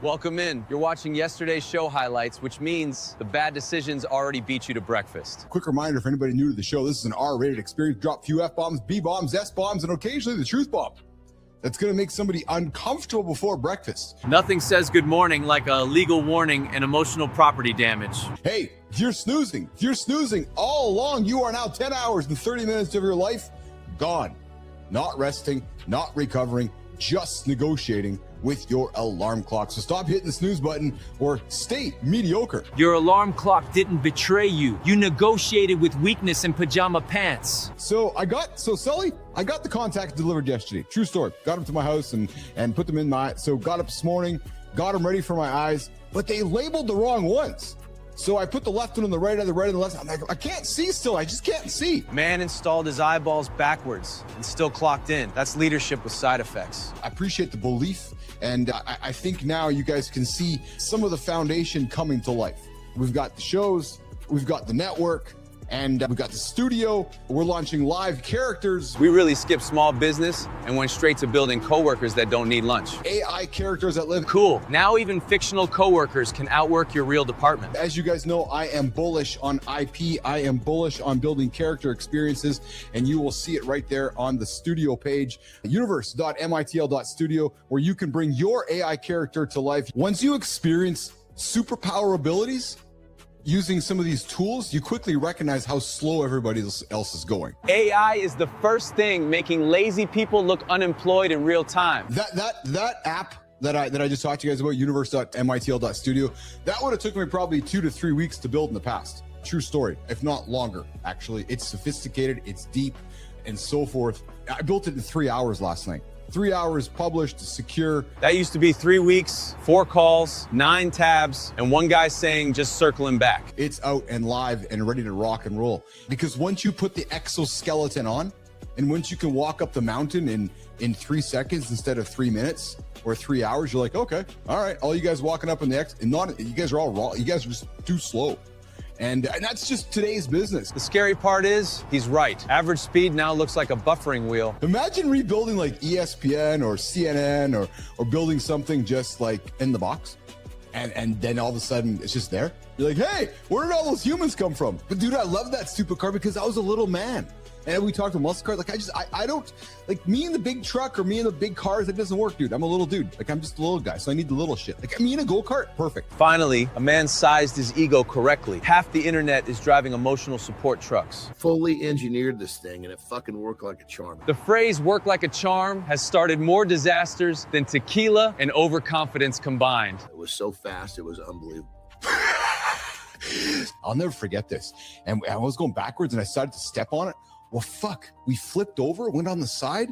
Welcome in. You're watching yesterday's show highlights, which means the bad decisions already beat you to breakfast. Quick reminder for anybody new to the show, this is an R-rated experience. Drop few F-bombs, B-bombs, S-bombs, and occasionally the truth bomb. That's going to make somebody uncomfortable before breakfast. Nothing says good morning like a legal warning and emotional property damage. Hey, if you're snoozing all along, you are now 10 hours and 30 minutes of your life gone. Not resting, not recovering, just negotiating with your alarm clock. So stop hitting the snooze button or stay mediocre. Your alarm clock didn't betray you. You negotiated with weakness in pajama pants. So Sully, I got the contacts delivered yesterday. True story. Got them to my house and put them in so got up this morning, got them ready for my eyes, but they labeled the wrong ones. So I put the left one on the right, and the right on the left. I'm like, I can't see still. I just can't see. Man installed his eyeballs backwards and still clocked in. That's leadership with side effects. I appreciate the belief, and I think now you guys can see some of the foundation coming to life. We've got the shows, we've got the network, and we've got the studio. We're launching live characters. We really skipped small business and went straight to building coworkers that don't need lunch. AI characters that live. Cool. Now even fictional coworkers can outwork your real department. As you guys know, I am bullish on IP. I am bullish on building character experiences, and you will see it right there on the studio page, universe.mitl.studio, where you can bring your AI character to life. Once you experience superpower abilities, using some of these tools, you quickly recognize how slow everybody else is going. AI is the first thing making lazy people look unemployed in real time. That app that I just talked to you guys about, universe.mitl.studio, that would have took me probably 2 to 3 weeks to build in the past. True story, if not longer, actually. It's sophisticated, it's deep, and so forth. I built it in 3 hours last night. 3 hours published, secure. That used to be 3 weeks, 4 calls, 9 tabs, and one guy saying, just circling back. It's out and live and ready to rock and roll. Because once you put the exoskeleton on, and once you can walk up the mountain in 3 seconds instead of 3 minutes or 3 hours, you're like, okay, all right, all you guys walking up in the you guys are all raw. You guys are just too slow. And that's just today's business. The scary part is, he's right. Average speed now looks like a buffering wheel. Imagine rebuilding like ESPN or CNN or building something just like in the box. And then all of a sudden it's just there. You're like, hey, where did all those humans come from? But dude, I love that stupid car because I was a little man. And we talked to muscle cars. Like I don't like me in the big truck or me in the big cars. That doesn't work, dude. I'm a little dude. Like I'm just a little guy, so I need the little shit. Like me in a go-kart, perfect. Finally, a man sized his ego correctly. Half the internet is driving emotional support trucks. Fully engineered this thing, and it fucking worked like a charm. The phrase "work like a charm" has started more disasters than tequila and overconfidence combined. It was so fast, it was unbelievable. I'll never forget this. And I was going backwards, and I started to step on it. Well, fuck, we flipped over, went on the side.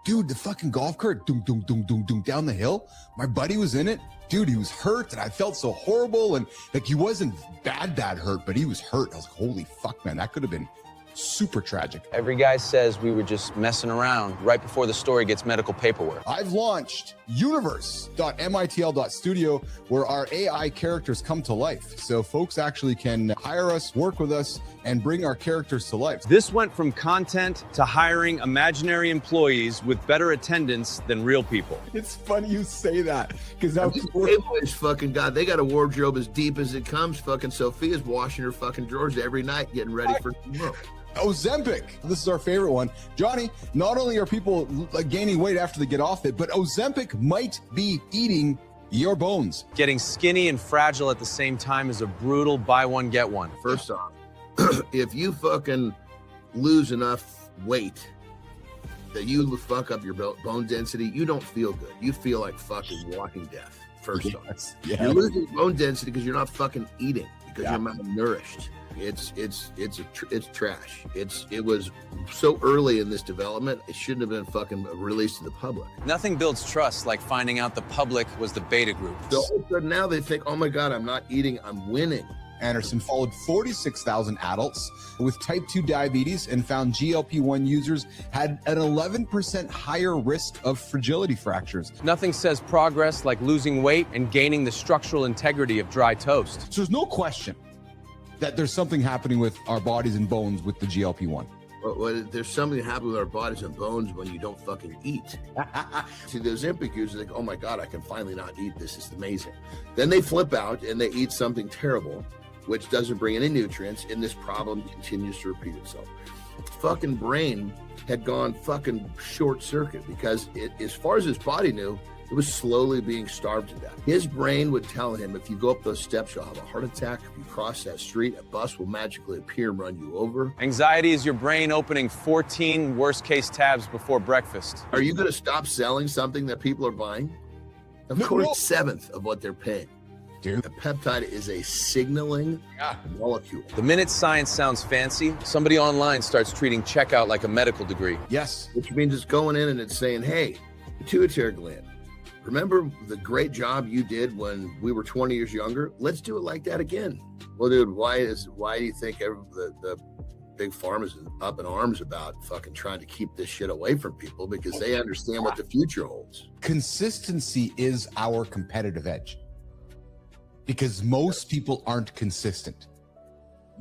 Dude, the fucking golf cart, doom, doom, doom, doom, doom, down the hill. My buddy was in it. Dude, he was hurt, and I felt so horrible. And like, he wasn't bad hurt, but he was hurt. I was like, holy fuck, man, that could have been super tragic. Every guy says we were just messing around right before the story gets medical paperwork. I've launched universe.mitl.studio, where our AI characters come to life. So folks actually can hire us, work with us, and bring our characters to life. This went from content to hiring imaginary employees with better attendance than real people. It's funny you say that, because Playboy's fucking God, they got a wardrobe as deep as it comes. Fucking Sophia's washing her fucking drawers every night, getting ready for tomorrow. Ozempic. This is our favorite one. Johnny, not only are people gaining weight after they get off it, but Ozempic might be eating your bones. Getting skinny and fragile at the same time is a brutal buy one, get one. First off, if you fucking lose enough weight that you fuck up your bone density, you don't feel good. You feel like fucking walking death. First off, you're losing bone density because you're not fucking eating, because you're malnourished. It's trash. It was so early in this development, it shouldn't have been fucking released to the public. Nothing builds trust like finding out the public was the beta group. So all of a sudden now they think, oh my God, I'm not eating, I'm winning. Anderson followed 46,000 adults with type 2 diabetes and found GLP-1 users had an 11% higher risk of fragility fractures. Nothing says progress like losing weight and gaining the structural integrity of dry toast. So there's no question that there's something happening with our bodies and bones with the GLP-1. There's something that happens with our bodies and bones when you don't fucking eat. See, those Olympic users think, oh my God, I can finally not eat. This is amazing. Then they flip out and they eat something terrible, which doesn't bring any nutrients, and this problem continues to repeat itself. Fucking brain had gone fucking short circuit because as far as his body knew, it was slowly being starved to death. His brain would tell him, if you go up those steps, you'll have a heart attack. If you cross that street, a bus will magically appear and run you over. Anxiety is your brain opening 14 worst-case tabs before breakfast. Are you going to stop selling something that people are buying? Of course, 1/7 of what they're paying. Dude. A peptide is a signaling molecule. The minute science sounds fancy, somebody online starts treating checkout like a medical degree. Yes. Which means it's going in and it's saying, hey, pituitary gland, remember the great job you did when we were 20 years younger? Let's do it like that again. Well, dude, why do you think the big pharma is up in arms about fucking trying to keep this shit away from people? Because they understand what the future holds. Consistency is our competitive edge. Because most people aren't consistent.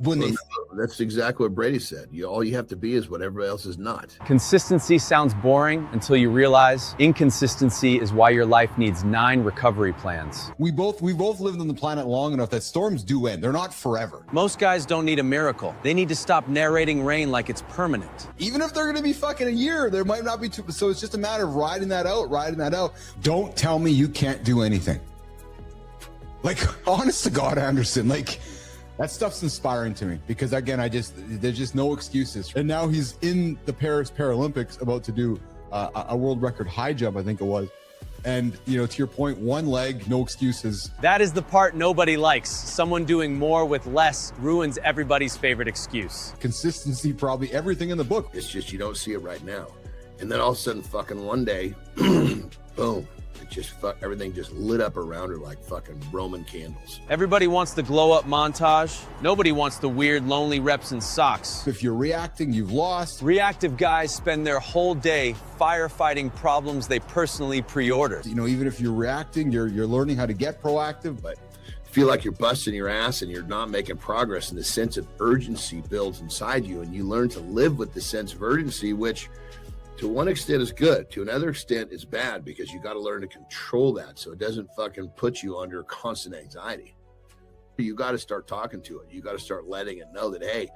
That's exactly what Brady said. All you have to be is what everybody else is not. Consistency sounds boring until you realize inconsistency is why your life needs 9 recovery plans. We both lived on the planet long enough that storms do end. They're not forever. Most guys don't need a miracle. They need to stop narrating rain like it's permanent. Even if they're going to be fucking a year, there might not be too. So it's just a matter of riding that out. Don't tell me you can't do anything. Like, honest to God, Anderson, like, that stuff's inspiring to me because, again, there's just no excuses. And now he's in the Paris Paralympics about to do a world record high jump, I think it was. And, to your point, one leg, no excuses. That is the part nobody likes. Someone doing more with less ruins everybody's favorite excuse. Consistency, probably everything in the book. It's just you don't see it right now. And then all of a sudden, fucking one day, boom. Everything just lit up around her like fucking Roman candles. Everybody wants the glow up montage. Nobody wants the weird, lonely reps in socks. If you're reacting, you've lost. Reactive guys spend their whole day firefighting problems they personally pre-ordered. Even if you're reacting, you're learning how to get proactive, but feel like you're busting your ass and you're not making progress, and the sense of urgency builds inside you, and you learn to live with the sense of urgency, which to one extent is good, to another extent is bad, because you got to learn to control that so it doesn't fucking put you under constant anxiety. You got to start talking to it. You got to start letting it know that, hey,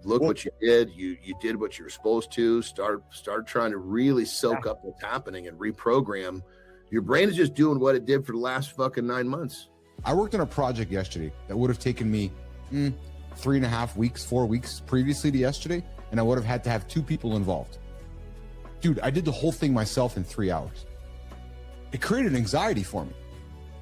look what you did. You did what you were supposed to. Start trying to really soak up what's happening and reprogram. Your brain is just doing what it did for the last fucking 9 months. I worked on a project yesterday that would have taken me 3.5 weeks, 4 weeks previously to yesterday, and I would have had to have 2 people involved. Dude, I did the whole thing myself in 3 hours. It created anxiety for me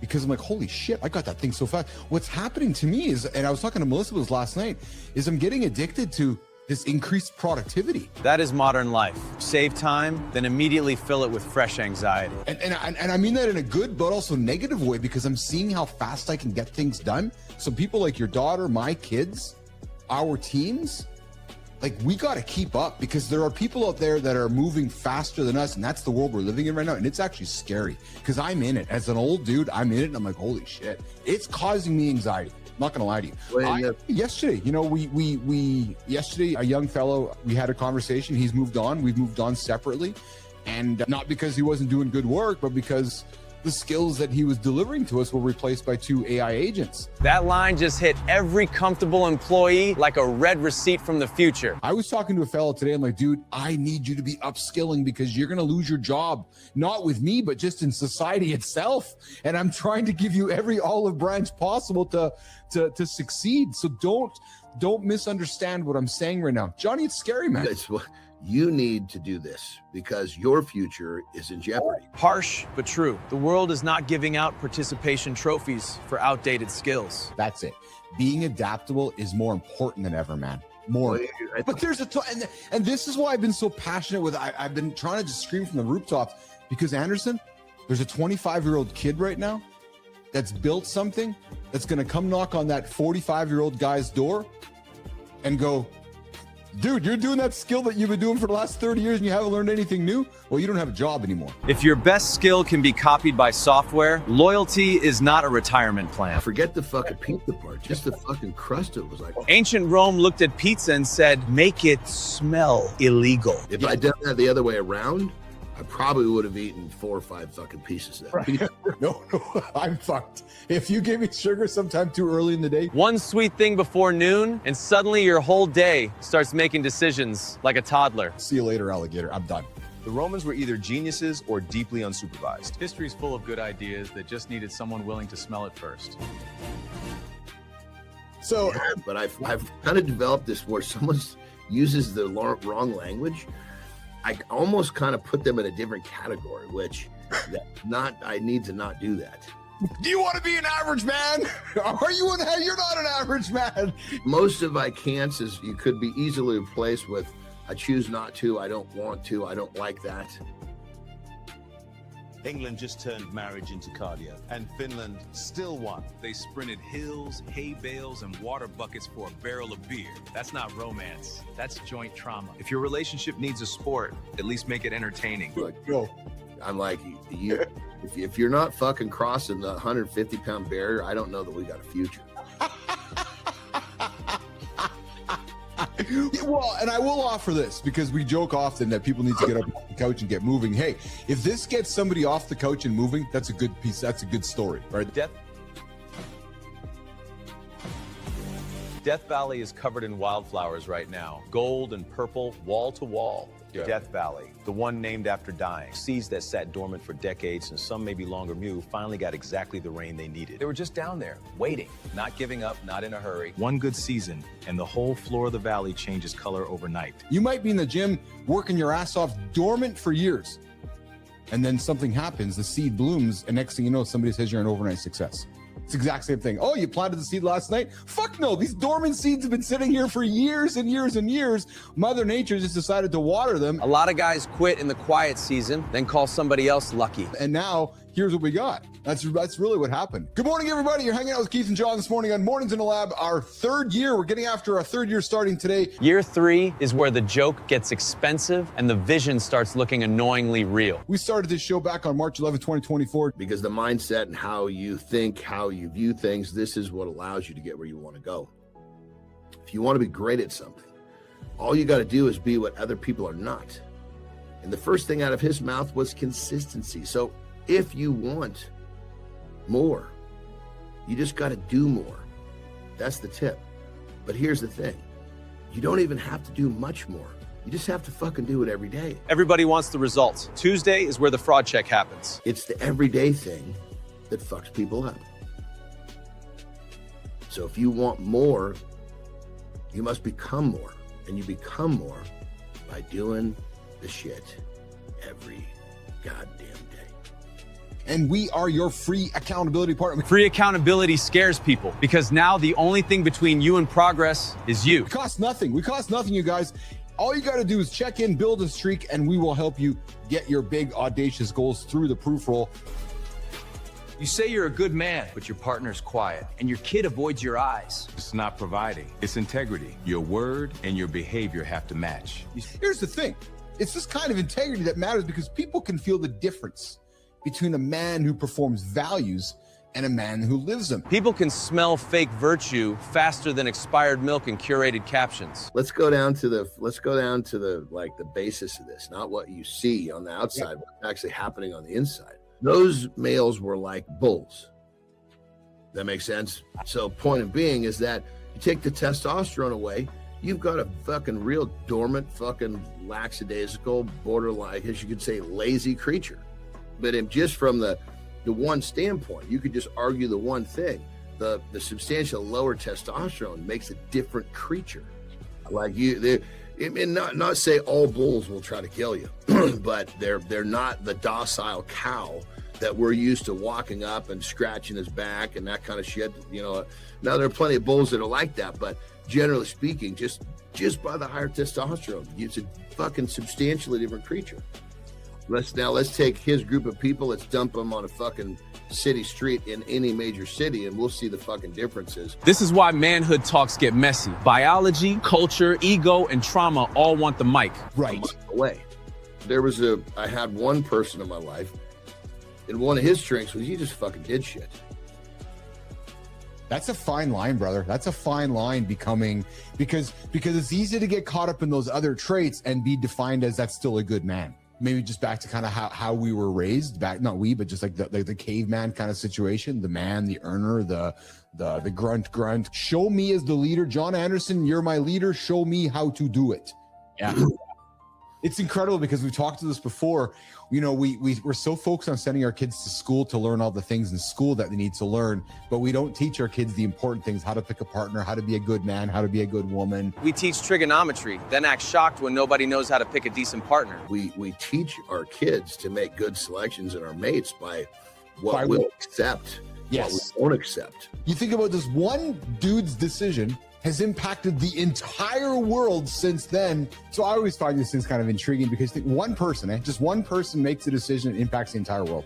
because I'm like, holy shit, I got that thing so fast. What's happening to me is, and I was talking to Melissa this last night, is I'm getting addicted to this increased productivity. That is modern life. Save time, then immediately fill it with fresh anxiety. And I mean that in a good but also negative way, because I'm seeing how fast I can get things done. So people like your daughter, my kids, our teams, like, we got to keep up, because there are people out there that are moving faster than us, and that's the world we're living in right now. And it's actually scary because I'm in it. As an old dude, I'm in it, and I'm like, holy shit, it's causing me anxiety. I'm not gonna lie to you. Yesterday, yesterday, a young fellow, we had a conversation. He's moved on. We've moved on separately, and not because he wasn't doing good work, but because the skills that he was delivering to us were replaced by 2 AI agents. That line just hit every comfortable employee like a red receipt from the future. I was talking to a fellow today. I'm like, dude, I need you to be upskilling because you're going to lose your job, not with me, but just in society itself. And I'm trying to give you every olive branch possible to succeed. So don't misunderstand what I'm saying right now. Johnny, it's scary, man. You need to do this because your future is in jeopardy. Harsh, but true. The world is not giving out participation trophies for outdated skills. That's it. Being adaptable is more important than ever, man. More. But there's and this is why I've been so passionate with, I've been trying to just scream from the rooftops, because Anderson, there's a 25-year-old kid right now that's built something that's going to come knock on that 45-year-old guy's door and go, Dude, you're doing that skill that you've been doing for the last 30 years and you haven't learned anything new? Well, you don't have a job anymore. If your best skill can be copied by software, loyalty is not a retirement plan. Forget the fucking pizza part. Just the fucking crust of it was like. Ancient Rome looked at pizza and said, make it smell illegal. If I'd done that the other way around, I probably would have eaten 4 or 5 fucking pieces of that pizza. No, I'm fucked. If you gave me sugar sometime too early in the day, One sweet thing before noon, and suddenly your whole day starts making decisions like a toddler. see you later, alligator. I'm done. The Romans were either geniuses or deeply unsupervised. History's full of good ideas that just needed someone willing to smell it first. So, But I've kind of developed this where someone uses the wrong language. I almost kind of put them in a different category, which I need to not do that. do you want to be an average man? Are you you're not an average man. Most of I can'ts is you could be easily replaced with I choose not to, I don't want to, I don't like that. England just turned marriage into cardio, and Finland still won. They sprinted hills, hay bales, and water buckets for a barrel of beer. That's not romance. That's joint trauma. If your relationship needs a sport, at least make it entertaining. Like, Go. I'm like, if you're not fucking crossing the 150-pound barrier, I don't know that we got a future. Well, and I will offer this because we joke often that people need to get up off the couch and get moving. Hey, if this gets somebody off the couch and moving, that's a good piece. That's a good story, right? Death Valley is covered in wildflowers right now. Gold and purple, wall to wall. Death Valley, the one named after dying. Seeds that sat dormant for decades and some maybe longer finally got exactly the rain they needed. They were just down there, waiting, not giving up, not in a hurry. One good season, and the whole floor of the valley changes color overnight. You might be in the gym working your ass off dormant for years. And then something happens, the seed blooms, and next thing you know, somebody says you're an overnight success. It's the exact same thing. Oh, you planted the seed last night? Fuck no. These dormant seeds have been sitting here for years and years and years. Mother Nature just decided to water them. A lot of guys quit in the quiet season, then call somebody else lucky. And now here's what we got. That's really what happened. Good morning, everybody. You're hanging out with Keith and John this morning on Mornings in the Lab. Our third year. We're getting after our third year starting today. Year 3 is where the joke gets expensive and the vision starts looking annoyingly real. We started this show back on March 11, 2024. Because the mindset and how you think, how you view things, this is what allows you to get where you want to go. If you want to be great at something, all you got to do is be what other people are not. And the first thing out of his mouth was consistency. So if you want more, you just got to do more. That's the tip. But here's the thing. You don't even have to do much more. You just have to fucking do it every day. Everybody wants the results. Tuesday is where the fraud check happens. It's the everyday thing that fucks people up. So if you want more, you must become more. And you become more by doing the shit every goddamn day. And we are your free accountability partner. Free accountability scares people because now the only thing between you and progress is you. We cost nothing. We cost nothing, you guys. All you got to do is check in, build a streak, and we will help you get your big, audacious goals through the proof roll. You say you're a good man, but your partner's quiet, and your kid avoids your eyes. It's not providing, it's integrity. Your word and your behavior have to match. Here's the thing. It's this kind of integrity that matters because people can feel the difference between a man who performs values and a man who lives them. People can smell fake virtue faster than expired milk and curated captions. Let's go down to the like the basis of this, not what you see on the outside, what's actually happening on the inside. Those males were like bulls. That makes sense? So point of being is that you take the testosterone away, you've got a fucking real dormant, fucking lackadaisical, borderline, I guess you could say lazy creature. But if just from the one standpoint, you could just argue the one thing. The substantial lower testosterone makes a different creature. Like not say all bulls will try to kill you, but they're not the docile cow that we're used to walking up and scratching his back and that kind of shit. You know, now there are plenty of bulls that are like that, but generally speaking, just by the higher testosterone, it's a fucking substantially different creature. Let's take his group of people. Let's dump them on a fucking city street in any major city, and we'll see the fucking differences. This is why manhood talks get messy. Biology, culture, ego, and trauma all want the mic. Right. Away. I had one person in my life, and one of his strengths was he just fucking did shit. That's a fine line, brother. That's a fine line becoming, because it's easy to get caught up in those other traits and be defined as that's still a good man. Maybe just back to kind of how we were raised back, not we, but just like the caveman kind of situation, the man, the earner, the grunt. Show me as the leader. John Anderson, you're my leader. Show me how to do it. Yeah. It's incredible because we've talked to this before. You know, we're so focused on sending our kids to school to learn all the things in school that they need to learn, but we don't teach our kids the important things: how to pick a partner, how to be a good man, how to be a good woman. We teach trigonometry, then act shocked when nobody knows how to pick a decent partner. We teach our kids to make good selections in our mates by what we'll accept, yes, what we won't accept. You think about this one dude's decision has impacted the entire world since then. So I always find these things kind of intriguing because I think one person, just one person makes a decision that impacts the entire world.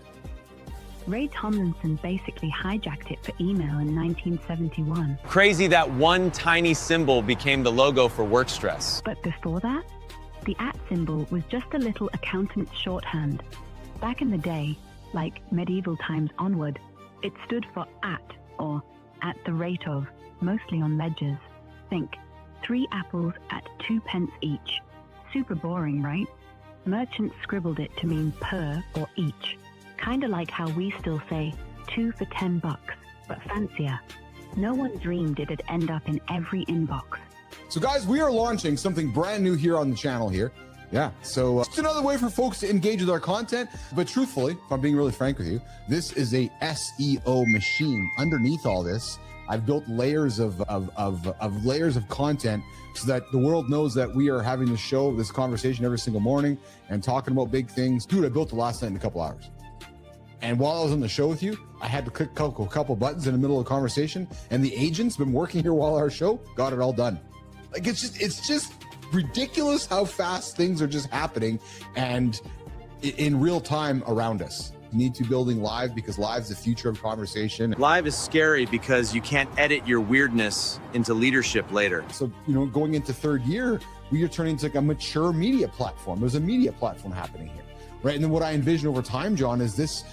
Ray Tomlinson basically hijacked it for email in 1971. Crazy that one tiny symbol became the logo for work stress. But before that, the @ symbol was just a little accountant's shorthand. Back in the day, like medieval times onward, it stood for at, or at the rate of, mostly on ledgers. Think 3 apples at 2 pence each. Super boring, right? Merchants scribbled it to mean per or each. Kinda like how we still say 2 for $10, but fancier. No one dreamed it'd end up in every inbox. So guys, we are launching something brand new here on the channel here. Yeah, so it's another way for folks to engage with our content. But truthfully, if I'm being really frank with you, this is a SEO machine. Underneath all this, I've built layers of layers of content so that the world knows that we are having this conversation every single morning and talking about big things. Dude, I built it last night in a couple hours. And while I was on the show with you, I had to click a couple buttons in the middle of the conversation, and the agent's been working here while our show got it all done. Like it's just ridiculous how fast things are just happening and in real time around us. You need to be building live because live's the future of conversation. Live is scary because you can't edit your weirdness into leadership later. So, going into third year, we are turning into like a mature media platform. There's a media platform happening here, right? And then what I envision over time, John, is this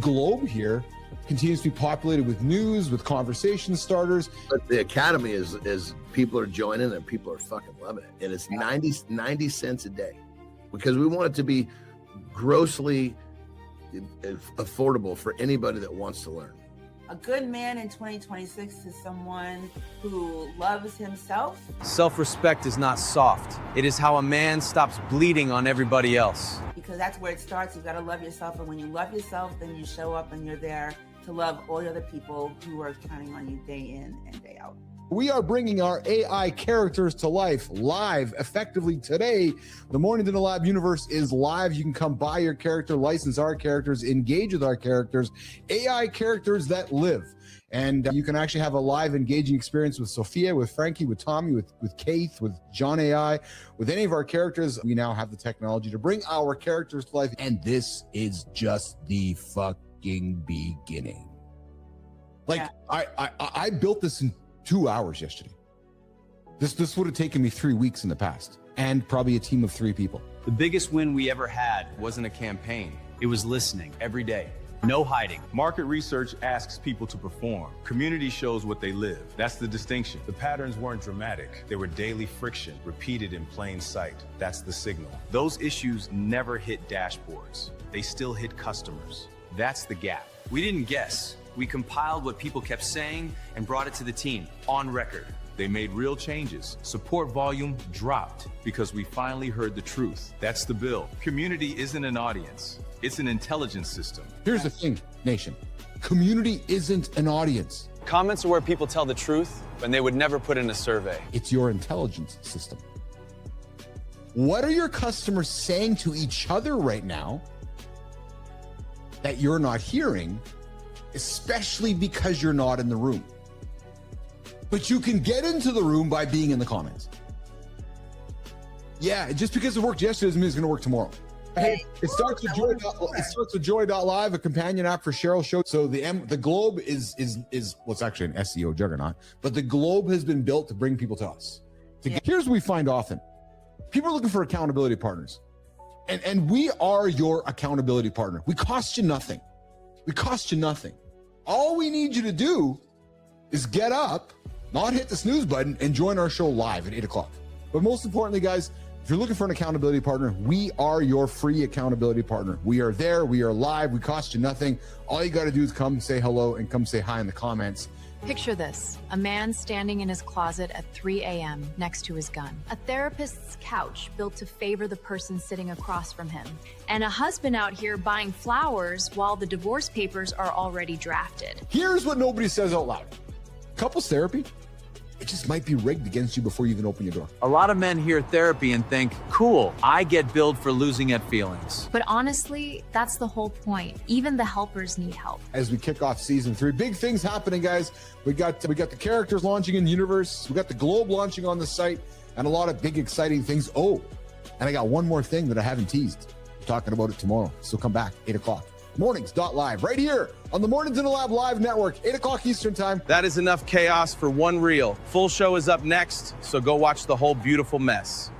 globe here continues to be populated with news, with conversation starters. But the academy is people are joining and people are fucking loving it. And it's 90 cents a day because we want it to be grossly affordable for anybody that wants to learn. A good man in 2026 is someone who loves himself. Self-respect is not soft. It is how a man stops bleeding on everybody else. Because that's where it starts. You got to love yourself. And when you love yourself, then you show up and you're there to love all the other people who are counting on you day in and day out. We are bringing our AI characters to life live effectively today. The Morning in the Lab universe is live. You can come buy your character, license our characters, engage with our characters, AI characters that live. And you can actually have a live engaging experience with Sophia, with Frankie, with Tommy, with Keith, with John AI, with any of our characters. We now have the technology to bring our characters to life. And this is just the fucking beginning. Like, yeah. I built this in 2 hours yesterday. This would have taken me 3 weeks in the past, and probably a team of 3 people. The biggest win we ever had wasn't a campaign. It was listening every day. No hiding. Market research asks people to perform. Community shows what they live. That's the distinction. The patterns weren't dramatic. They were daily friction, repeated in plain sight. That's the signal. Those issues never hit dashboards. They still hit customers. That's the gap. We didn't guess. We compiled what people kept saying and brought it to the team on record. They made real changes. Support volume dropped because we finally heard the truth. That's the bill. Community isn't an audience. It's an intelligence system. Here's the thing, nation. Community isn't an audience. Comments are where people tell the truth, and they would never put in a survey. It's your intelligence system. What are your customers saying to each other right now that you're not hearing, especially because you're not in the room? But you can get into the room by being in the comments. Yeah, just because it worked yesterday doesn't mean it's going to work tomorrow. Hey, it starts with Joy. It starts with Joy.live, a companion app for Cheryl's show. So the Globe is well, it's actually an SEO juggernaut, but the Globe has been built to bring people to us. Here's what we find often: people are looking for accountability partners, and we are your accountability partner. We cost you nothing. We cost you nothing. All we need you to do is get up, not hit the snooze button, and join our show live at 8 o'clock. But most importantly, guys, if you're looking for an accountability partner, we are your free accountability partner. We are there. We are live. We cost you nothing. All you got to do is come say hello and come say hi in the comments. Picture this, a man standing in his closet at 3 a.m. next to his gun, a therapist's couch built to favor the person sitting across from him, and a husband out here buying flowers while the divorce papers are already drafted. Here's what nobody says out loud. Couples therapy, it just might be rigged against you before you even open your door. A lot of men hear therapy and think, cool, I get billed for losing at feelings. But honestly, that's the whole point. Even the helpers need help. As we kick off season 3, big things happening, guys. We got the characters launching in the universe. We got the Globe launching on the site, and a lot of big, exciting things. Oh, and I got one more thing that I haven't teased. I'm talking about it tomorrow. So come back, 8 o'clock. Mornings.live, right here on the Mornings in the Lab Live Network, 8 o'clock Eastern Time. That is enough chaos for one reel. Full show is up next, so go watch the whole beautiful mess.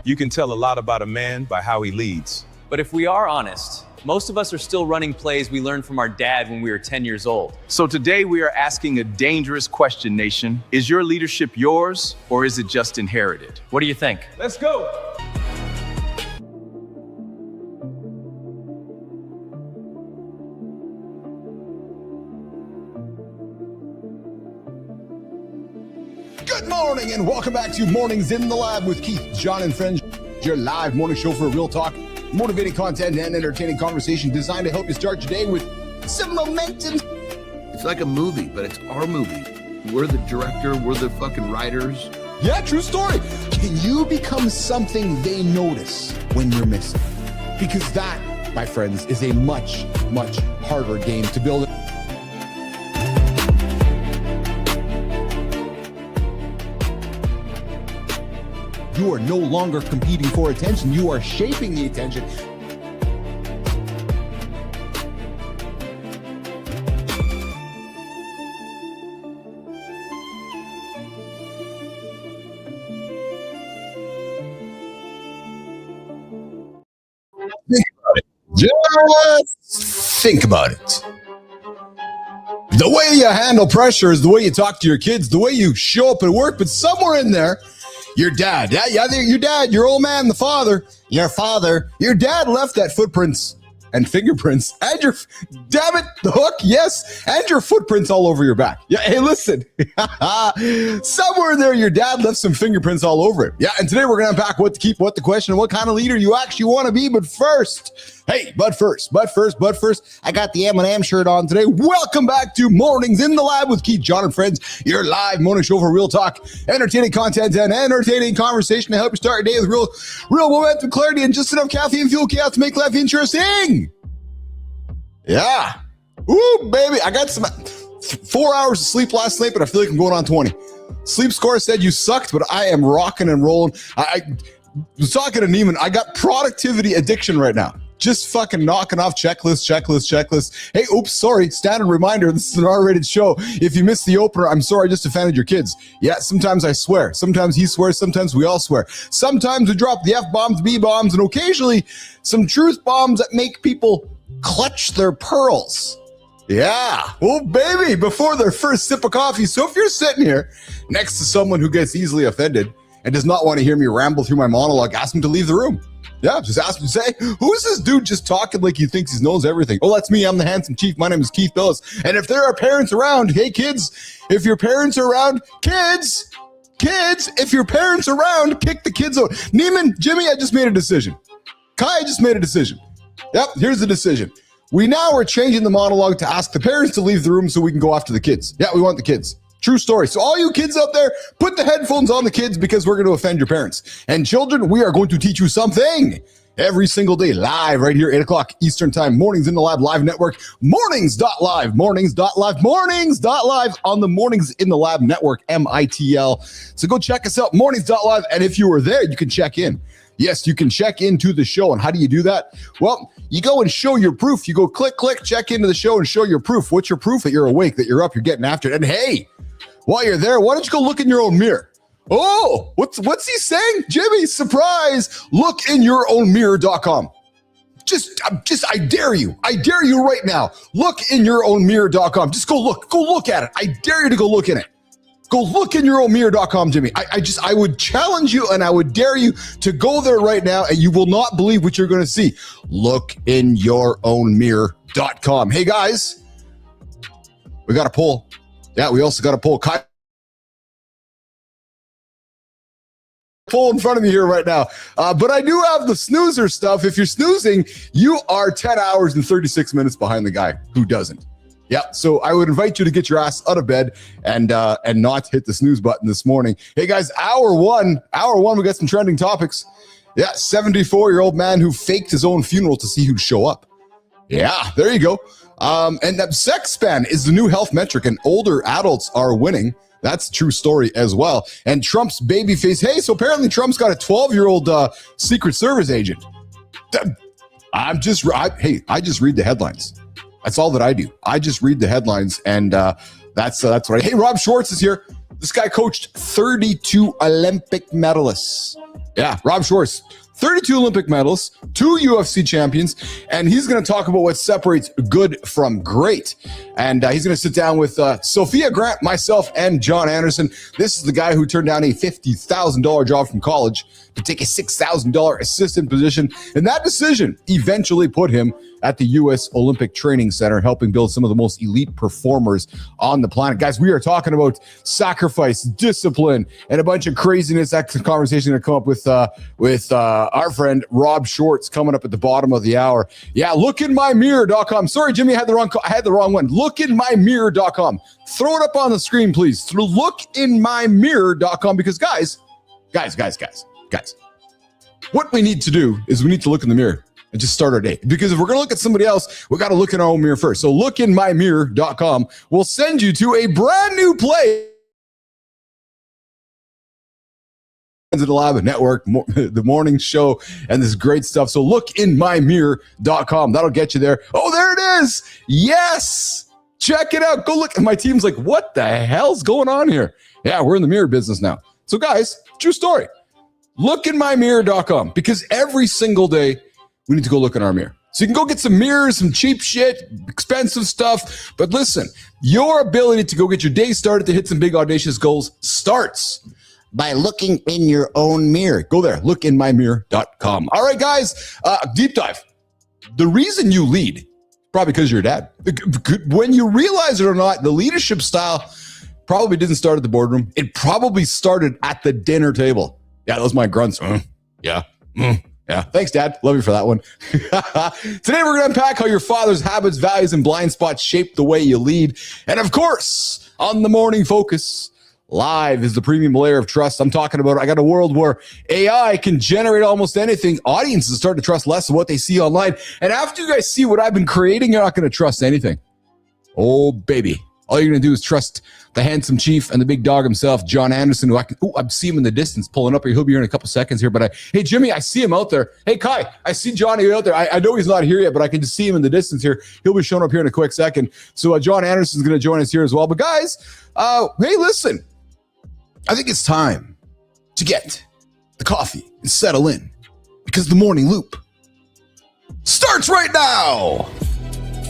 You can tell a lot about a man by how he leads. But if we are honest, most of us are still running plays we learned from our dad when we were 10 years old. So today we are asking a dangerous question, nation. Is your leadership yours, or is it just inherited? What do you think? Let's go. Good morning and welcome back to Mornings in the Lab with Keith, John, and friends. Your live morning show for real talk, motivating content, and entertaining conversation designed to help you start your day with some momentum. It's like a movie, but it's our movie. We're the director. We're the fucking writers. Yeah, true story. Can you become something they notice when you're missing? Because that, my friends, is a much, much harder game to build. You are no longer competing for attention. You are shaping the attention. Think about it. Just think about it. The way you handle pressure is the way you talk to your kids, the way you show up at work, but somewhere in there, your dad, your dad, your old man, your dad left that footprints and fingerprints and the hook, yes, and your footprints all over your back. Yeah, hey, listen, somewhere in there, your dad left some fingerprints all over it. Yeah, and today we're going to unpack what to keep, what to question, and what kind of leader you actually want to be. But first, I got the M&M shirt on today. Welcome back to Mornings in the Lab with Keith, John, and friends, your live morning show for real talk, entertaining content, and entertaining conversation to help you start your day with real momentum, clarity, and just enough caffeine fuel chaos to make life interesting. Yeah. Ooh, baby. I got some 4 hours of sleep last night, but I feel like I'm going on 20. Sleep score said you sucked, but I am rocking and rolling. I was talking to Neiman. I got productivity addiction right now. Just fucking knocking off checklist. Hey, oops, sorry. Standard reminder, this is an R-rated show. If you missed the opener, I'm sorry, I just offended your kids. Yeah, sometimes I swear. Sometimes he swears. Sometimes we all swear. Sometimes we drop the F-bombs, B-bombs, and occasionally some truth bombs that make people clutch their pearls. Yeah. Oh, baby, before their first sip of coffee. So if you're sitting here next to someone who gets easily offended and does not want to hear me ramble through my monologue, ask them to leave the room. Yeah, just ask him to say, who's this dude just talking like he thinks he knows everything? Oh, that's me. I'm the handsome chief. My name is Keith Billis. And if there are parents around, hey, kids, if your parents are around, kids, if your parents are around, kick the kids out. Neiman, Jimmy, I just made a decision. Kai, I just made a decision. Yep, here's the decision. We now are changing the monologue to ask the parents to leave the room so we can go after the kids. Yeah, we want the kids. True story. So all you kids out there, put the headphones on the kids because we're going to offend your parents. And children, we are going to teach you something every single day, live right here, 8 o'clock Eastern time, Mornings in the Lab live network, mornings.live on the Mornings in the Lab network, MITL. So go check us out, mornings.live. And if you were there, you can check in. Yes, you can check into the show. And how do you do that? Well, you go and show your proof. You go click, check into the show and show your proof. What's your proof? That you're awake, that you're up, you're getting after it. And hey, while you're there, why don't you go look in your own mirror? Oh, what's he saying? Jimmy, surprise. Look in your own mirror.com. I dare you right now. Look in your own mirror.com. Just go look at it. I dare you to go look in it. Go look in your own mirror.com, Jimmy. I would challenge you and I would dare you to go there right now and you will not believe what you're going to see. Look in your own mirror.com. Hey guys, we got a poll. Yeah, we also got a poll. Poll in front of me here right now. But I do have the snoozer stuff. If you're snoozing, you are 10 hours and 36 minutes behind the guy who doesn't. Yeah, so I would invite you to get your ass out of bed and not hit the snooze button this morning. Hey guys, hour one, we got some trending topics. Yeah, 74-year-old man who faked his own funeral to see who'd show up. Yeah, there you go. And that sex span is the new health metric, and older adults are winning. That's a true story as well. And Trump's baby face. Hey, so apparently Trump's got a 12-year-old Secret Service agent. I just read the headlines. That's all that I do. I just read the headlines, and that's what I. Hey, Rob Schwartz is here. This guy coached 32 Olympic medalists. Yeah, Rob Schwartz, 32 Olympic medals, 2 UFC champions, and he's going to talk about what separates good from great. And he's going to sit down with Sophia Grant, myself, and John Anderson. This is the guy who turned down a $50,000 job from college to take a $6,000 assistant position. And that decision eventually put him at the U.S. Olympic Training Center, helping build some of the most elite performers on the planet. Guys, we are talking about sacrifice, discipline, and a bunch of craziness. That conversation going to come up with our friend Rob Shorts coming up at the bottom of the hour. Yeah, lookinmymirror.com. Sorry, Jimmy, I had the wrong one. Lookinmymirror.com. Throw it up on the screen, please. Lookinmymirror.com, because guys, what we need to do is we need to look in the mirror and just start our day. Because if we're going to look at somebody else, we got to look in our own mirror first. So lookinmymirror.com will send you to a brand new play. The Lab Network, the morning show, and this great stuff. So lookinmymirror.com. That'll get you there. Oh, there it is. Yes. Check it out. Go look. And my team's like, what the hell's going on here? Yeah, we're in the mirror business now. So guys, true story. Lookinmymirror.com, because every single day we need to go look in our mirror. So you can go get some mirrors, some cheap shit, expensive stuff. But listen, your ability to go get your day started to hit some big audacious goals starts by looking in your own mirror. Go there, lookinmymirror.com. All right, guys, deep dive. The reason you lead, probably because you're a dad. When you realize it or not, the leadership style probably didn't start at the boardroom. It probably started at the dinner table. Yeah, those my grunts. Yeah. Yeah. Thanks, Dad. Love you for that one. Today, we're going to unpack how your father's habits, values, and blind spots shape the way you lead. And of course, on the Morning Focus, live is the premium layer of trust. I'm talking about, I got a world where AI can generate almost anything. Audiences start to trust less of what they see online. And after you guys see what I've been creating, you're not going to trust anything. Oh, baby. All you're going to do is trust the handsome chief and the big dog himself, John Anderson, who I see him in the distance pulling up here. He'll be here in a couple seconds here. But hey, Jimmy, I see him out there. Hey, Kai, I see Johnny out there. I know he's not here yet, but I can just see him in the distance here. He'll be showing up here in a quick second. So John Anderson's going to join us here as well. But guys, hey, listen, I think it's time to get the coffee and settle in, because the morning loop starts right now.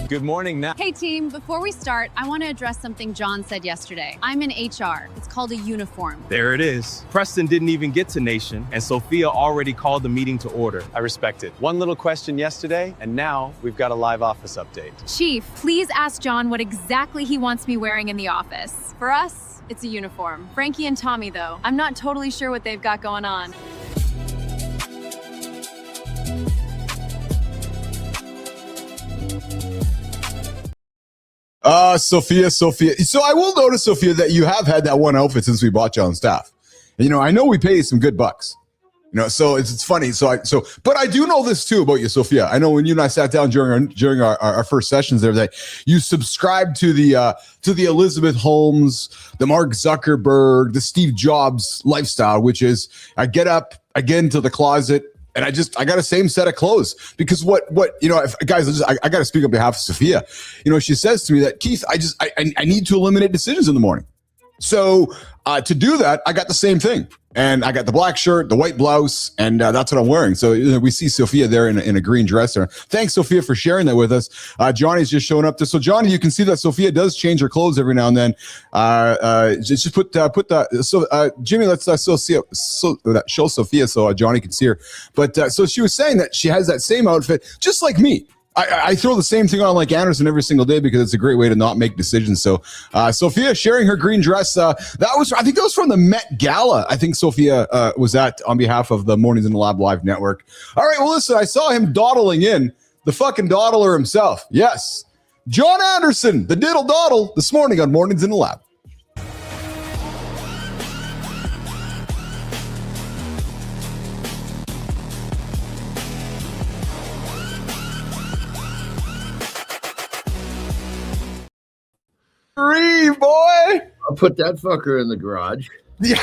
Good morning now. Hey team, before we start, I want to address something John said yesterday. I'm in HR. It's called a uniform. There it is. Preston didn't even get to Nation, and Sophia already called the meeting to order. I respect it. One little question yesterday, and now we've got a live office update. Chief, please ask John what exactly he wants me wearing in the office. For us, it's a uniform. Frankie and Tommy, though, I'm not totally sure what they've got going on. Sophia. So I will notice, Sophia, that you have had that one outfit since we bought you on staff. And, I know we pay you some good bucks. So it's funny. But I do know this too about you, Sophia. I know when you and I sat down during our first sessions there, that you subscribed to the Elizabeth Holmes, the Mark Zuckerberg, the Steve Jobs lifestyle, which is I get up, I get into the closet, and I got a same set of clothes. Because guys, I got to speak on behalf of Sophia. She says to me that, Keith, I need to eliminate decisions in the morning. So to do that, I got the same thing. And I got the black shirt, the white blouse, and that's what I'm wearing. So we see Sophia there in a green dress there. Thanks, Sophia, for sharing that with us. Johnny's just showing up. So Johnny, you can see that Sophia does change her clothes every now and then. Just put Jimmy, let's show Sophia so Johnny can see her. But so she was saying that she has that same outfit, just like me. I throw the same thing on like Anderson every single day because it's a great way to not make decisions. So Sophia sharing her green dress. I think that was from the Met Gala. I think Sophia was at on behalf of the Mornings in the Lab Live Network. All right, well, listen, I saw him dawdling in, the fucking dawdler himself. Yes, John Anderson, the diddle dawdle, this morning on Mornings in the Lab. Free, boy. I'll put that fucker in the garage. Yeah.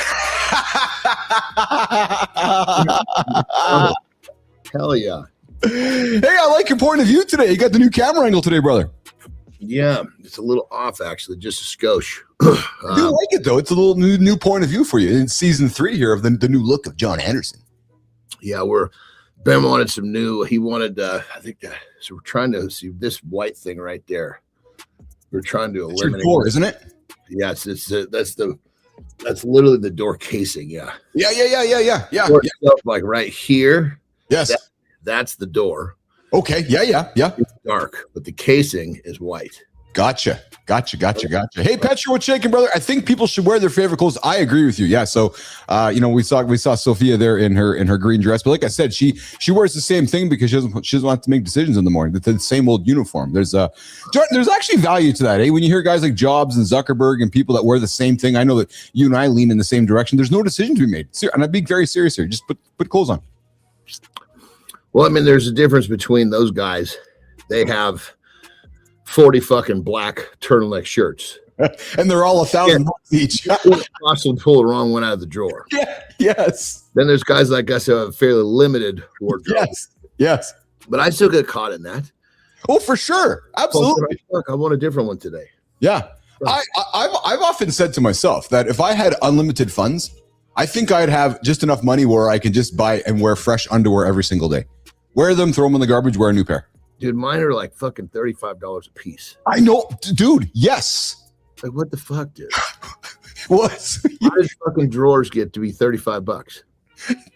Hell yeah. Hey, I like your point of view today. You got the new camera angle today, brother. Yeah, it's a little off, actually, just a skosh. I do like it, though. It's a little new point of view for you in season 3 here of the new look of John Anderson. Yeah, we're Ben wanted some new. He wanted, I think, so we're trying to see this white thing right there. We're trying to eliminate. It's your door, isn't it? Yes, that's literally the door casing. Yeah. Yeah. Door itself, like right here. Yes. That's the door. Okay. Yeah. It's dark, but the casing is white. Gotcha. Hey, Petra, what's shaking, brother? I think people should wear their favorite clothes. I agree with you. Yeah. So, we saw Sophia there in her green dress, but like I said, she wears the same thing because she doesn't want to make decisions in the morning. The same old uniform. There's actually value to that, eh? When you hear guys like Jobs and Zuckerberg and people that wear the same thing, I know that you and I lean in the same direction. There's no decision to be made. And I'm being very serious here. Just put clothes on. Well, I mean, there's a difference between those guys. They have 40 fucking black turtleneck shirts. And they're all $1,000 each. Possibly pull the wrong one out of the drawer. Yeah, yes. Then there's guys like us who have a fairly limited wardrobe. Yes. But I still get caught in that. Oh, for sure. Absolutely. Look, I want a different one today. Yeah. I've often said to myself that if I had unlimited funds, I think I'd have just enough money where I can just buy and wear fresh underwear every single day. Wear them, throw them in the garbage, wear a new pair. Dude, mine are like fucking $35 a piece. I know, dude. Yes. Like, what the fuck, dude? What? How did fucking drawers get to be $35?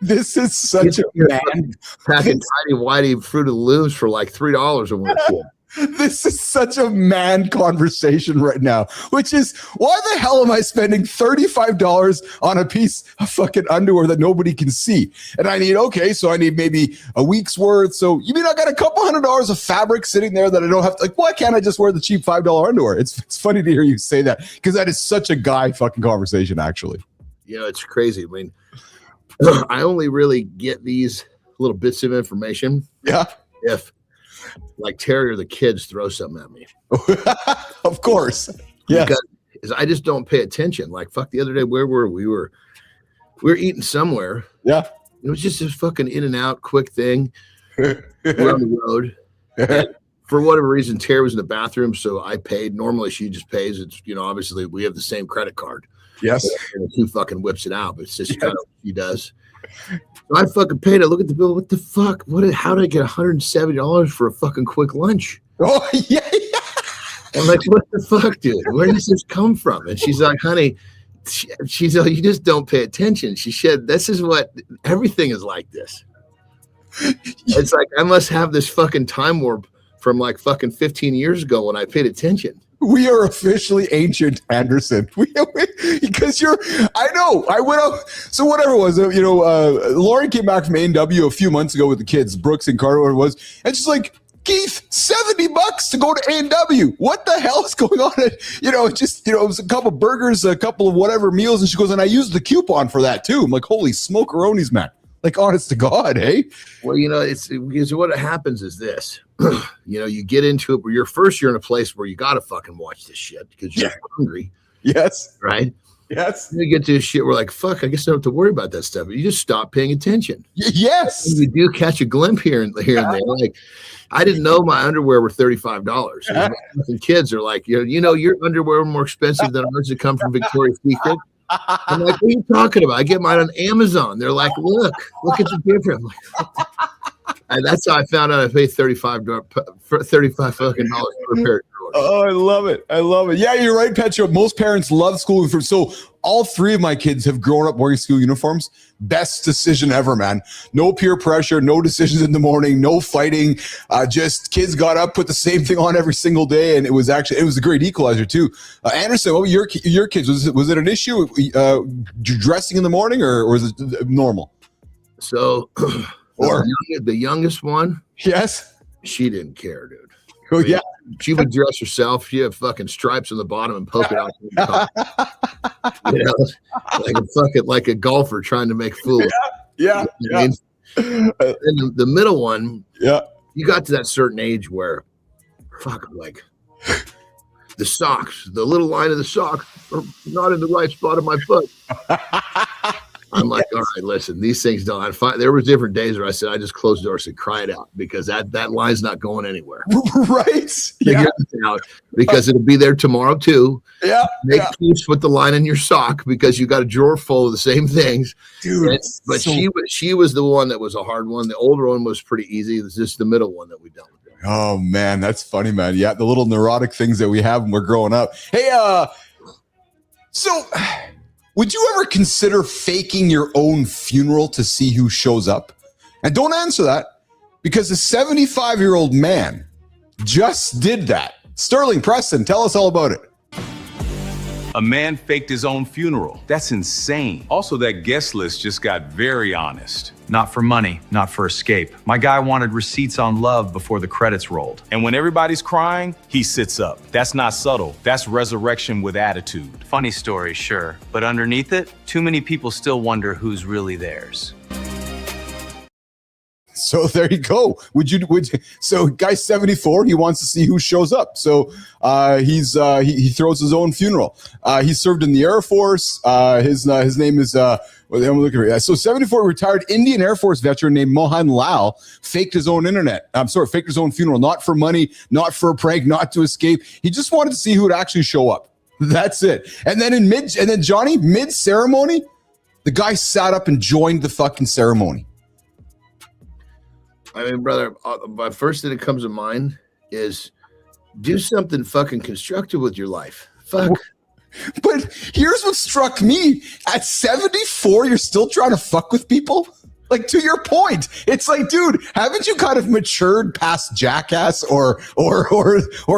This is such a man. Packing tiny whitey Fruit of the Looms for like $3 or whatever. This is such a man conversation right now, which is why the hell am I spending $35 on a piece of fucking underwear that nobody can see? And I need maybe a week's worth. So you mean I got a couple $100 of fabric sitting there that I don't have to, like, why can't I just wear the cheap $5 underwear? It's funny to hear you say that because that is such a guy fucking conversation, actually. You know, it's crazy. I mean, I only really get these little bits of information. Yeah. If like Terry or the kids throw something at me. Of course. Yeah. Because I just don't pay attention. Like, fuck, the other day, where were we? We were eating somewhere. Yeah. It was just this fucking in and out quick thing. We're on the road. And for whatever reason, Terry was in the bathroom, so I paid. Normally she just pays. It's, obviously we have the same credit card. Yes. And she fucking whips it out, but it's just kind of what she does. I fucking paid it. Look at the bill. What the fuck? How did I get $170 for a fucking quick lunch? Oh, yeah. I'm like, what the fuck, dude? Where does this come from? And she's like, honey, she's like, you just don't pay attention. She said, this is what everything is like this. It's like, I must have this fucking time warp from like fucking 15 years ago when I paid attention. We are officially ancient, Anderson. Because I know, I went out. So whatever it was, Lauren came back from A&W a few months ago with the kids, Brooks and Carter, whatever it was. And she's like, Keith, $70 to go to A&W. What the hell is going on? It was a couple of burgers, a couple of whatever meals. And she goes, and I used the coupon for that too. I'm like, holy smokeronies, man. Like, honest to God, hey? Well, it's because what happens is this. You get into it where you're in a place where you got to fucking watch this shit because you're hungry. Yes. Right? Yes. You get to this shit where like, fuck, I guess I don't have to worry about that stuff. You just stop paying attention. Yes. And you do catch a glimpse here and there. Like, I didn't know my underwear were $35. And kids are like, your underwear more expensive than ours that come from Victoria's Secret. I'm like, what are you talking about? I get mine on Amazon. They're like, look at the difference. And that's how I found out I paid $35 fucking dollars per pair of drawers. Oh, I love it. Yeah, you're right, Petro. Most parents love school uniforms. So all three of my kids have grown up wearing school uniforms. Best decision ever, man. No peer pressure, no decisions in the morning, no fighting. Just kids got up, put the same thing on every single day, and it was a great equalizer too. Anderson, what were your kids? Was it an issue dressing in the morning, or was it normal? So, the youngest one, yes, she didn't care, dude. Oh, yeah. She would dress herself. She had fucking stripes on the bottom and poke it out. Like a golfer trying to make fool. Yeah. And the middle one, you got to that certain age where, like the socks, the little line of the sock are not in the right spot of my foot. I'm like, all right, listen, these things don't. There was different days where I said, I just closed the door and said, cry it out, because that line's not going anywhere. Right? Yeah. Because it'll be there tomorrow too. Yeah. Make peace with the line in your sock, because you got a drawer full of the same things. Dude. But she was the one that was a hard one. The older one was pretty easy. It's just the middle one that we dealt with. Oh man, that's funny, man. Yeah, the little neurotic things that we have when we're growing up. Hey, so would you ever consider faking your own funeral to see who shows up? And don't answer that, because a 75-year-old man just did that. Sterling, Preston, tell us all about it. A man faked his own funeral. That's insane. Also, that guest list just got very honest. Not for money, not for escape. My guy wanted receipts on love before the credits rolled. And when everybody's crying, he sits up. That's not subtle. That's resurrection with attitude. Funny story, sure. But underneath it, too many people still wonder who's really theirs. So there you go. So guy's 74, he wants to see who shows up. So he throws his own funeral. He served in the Air Force. His name is I'm looking at it. So 74 retired Indian Air Force veteran named Mohan Lal faked his own faked his own funeral, not for money, not for a prank, not to escape. He just wanted to see who would actually show up. That's it. And then Johnny, mid ceremony, the guy sat up and joined the fucking ceremony. I mean, brother, my first thing that comes to mind is do something fucking constructive with your life. Fuck. But here's what struck me. At 74, you're still trying to fuck with people? Like, to your point, it's like, dude, haven't you kind of matured past Jackass or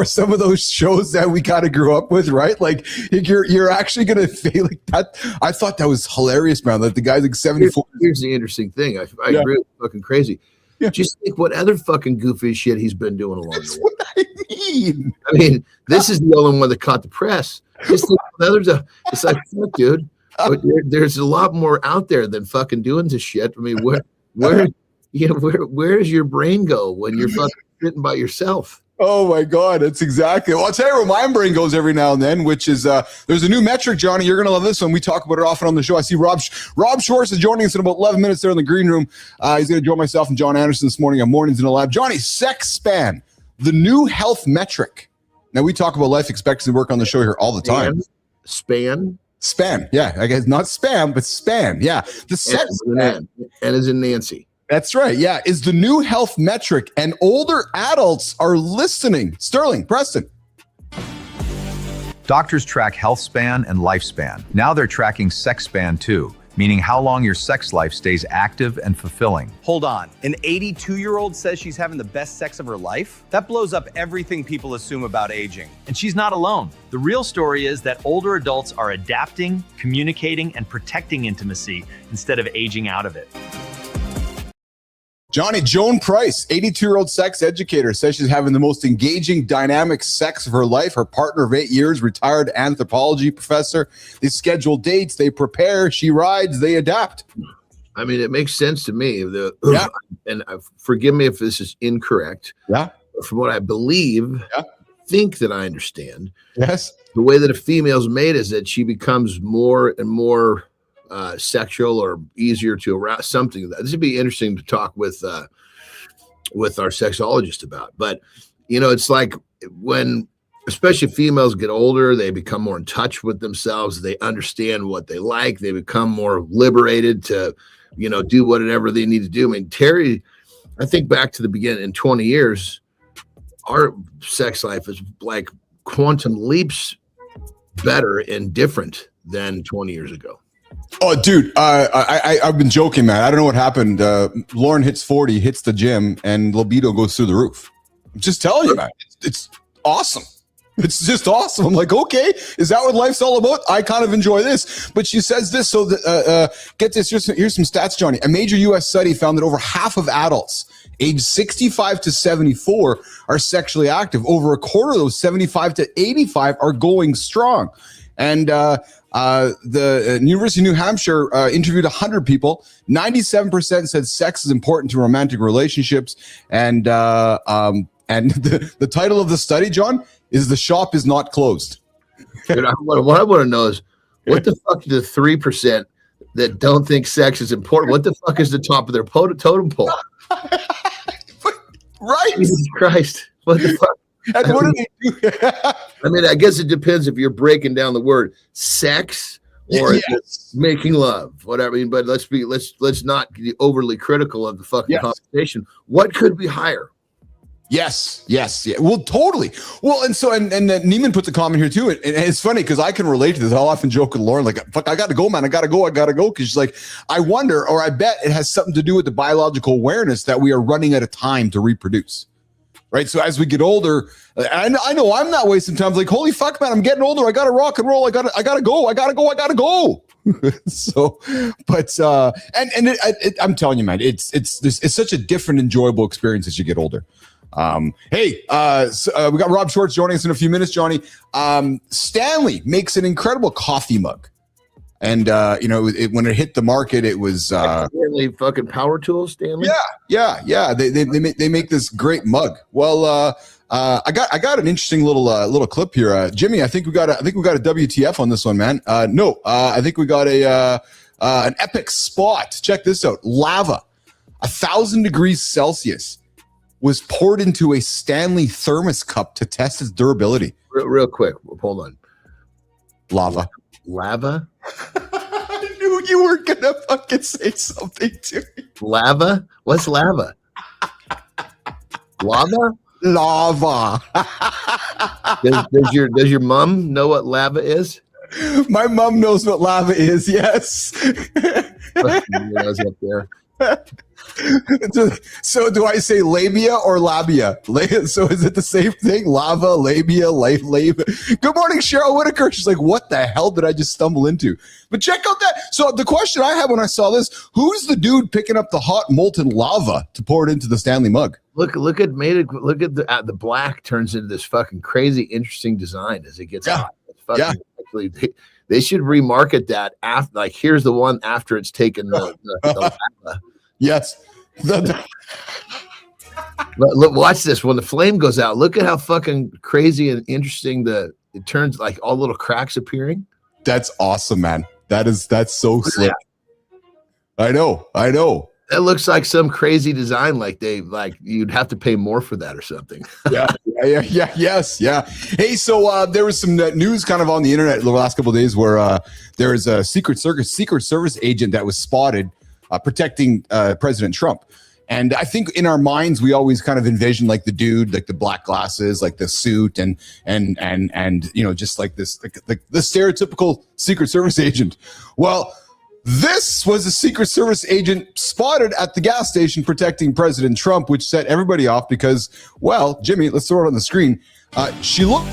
some of those shows that we kind of grew up with, right? Like, you're actually gonna fail like that. I thought that was hilarious, man. That the guy's like 74. Here's the interesting thing. I agree with fucking crazy. Yeah. Just think what other fucking goofy shit he's been doing along the way. What I mean. I mean, this is the only one that caught the press. Just think others. It's like, fuck, dude. But there's a lot more out there than fucking doing this shit. I mean, where does your brain go when you're fucking sitting by yourself? Oh my God, that's exactly. Well, I'll tell you where my brain goes every now and then, which is there's a new metric, Johnny. You're gonna love this one. We talk about it often on the show. I see Rob Schwartz is joining us in about 11 minutes there in the green room. He's gonna join myself and John Anderson this morning on Mornings in the Lab. Johnny, sex span, the new health metric. Now we talk about life expectancy work on the show here all the time. Span, yeah. I guess not spam, but span. Yeah, the sex span. And as in Nancy. That's right. Yeah, is the new health metric, and older adults are listening. Sterling, Preston. Doctors track health span and lifespan. Now they're tracking sex span too, meaning how long your sex life stays active and fulfilling. Hold on, an 82-year-old says she's having the best sex of her life? That blows up everything people assume about aging. And she's not alone. The real story is that older adults are adapting, communicating, and protecting intimacy instead of aging out of it. Johnny, Joan Price, 82-year-old sex educator, says she's having the most engaging, dynamic sex of her life. Her partner of 8 years, retired anthropology professor. They schedule dates, they prepare, she rides, they adapt. I mean, it makes sense to me. And forgive me if this is incorrect. Yeah. From what I believe, think that I understand. Yes. The way that a female's made is that she becomes more and more sexual or easier to arouse, something that this would be interesting to talk with our sexologist about. But it's like when especially females get older, they become more in touch with themselves, they understand what they like, they become more liberated to do whatever they need to do. I mean, Terry, I think back to the beginning, in 20 years our sex life is like quantum leaps better and different than 20 years ago. Oh, dude, I've been joking, man. I don't know what happened. Lauren hits 40, hits the gym, and libido goes through the roof. I'm just telling you, man. It's awesome. It's just awesome. I'm like, okay, is that what life's all about? I kind of enjoy this. But she says this, so get this. Here's some stats, Johnny. A major U.S. study found that over half of adults aged 65 to 74 are sexually active. Over a quarter of those, 75 to 85, are going strong. And the University of New Hampshire interviewed 100 people. 97% said sex is important to romantic relationships. And the title of the study, John, is "The Shop is Not Closed." Dude, what I want to know is what the fuck do the 3% that don't think sex is important. What the fuck is the top of their totem pole? Right. Jesus Christ. What the fuck? And what do they do? I mean, I guess it depends if you're breaking down the word sex or making love, whatever. I mean, but let's not be overly critical of the fucking conversation. What could be higher? Yes. Yeah. Well, totally. Well, and Neiman puts a comment here too. And it's funny because I can relate to this. I'll often joke with Lauren, like, fuck, I got to go, man. I got to go. Because she's like, I wonder, or I bet it has something to do with the biological awareness that we are running out of time to reproduce. Right. So as we get older, I know I'm not wasting time. Like, holy fuck, man, I'm getting older. I got to rock and roll. I got to go. So, but, I'm telling you, man, it's such a different, enjoyable experience as you get older. We got Rob Schwartz joining us in a few minutes, Johnny. Stanley makes an incredible coffee mug. And, when it hit the market, it was Stanley fucking power tools, Stanley. Yeah. They make this great mug. Well, I got an interesting little clip here. Jimmy, I think we got a WTF on this one, man. No, I think we got an epic spot. Check this out. Lava, 1,000 degrees Celsius, was poured into a Stanley thermos cup to test its durability. Real quick, hold on. Lava. I knew you were gonna fucking say something to me. Lava? What's lava? Lava. Does your mom know what lava is? My mom knows what lava is. Yes. Up there. So do I say labia or labia? So is it the same thing? Lava, labia, labia. Good morning, Cheryl Whitaker. She's like, what the hell did I just stumble into? But check out that. So the question I had when I saw this, who's the dude picking up the hot molten lava to pour it into the Stanley mug? Look at the black turns into this fucking crazy interesting design as it gets hot. Actually, they should remarket that after, like, here's the one after it's taken the lava. Yes. Look, watch this. When the flame goes out, look at how fucking crazy and interesting it turns, like all little cracks appearing. That's awesome, man. That's so slick. I know. That looks like some crazy design. Like you'd have to pay more for that or something. Yes. Hey, so there was some news kind of on the internet the last couple of days where there is a Secret Service agent that was spotted protecting President Trump. And I think in our minds, we always kind of envision like the dude, like the black glasses, like the suit and just like this, like the stereotypical Secret Service agent. Well, this was a Secret Service agent spotted at the gas station protecting President Trump, which set everybody off because, well, Jimmy, let's throw it on the screen. She looked.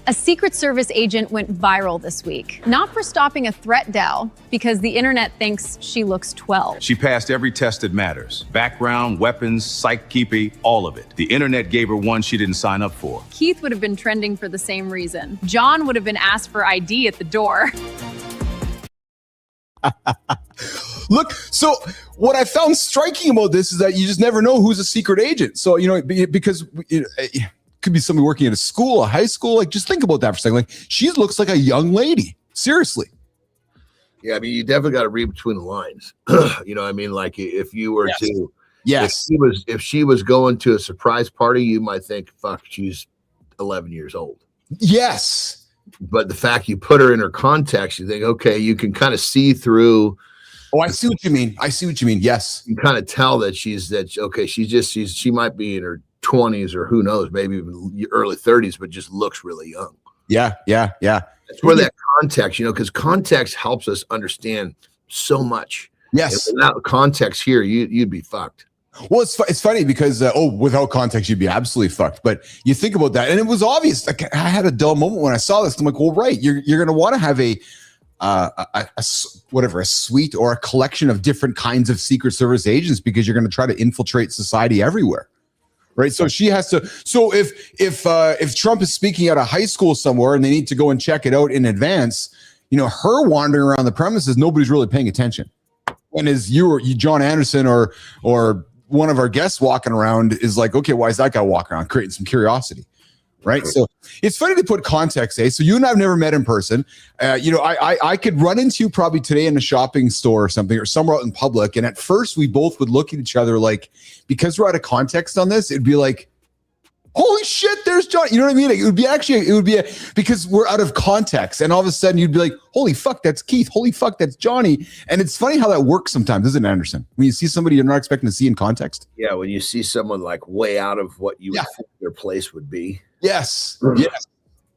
A Secret Service agent went viral this week, not for stopping a threat Dow, because the internet thinks she looks 12. She passed every test that matters. Background, weapons, psych keepy, all of it. The internet gave her one she didn't sign up for. Keith would have been trending for the same reason. John would have been asked for ID at the door. Look, so what I found striking about this is that you just never know who's a secret agent. So, because it could be somebody working at a school, a high school. Like, just think about that for a second. Like, she looks like a young lady. Seriously. Yeah, I mean, you definitely got to read between the lines. You know what I mean? Like, if you were to, if she was going to a surprise party, you might think, fuck, she's 11 years old. Yes. But the fact you put her in her context, you think, okay, you can kind of see through. Oh, I see what you mean. Yes. You kind of tell that she might be in her 20s or who knows, maybe even early 30s, but just looks really young. Yeah. That's where that context, because context helps us understand so much. Yes. And without context here, you'd be fucked. Well, it's funny because, without context, you'd be absolutely fucked. But you think about that, and it was obvious. Like, I had a dull moment when I saw this. I'm like, well, right, you're going to want to have a suite or a collection of different kinds of Secret Service agents because you're going to try to infiltrate society everywhere. Right. So she has to. So if Trump is speaking at a high school somewhere and they need to go and check it out in advance, her wandering around the premises, nobody's really paying attention. When is you John Anderson or one of our guests walking around is like, okay, why is that guy walking around, creating some curiosity? right? So it's funny to put context, eh? So you and I have never met in person. I could run into you probably today in a shopping store or something, or somewhere out in public. And at first we both would look at each other like, because we're out of context on this, it'd be like, holy shit, there's Johnny. You know what I mean? It would be because we're out of context. And all of a sudden you'd be like, holy fuck, that's Keith. Holy fuck, that's Johnny. And it's funny how that works sometimes, isn't it, Anderson? When you see somebody you're not expecting to see in context. Yeah, when you see someone like way out of what you would think their place would be. Yes. Yes.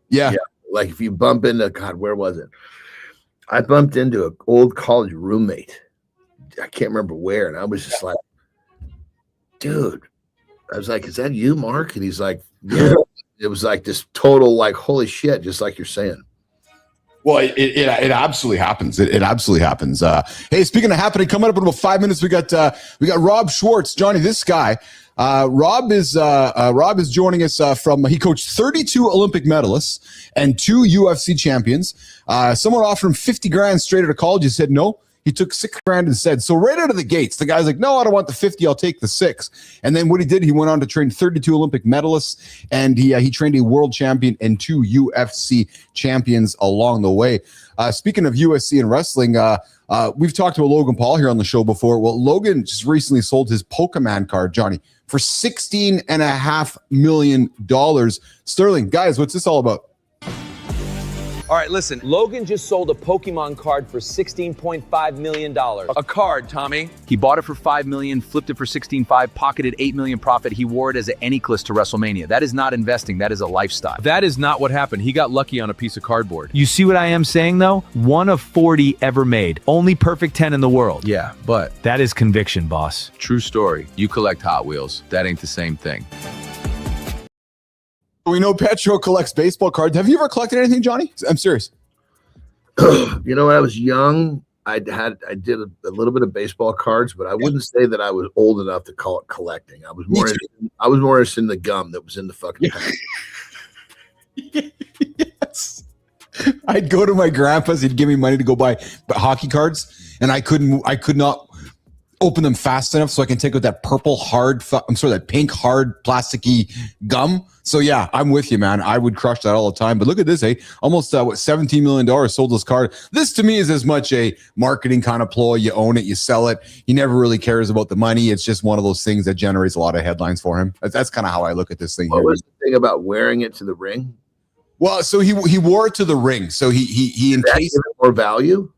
Yeah. Like if you bump into, God, where was it? I bumped into an old college roommate. I can't remember where. And I was just like, dude. I was like, is that you, Mark? And he's like, yeah. It was like this total, like, holy shit, just like you're saying. Well, it absolutely happens. It absolutely happens. Hey, speaking of happening, coming up in about 5 minutes, we got Rob Schwartz. Johnny, this guy, Rob is joining us from, he coached 32 Olympic medalists and 2 UFC champions. Someone offered him 50 grand straight out of college. He said no. He took 6 grand instead. So right out of the gates, the guy's like, no, I don't want the 50. I'll take the 6. And then what he did, he went on to train 32 Olympic medalists, and he trained a world champion and 2 UFC champions along the way. Speaking of UFC and wrestling, we've talked about Logan Paul here on the show before. Well, Logan just recently sold his Pokemon card, Johnny, for $16.5 million sterling. Guys, what's this all about? All right, listen, Logan just sold a Pokemon card for $16.5 million. A card, Tommy. He bought it for $5 million, flipped it for $16.5, pocketed $8 million profit. He wore it as an Anyclus to WrestleMania. That is not investing. That is a lifestyle. That is not what happened. He got lucky on a piece of cardboard. You see what I am saying, though? 1 of 40 ever made. Only perfect 10 in the world. Yeah, but that is conviction, boss. True story. You collect Hot Wheels. That ain't the same thing. We know Petro collects baseball cards. Have you ever collected anything, Johnny? I'm serious. You know, when I was young, I did a little bit of baseball cards, but I wouldn't say that I was old enough to call it collecting. I was more interested in the gum that was in the fucking pack. Yes. I'd go to my grandpa's. He'd give me money to go buy hockey cards, and I could not open them fast enough so I can take out that purple hard, that pink hard plasticky gum. So yeah, I'm with you, man. I would crush that all the time. But look at this, almost $17 million sold this card. This to me is as much a marketing kind of ploy. You own it, you sell it. He never really cares about the money. It's just one of those things that generates a lot of headlines for him. That's kind of how I look at this thing. What was the thing about wearing it to the ring? Well, so he wore it to the ring. So he encased it more value.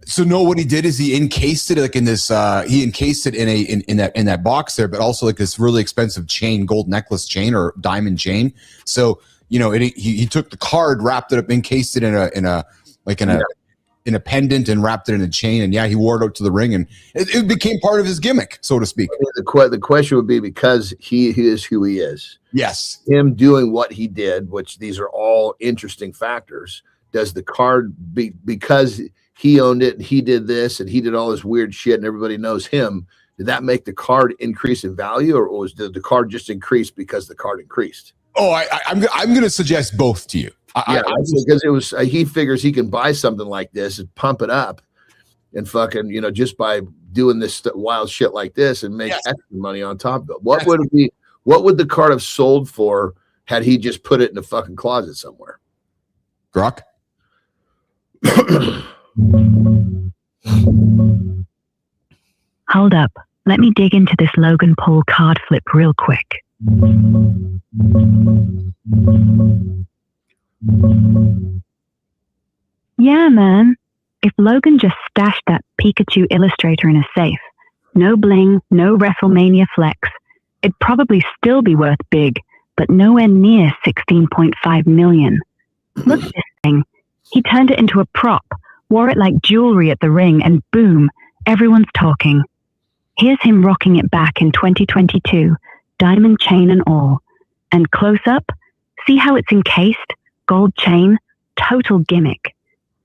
So no, what he did is he encased it like in this. He encased it in that box there, but also like this really expensive chain, gold necklace chain or diamond chain. So he took the card, wrapped it up, encased it in a pendant, and wrapped it in a chain. And yeah, he wore it out to the ring, and it became part of his gimmick, so to speak. The question would be, because he is who he is. Yes, him doing what he did, which these are all interesting factors. Does the card because he owned it and he did this and he did all this weird shit and everybody knows him, did that make the card increase in value, or did the card just increase because the card increased? Oh, I'm going to suggest both to you. Because it was he figures he can buy something like this and pump it up and fucking, just by doing this wild shit like this and make extra money on top of it. What would the card have sold for had he just put it in a fucking closet somewhere? Grok? Hold up. Let me dig into this Logan Paul card flip real quick. Yeah, man. If Logan just stashed that Pikachu illustrator in a safe, no bling, no WrestleMania flex, it'd probably still be worth big, but nowhere near 16.5 million. Look at this thing. He turned it into a prop, wore it like jewelry at the ring, and boom, everyone's talking. Here's him rocking it back in 2022, diamond chain and all. And close up, see how it's encased? Gold chain, total gimmick.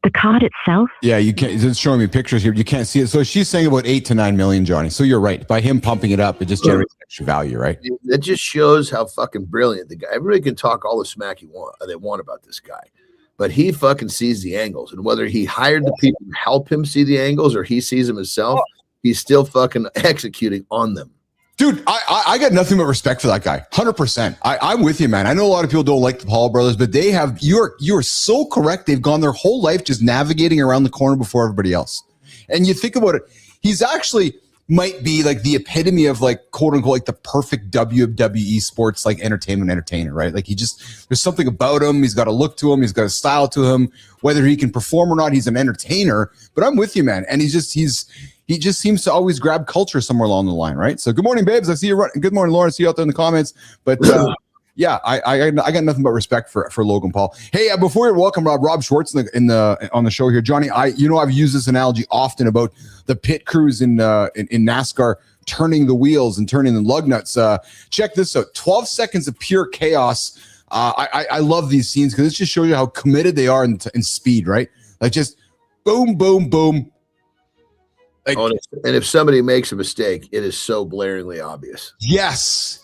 The card itself? Yeah, you can't. It's showing me pictures here. You can't see it. So she's saying about 8 to 9 million, Johnny. So you're right. By him pumping it up, it just generates extra value, right? It just shows how fucking brilliant the guy. Everybody can talk all the smack they want about this guy, but he fucking sees the angles. And whether he hired the people to help him see the angles or he sees them himself, he's still fucking executing on them. Dude, I got nothing but respect for that guy. 100%. I'm with you, man. I know a lot of people don't like the Paul brothers, but they have, you're so correct. They've gone their whole life just navigating around the corner before everybody else. And you think about it, he's actually might be like the epitome of like quote unquote like the perfect WWE sports like entertainer, right? Like there's something about him. He's got a look to him. He's got a style to him. Whether he can perform or not, he's an entertainer. But I'm with you, man. And he just seems to always grab culture somewhere along the line, right? So good morning, babes. I see you. Good morning, Lauren. I see you out there in the comments. But yeah, I got nothing but respect for Logan Paul. Hey, before you welcome Rob Schwartz on the show here, Johnny. I've used this analogy often about the pit crews in NASCAR turning the wheels and turning the lug nuts. Check this out: 12 seconds of pure chaos. I love these scenes because it just shows you how committed they are in speed, right? Like just boom, boom, boom. Like, and if somebody makes a mistake, it is so blaringly obvious. Yes.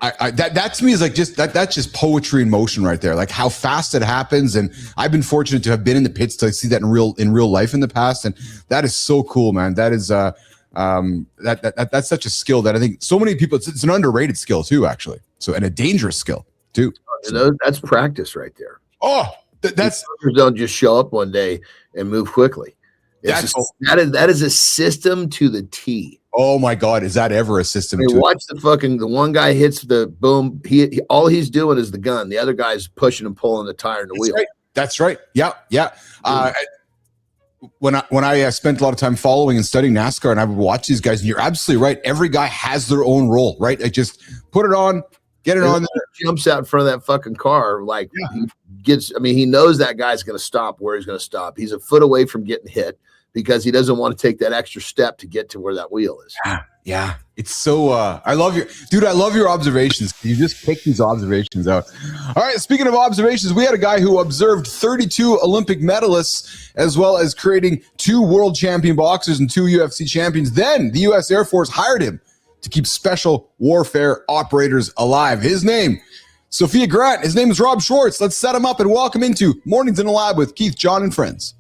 That to me is like that's just poetry in motion right there. Like how fast it happens. And I've been fortunate to have been in the pits to see that in real life in the past. And that is so cool, man. That is that's such a skill that I think so many people, it's an underrated skill too, actually. So, and a dangerous skill too. That's practice right there. Oh, that's don't just show up one day and move quickly. That is a system to the T. Oh my God, is that ever a system? Watch the one guy hits the boom. He all he's doing is the gun. The other guy's pushing and pulling the tire and the wheel. Right. That's right. Yeah. When I spent a lot of time following and studying NASCAR, and I would watch these guys, and you're absolutely right. Every guy has their own role, right? Like just put it on, get it on. Jumps out in front of that fucking car, like he knows that guy's going to stop where he's going to stop. He's a foot away from getting hit because he doesn't want to take that extra step to get to where that wheel is. Yeah. It's so, I love your observations. You just pick these observations out. All right. Speaking of observations, we had a guy who observed 32 Olympic medalists, as well as creating 2 world champion boxers and 2 UFC champions. Then the U.S. Air Force hired him to keep special warfare operators alive. His name, Sophia Grant. His name is Rob Schwartz. Let's set him up and welcome into Mornings in the Lab with Keith, John, and friends.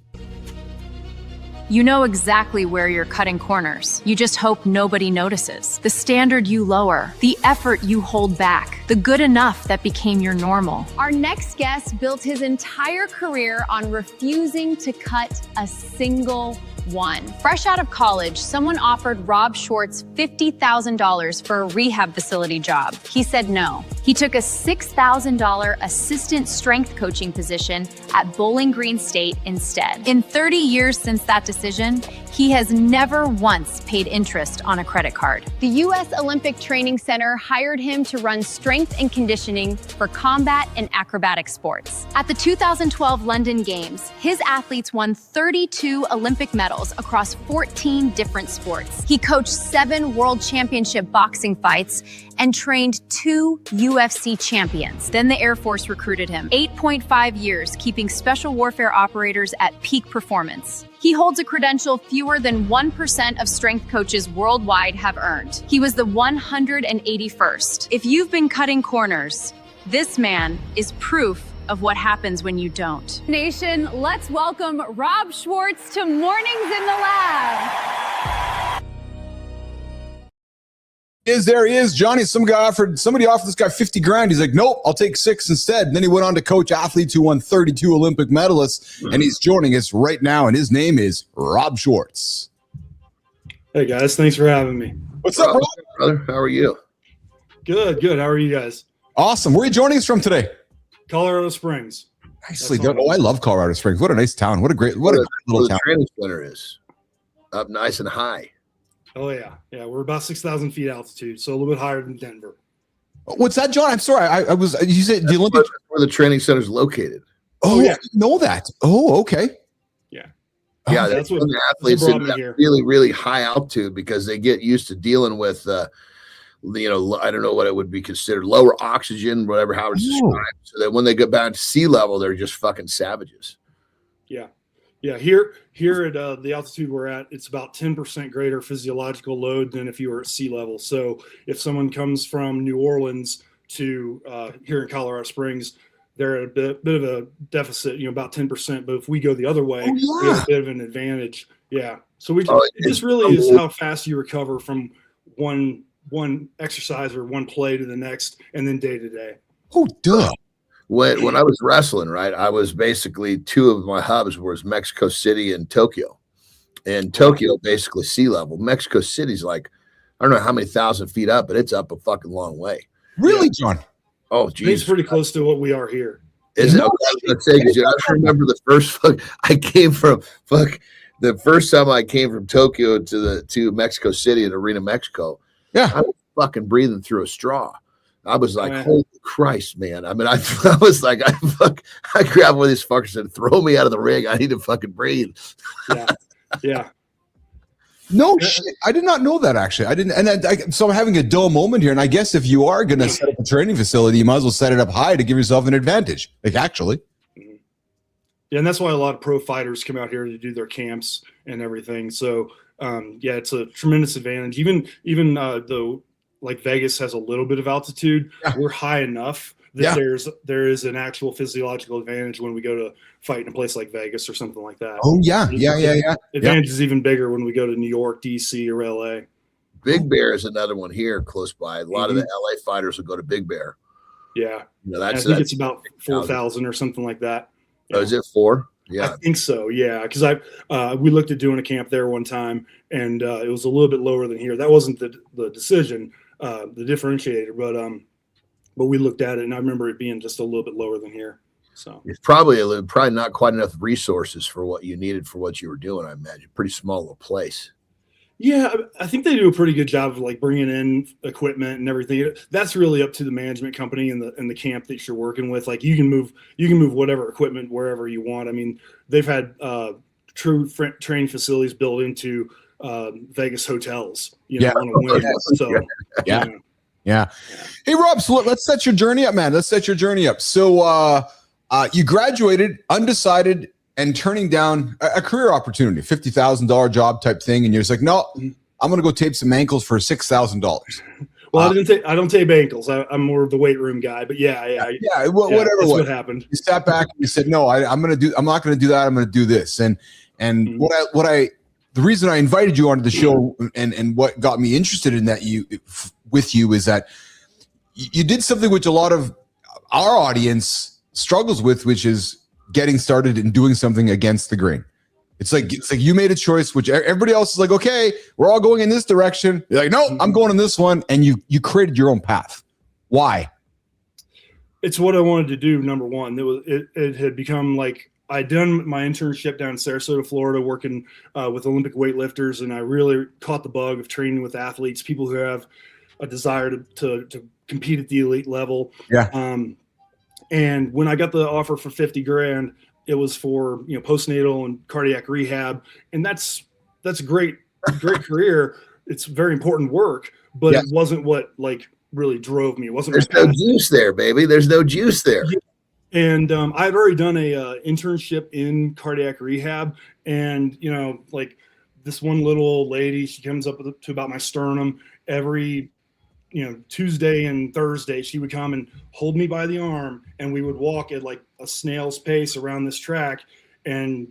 You know exactly where you're cutting corners. You just hope nobody notices. The standard you lower, the effort you hold back, the good enough that became your normal. Our next guest built his entire career on refusing to cut a single one. Fresh out of college, someone offered Rob Schwartz $50,000 for a rehab facility job. He said no. He took a $6,000 assistant strength coaching position at Bowling Green State instead. In 30 years since that decision, he has never once paid interest on a credit card. The U.S. Olympic Training Center hired him to run strength and conditioning for combat and acrobatic sports. At the 2012 London Games, his athletes won 32 Olympic medals across 14 different sports. He coached 7 World Championship boxing fights and trained 2 UFC champions. Then the Air Force recruited him. 8.5 years keeping special warfare operators at peak performance. He holds a credential fewer than 1% of strength coaches worldwide have earned. He was the 181st. If you've been cutting corners, this man is proof of what happens when you don't. Nation, let's welcome Rob Schwartz to Mornings in the Lab. There he is, Johnny. Somebody offered this guy $50,000. He's like, nope, I'll take 6 instead. And then he went on to coach athletes who won 32 Olympic medalists, and he's joining us right now. And his name is Rob Schwartz. Hey guys, thanks for having me. What's up, brother? How are you? Good. How are you guys? Awesome. Where are you joining us from today? Colorado Springs. Nicely done. Oh, I love Colorado Springs. What a nice town. What a great little town. The training center is up nice and high. Oh yeah. We're about 6,000 feet altitude, so a little bit higher than Denver. What's that, John? I'm sorry. You said the Olympic where the training center is located. Oh, yeah. I didn't know that. Oh, okay. Yeah. Yeah, that's what the athletes in that really, really high altitude because they get used to dealing with, I don't know what it would be considered, lower oxygen, whatever, how it's described. So that when they get back to sea level, they're just fucking savages. Yeah. Here at the altitude we're at, it's about 10% greater physiological load than if you were at sea level. So if someone comes from New Orleans to here in Colorado Springs, they're at a bit of a deficit, about 10%. But if we go the other way, we have a bit of an advantage. Yeah. So it just really is how fast you recover from one exercise or one play to the next, and then day to day. Oh, duh. When I was wrestling, right, I was basically, two of my hubs was Mexico City and Tokyo. And Tokyo, basically sea level. Mexico City's like, I don't know how many thousand feet up, but it's up a fucking long way. Really, John? Oh, geez. It's pretty close to what we are here. Is it? Okay, I was gonna say, 'cause I just remember the first the first time I came from Tokyo to Mexico City in Arena, Mexico. Yeah, I was fucking breathing through a straw. I was like, holy Christ, man. I mean, I was like, I grabbed one of these fuckers and throw me out of the ring. I need to fucking breathe. Yeah. No shit. I did not know that, actually. I didn't. And so I'm having a dull moment here. And I guess if you are going to set up a training facility, you might as well set it up high to give yourself an advantage. Like, actually. Yeah, and that's why a lot of pro fighters come out here to do their camps and everything. So, yeah, it's a tremendous advantage. Even though like Vegas has a little bit of altitude, we're high enough that there is an actual physiological advantage when we go to fight in a place like Vegas or something like that. Oh yeah. Advantage is even bigger when we go to New York, DC, or LA. Big Bear is another one here close by. A lot of the LA fighters will go to Big Bear. Yeah, I think it's about 4,000 or something like that. Oh, is it 4? Yeah, I think so. Yeah, because we looked at doing a camp there one time, and it was a little bit lower than here. That wasn't the decision, the differentiator, but we looked at it, and I remember it being just a little bit lower than here. So it's probably not quite enough resources for what you needed for what you were doing. I imagine pretty small little place. Yeah, I think they do a pretty good job of like bringing in equipment and everything. That's really up to the management company and the camp that you're working with. Like you can move whatever equipment wherever you want. I mean, they've had true training facilities built into Vegas hotels. On a whim. So yeah. Hey Rob, so let's set your journey up, man. So you graduated undecided and turning down a career opportunity, $50,000 job type thing, and you're just like, no, I'm gonna go tape some ankles for $6,000. Well, I don't tape ankles. I'm more of the weight room guy, but whatever. That's what happened. You sat back and you said, no, I'm not gonna do that. I'm gonna do this. And the reason I invited you onto the show and what got me interested in that with you is that you did something which a lot of our audience struggles with, which is getting started and doing something against the grain. It's like you made a choice, which everybody else is like, okay, we're all going in this direction. You're like, no, I'm going in this one. And you created your own path. Why? It's what I wanted to do. Number one, it had become like I'd done my internship down in Sarasota, Florida, working with Olympic weightlifters. And I really caught the bug of training with athletes, people who have a desire to compete at the elite level. Yeah. And when I got the offer for $50,000, it was for postnatal and cardiac rehab, and that's a great career. It's very important work, but it wasn't what like really drove me. It wasn't. There's no juice there, baby. There's no juice there. And I'd already done a internship in cardiac rehab, and like this one little old lady, she comes up to about my sternum every Tuesday and Thursday. She would come and hold me by the arm, and we would walk at like a snail's pace around this track. And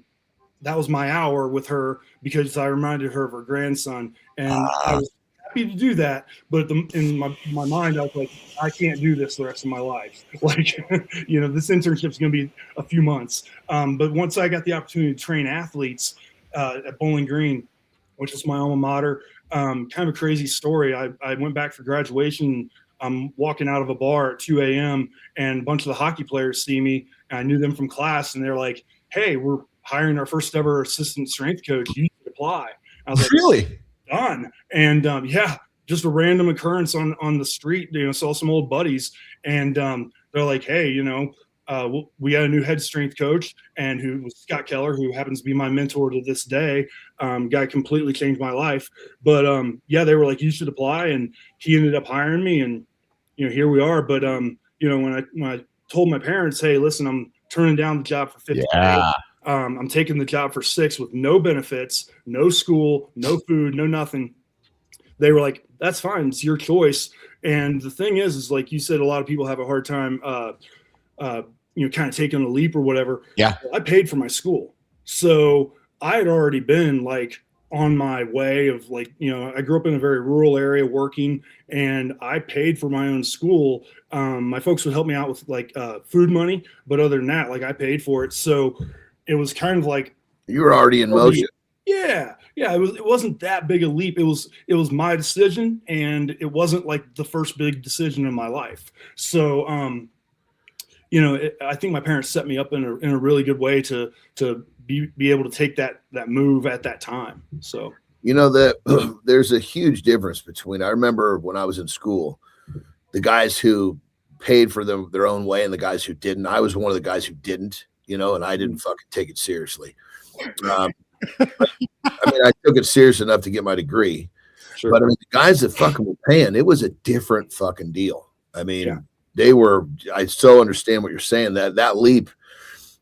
that was my hour with her because I reminded her of her grandson. And I was happy to do that. But in my mind, I was like, I can't do this the rest of my life. Like, this internship's going to be a few months. But once I got the opportunity to train athletes at Bowling Green, which is my alma mater, kind of a crazy story. I went back for graduation. I'm walking out of a bar at 2 a.m. and a bunch of the hockey players see me. And I knew them from class, and they're like, "Hey, we're hiring our first ever assistant strength coach. You should apply." I was like, "Really? Done." And just a random occurrence on the street. Saw some old buddies, and they're like, "Hey, we got a new head strength coach, and who was Scott Keller, who happens to be my mentor to this day. Guy completely changed my life. But they were like, you should apply, and he ended up hiring me, and here we are. But when I told my parents, hey, listen, I'm turning down the job for $50,000. I'm taking the job for $6,000 with no benefits, no school, no food, no nothing. They were like, that's fine, it's your choice. And the thing is like you said, a lot of people have a hard time kind of taking a leap or whatever. Yeah. I paid for my school. So I had already been like on my way of like, I grew up in a very rural area working, and I paid for my own school. My folks would help me out with like food money, but other than that, like I paid for it. So it was kind of like you were already in motion. Yeah. It wasn't that big a leap. It was my decision, and it wasn't like the first big decision in my life. So, I think my parents set me up in a really good way to be able to take that move at that time. So, that there's a huge difference between, I remember when I was in school, the guys who paid for their own way and the guys who didn't. I was one of the guys who didn't, and I didn't fucking take it seriously. I mean, I took it serious enough to get my degree, sure. But I mean, the guys that fucking were paying, it was a different fucking deal. I mean, I so understand what you're saying, that leap,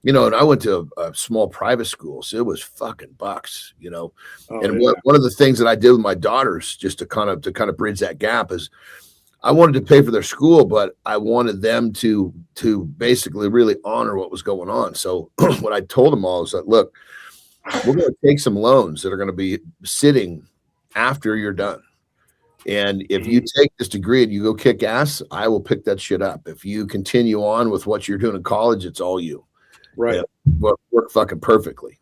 and I went to a small private school, so it was fucking bucks, one of the things that I did with my daughters, just to kind of bridge that gap, is I wanted to pay for their school, but I wanted them to basically really honor what was going on. So what I told them all is that, look, we're going to take some loans that are going to be sitting after you're done. And if you take this degree and you go kick ass, I will pick that shit up. If you continue on with what you're doing in college, it's all you. Right. Work fucking perfectly.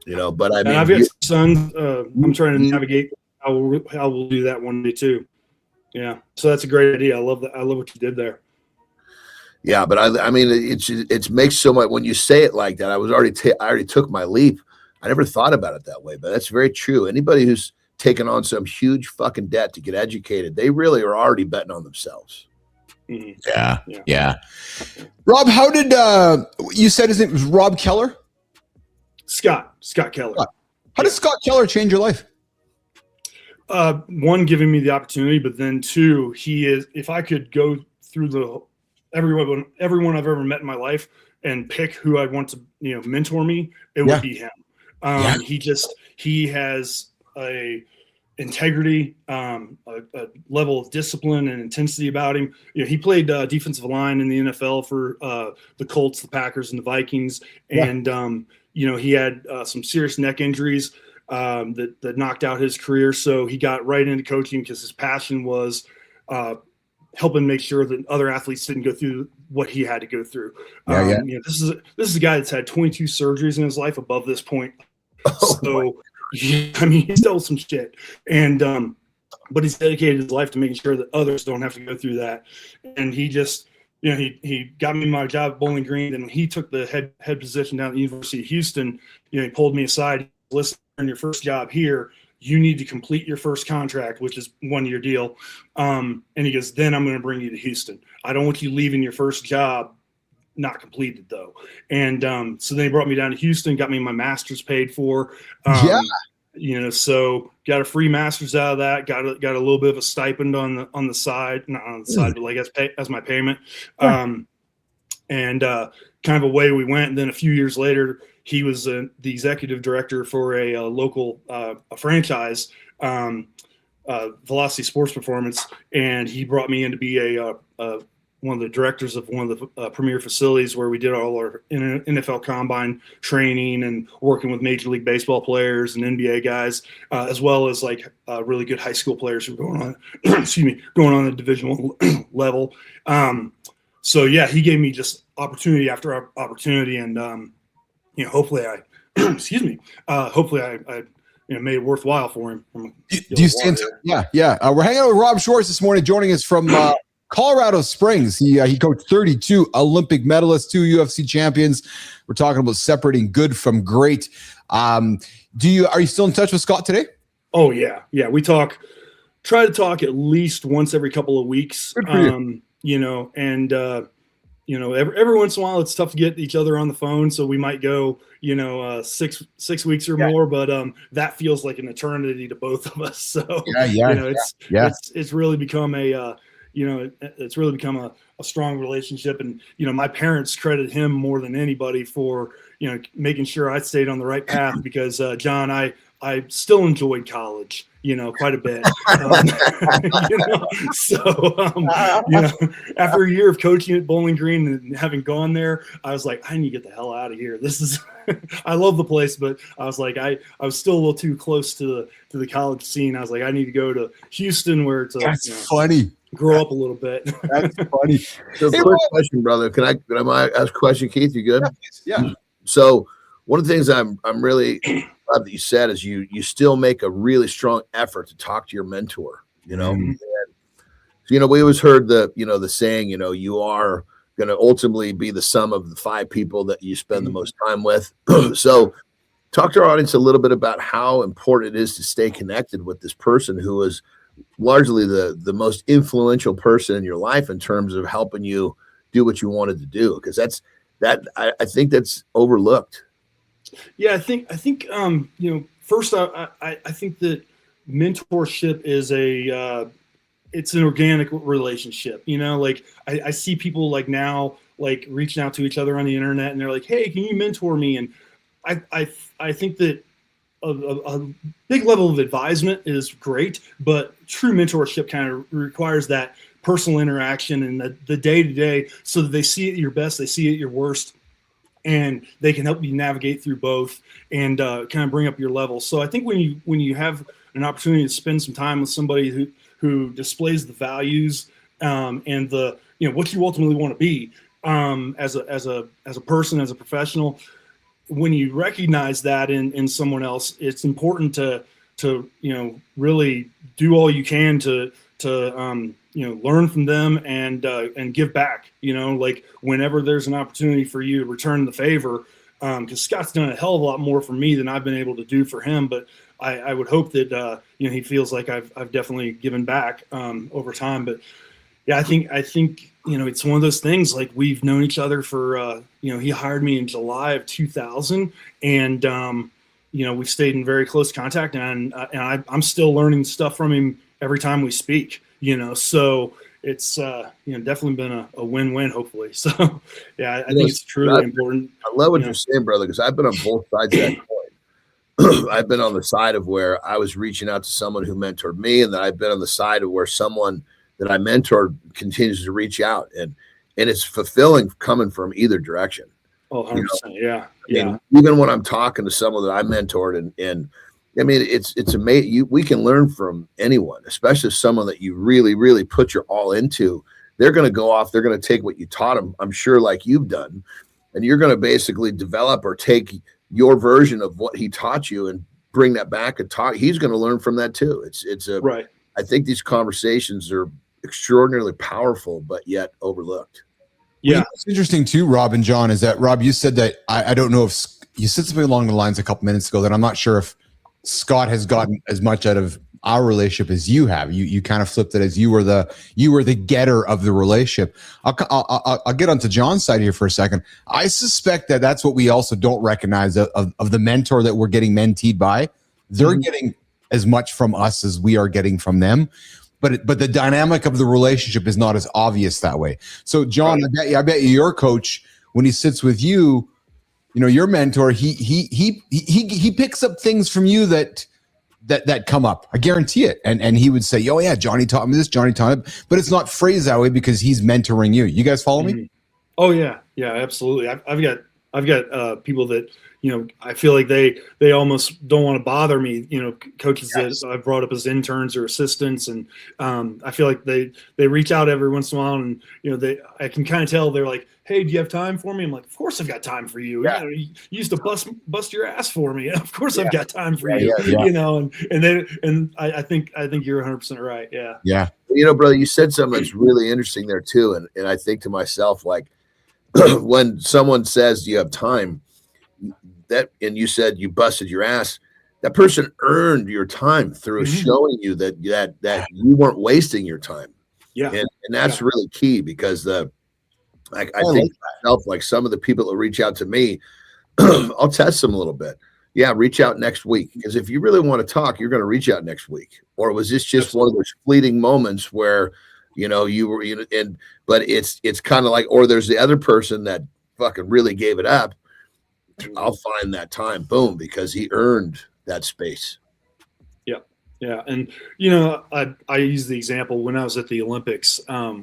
But I mean, I've got sons. I'm trying to navigate how we'll do that one day too. Yeah. So that's a great idea. I love that. I love what you did there. Yeah, but I mean, it makes so much when you say it like that. I already took my leap. I never thought about it that way, but that's very true. Anybody who's taken on some huge fucking debt to get educated, they really are already betting on themselves. Mm-hmm. Yeah. Rob, how did you said his name was Rob Keller? Scott Keller. How did Scott Keller change your life? One, giving me the opportunity, but then two, if I could go through everyone I've ever met in my life and pick who I'd want to, mentor me, it would be him. He has a integrity, a level of discipline and intensity about him. He played defensive line in the NFL for the Colts, the Packers, and the Vikings. And, he had some serious neck injuries that knocked out his career. So he got right into coaching because his passion was helping make sure that other athletes didn't go through what he had to go through. This is a guy that's had 22 surgeries in his life above this point. He's dealt with some shit, and but he's dedicated his life to making sure that others don't have to go through that. And he just, he got me my job at Bowling Green, and when he took the head position down at the University of Houston, he pulled me aside. Listen, in your first job here, you need to complete your first contract, which is 1-year deal. And he goes, then I'm going to bring you to Houston. I don't want you leaving your first job not completed though. And so then he brought me down to Houston, got me my master's paid for. So got a free master's out of that, got a little bit of a stipend on the side, not on the side, but like as my payment. And kind of away we went. And then a few years later, he was the executive director for a local a franchise, Velocity Sports Performance, and he brought me in to be one of the directors of one of the premier facilities where we did all our NFL combine training and working with Major League Baseball players and NBA guys, as well as like really good high school players who are going on, going on the Division I level. So yeah, he gave me just opportunity after opportunity, and hopefully I, hopefully I made it worthwhile for him. Do you see him? Yeah. We're hanging out with Rob Schwartz this morning, joining us from Colorado Springs. He coached 32 Olympic medalists, 2 UFC champions. We're talking about separating good from great. Are you still in touch with Scott today? Oh yeah. We try to talk at least once every couple of weeks. Good for you. Every once in a while it's tough to get each other on the phone, so we might go 6 weeks or more, but that feels like an eternity to both of us. So it's really become it's really become a strong relationship. And my parents credit him more than anybody for making sure I stayed on the right path, because John, I I still enjoyed college, quite a bit. After a year of coaching at Bowling Green and having gone there, I was like, I need to get the hell out of here. This is, I love the place, but I was like, I was still a little too close to the college scene. I was like, I need to go to Houston where it's funny. Grow up a little bit. That's funny. So, quick question, brother. Can I ask a question, Keith? You good? Yeah. So, one of the things I'm really glad that you said is you still make a really strong effort to talk to your mentor. And, so, we always heard the saying, you are going to ultimately be the sum of the 5 people that you spend the most time with. So, talk to our audience a little bit about how important it is to stay connected with this person who is largely the most influential person in your life in terms of helping you do what you wanted to do, because I think that's overlooked. Yeah, I think first I think that mentorship is it's an organic relationship. Like I see people like now like reaching out to each other on the internet and they're like, hey, can you mentor me? And I think that a big level of advisement is great, but true mentorship kind of requires that personal interaction and the day-to-day, so that they see it at your best, they see it at your worst, and they can help you navigate through both and kind of bring up your level. So I think when you have an opportunity to spend some time with somebody who displays the values and the what you ultimately want to be as a person, as a professional, when you recognize that in someone else, it's important to really do all you can to learn from them and give back. Like whenever there's an opportunity for you to return the favor, because Scott's done a hell of a lot more for me than I've been able to do for him. But I would hope that he feels like I've definitely given back over time. But yeah, I think it's one of those things. Like we've known each other for he hired me in July of 2000, and we've stayed in very close contact, and I'm still learning stuff from him every time we speak. So it's definitely been a win-win, hopefully. So yeah, I think it's truly important. I love what you're saying, brother, because I've been on both sides of that coin. I've been on the side of where I was reaching out to someone who mentored me, and then I've been on the side of where someone that I mentored continues to reach out, and it's fulfilling coming from either direction. Oh, 100%. Yeah. I mean, even when I'm talking to someone that I mentored and I mean, it's amazing. We can learn from anyone, especially someone that you really, really put your all into. They're going to go off. They're going to take what you taught them, I'm sure, like you've done, and you're going to basically develop or take your version of what he taught you and bring that back and talk. He's going to learn from that too. It's right. I think these conversations are extraordinarily powerful, but yet overlooked. Yeah. What's interesting too, Rob and John, is that Rob, you said that I don't know if you said something along the lines a couple minutes ago that I'm not sure if Scott has gotten as much out of our relationship as you have. You kind of flipped it as you were the getter of the relationship. I'll get onto John's side here for a second. I suspect that that's what we also don't recognize of the mentor that we're getting menteed by. They're getting as much from us as we are getting from them. But the dynamic of the relationship is not as obvious that way. So, John, I bet you your coach, when he sits with you, your mentor, he picks up things from you that come up. I guarantee it. And he would say, "Oh yeah, Johnny taught me this. Johnny taught me," but it's not phrased that way because he's mentoring you. You guys follow me? Oh yeah, absolutely. I've got people that I feel like they almost don't want to bother me. Coaches that I've brought up as interns or assistants, and I feel like they reach out every once in a while, and I can kind of tell they're like, "Hey, do you have time for me?" I'm like, "Of course I've got time for you. Yeah. You used to bust your ass for me. Of course I've got time for you." And I think you're 100% right. Yeah. Yeah. Brother, you said something that's really interesting there too, and I think to myself, like, when someone says, "Do you have time?" and you said you busted your ass, that person earned your time through showing you that you weren't wasting your time. Yeah. And that's really key, because I think myself, like some of the people that reach out to me, I'll test them a little bit. Yeah, reach out next week, because if you really want to talk, you're going to reach out next week. Or was this just one of those fleeting moments where you were but it's kind of like, or there's the other person that fucking really gave it up. I'll find that time, boom, because he earned that space. Yeah. And, I use the example when I was at the Olympics,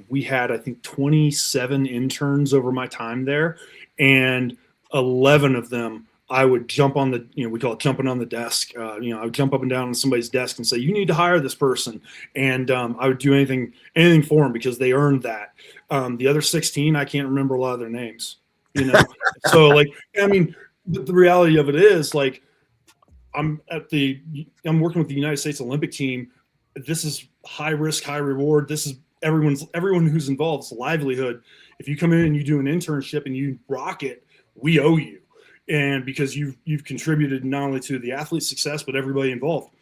we had, I think, 27 interns over my time there, and 11 of them, I would jump on we call it jumping on the desk. I would jump up and down on somebody's desk and say, you need to hire this person. And I would do anything for them because they earned that. The other 16, I can't remember a lot of their names, So the reality of it is, like, I'm working with the United States Olympic team. This is high risk, high reward. This is everyone who's involved's livelihood. If you come in and you do an internship and you rock it, we owe you. And because you've contributed not only to the athlete's success, but everybody involved.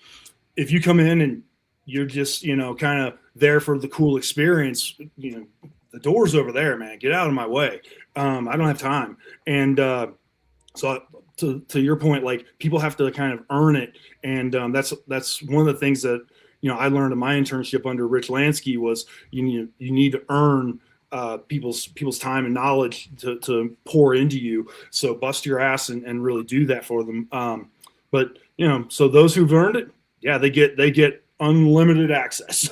If you come in and you're just, kind of there for the cool experience, the door's over there, man, get out of my way. I don't have time. And, so to your point, like, people have to kind of earn it. And that's one of the things that, I learned in my internship under Rich Lansky was you need to earn people's time and knowledge to pour into you. So bust your ass and really do that for them. But so those who've earned it, yeah, they get unlimited access.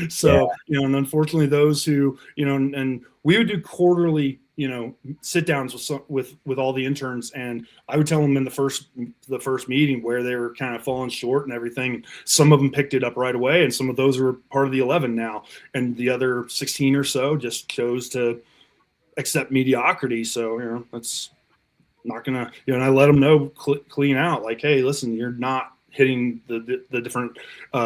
So, and unfortunately those who, and we would do quarterly, sit downs with all the interns, and I would tell them in the first meeting where they were kind of falling short and everything. Some of them picked it up right away, and some of those are part of the 11 now, and the other 16 or so just chose to accept mediocrity. So, that's not gonna, and I let them know clean out, like, hey, listen, you're not hitting the different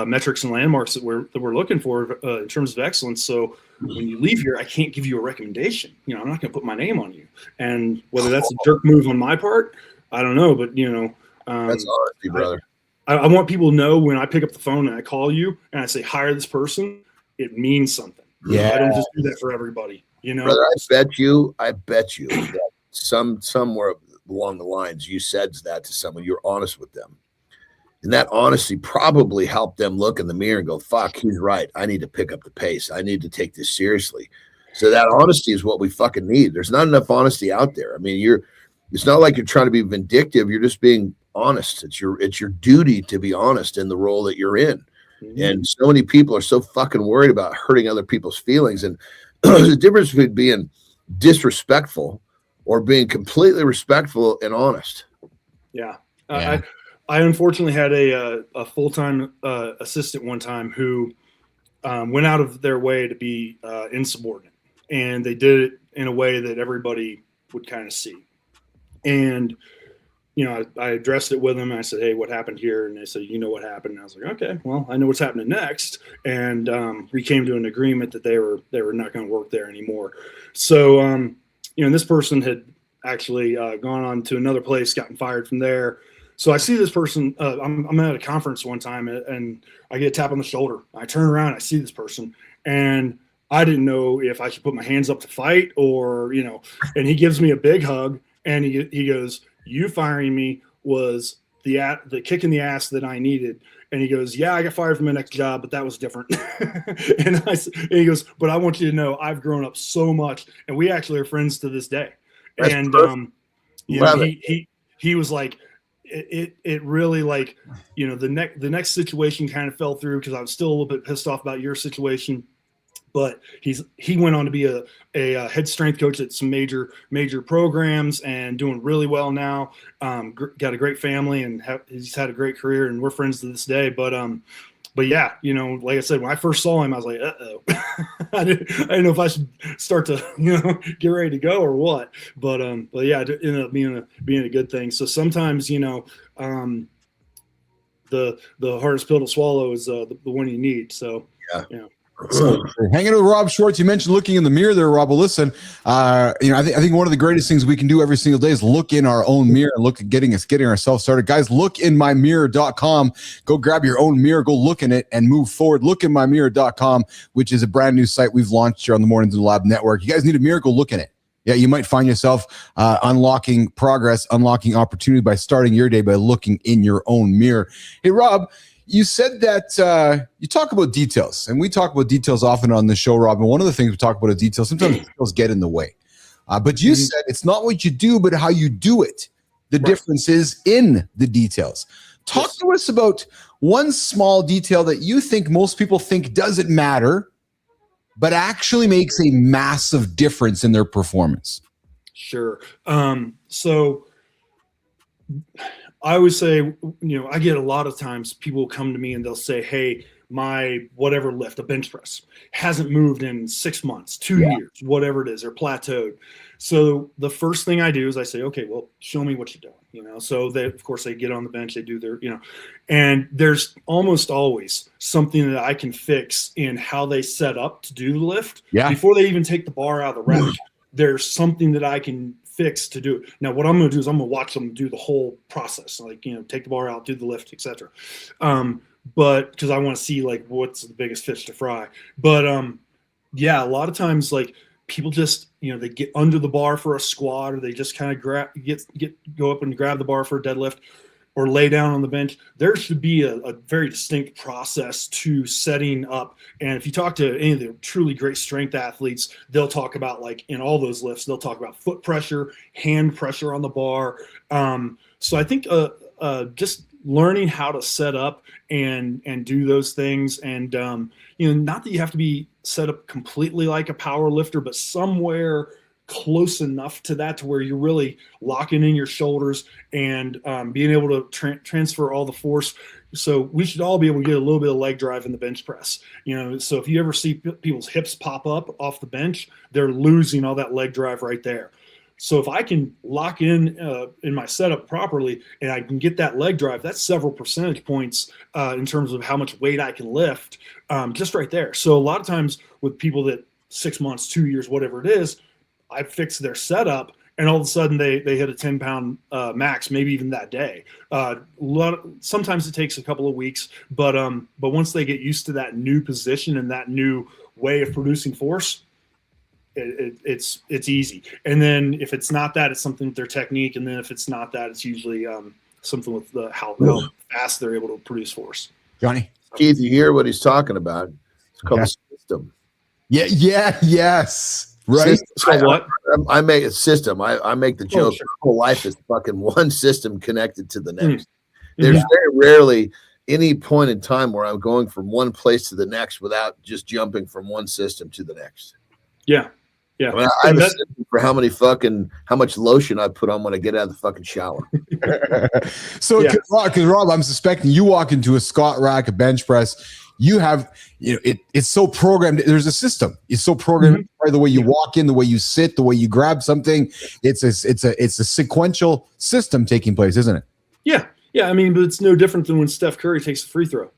metrics and landmarks that we're looking for in terms of excellence. So when you leave here, I can't give you a recommendation. I'm not going to put my name on you. And whether that's a jerk move on my part, I don't know. But that's honesty, brother. I want people to know when I pick up the phone and I call you and I say hire this person, it means something. Yeah, I don't just do that for everybody. Brother, I bet you that somewhere along the lines you said that to someone. You're honest with them. And that honesty probably helped them look in the mirror and go, fuck, he's right. I need to pick up the pace. I need to take this seriously. So that honesty is what we fucking need. There's not enough honesty out there. I mean, it's not like you're trying to be vindictive. You're just being honest. It's your duty to be honest in the role that you're in. Mm-hmm. And so many people are so fucking worried about hurting other people's feelings. And there's a difference between being disrespectful or being completely respectful and honest. Yeah. I unfortunately had a full-time assistant one time who went out of their way to be insubordinate, and they did it in a way that everybody would kind of see. And, I addressed it with them, and I said, hey, what happened here? And they said, what happened? And I was like, okay, well, I know what's happening next. And we came to an agreement that they were not going to work there anymore. So, this person had actually gone on to another place, gotten fired from there. So I see this person, I'm at a conference one time, and I get a tap on the shoulder. I turn around, I see this person, and I didn't know if I should put my hands up to fight or, and he gives me a big hug, and he goes, you firing me was the kick in the ass that I needed. And he goes, yeah, I got fired from my next job, but that was different. and he goes, but I want you to know I've grown up so much, and we actually are friends to this day. That's and he was like, it really, like, the next situation kind of fell through because I was still a little bit pissed off about your situation, but he went on to be a head strength coach at some major programs and doing really well now. Got a great family and he's had a great career, and we're friends to this day. But yeah, like I said, when I first saw him, I was like, uh-oh. I didn't know if I should start to, get ready to go or what. But yeah, it ended up being a good thing. So sometimes, the hardest pill to swallow is the one you need. So yeah. So, hanging with Rob Schwartz, you mentioned looking in the mirror there, Rob. Well, listen, I think one of the greatest things we can do every single day is look in our own mirror and look at getting ourselves started. Guys, lookinmymirror.com. Go grab your own mirror, go look in it and move forward. Lookinmymirror.com, which is a brand new site we've launched here on the Mornings in the Lab Network. You guys need a mirror, go look in it. Yeah, you might find yourself unlocking progress, unlocking opportunity by starting your day by looking in your own mirror. Hey, Rob, you said that you talk about details, and we talk about details often on the show, Rob. And one of the things we talk about is details. Sometimes details get in the way. But you said it's not what you do, but how you do it. The difference is in the details. Talk to us about one small detail that you think most people think doesn't matter, but actually makes a massive difference in their performance. Sure. So I always say, I get a lot of times people will come to me and they'll say, hey, my whatever lift, a bench press, hasn't moved in 6 months, 2 years, whatever it is, or plateaued. So the first thing I do is I say, okay, well, show me what you're doing. So they, of course, they get on the bench, they do their, and there's almost always something that I can fix in how they set up to do the lift before they even take the bar out of the rack. There's something that I can fix to do it. Now, what I'm going to do is I'm going to watch them do the whole process, like, take the bar out, do the lift, etc. But because I want to see like what's the biggest fish to fry. But a lot of times like people just they get under the bar for a squat, or they just kind of go up and grab the bar for a deadlift, or lay down on the bench. There should be a very distinct process to setting up. And if you talk to any of the truly great strength athletes, they'll talk about, like, in all those lifts, they'll talk about foot pressure, hand pressure on the bar. So I think just learning how to set up and do those things, and not that you have to be set up completely like a power lifter, but somewhere close enough to that to where you're really locking in your shoulders and being able to transfer all the force. So we should all be able to get a little bit of leg drive in the bench press. So if you ever see people's hips pop up off the bench, they're losing all that leg drive right there. So if I can lock in my setup properly and I can get that leg drive, that's several percentage points in terms of how much weight I can lift, just right there. So a lot of times with people that 6 months, 2 years, whatever it is, I fix their setup, and all of a sudden they hit a 10-pound max, maybe even that day. Sometimes it takes a couple of weeks, but once they get used to that new position and that new way of producing force, it's easy. And then if it's not that, it's something with their technique, and then if it's not that, it's usually something with how fast they're able to produce force. Johnny, Keith, you hear what he's talking about? It's called a system. Yes. Right. So I make a system. I make the joke. Sure. Whole life is fucking one system connected to the next. There's very rarely any point in time where I'm going from one place to the next without just jumping from one system to the next. Yeah. I mean, I have a system for how much lotion I put on when I get out of the fucking shower. So, because Rob, I'm suspecting you walk into a squat rack, a bench press, you have, it's so programmed. There's a system. It's so programmed by the way you walk in, the way you sit, the way you grab something. It's a sequential system taking place, isn't it? Yeah. I mean, but it's no different than when Steph Curry takes a free throw.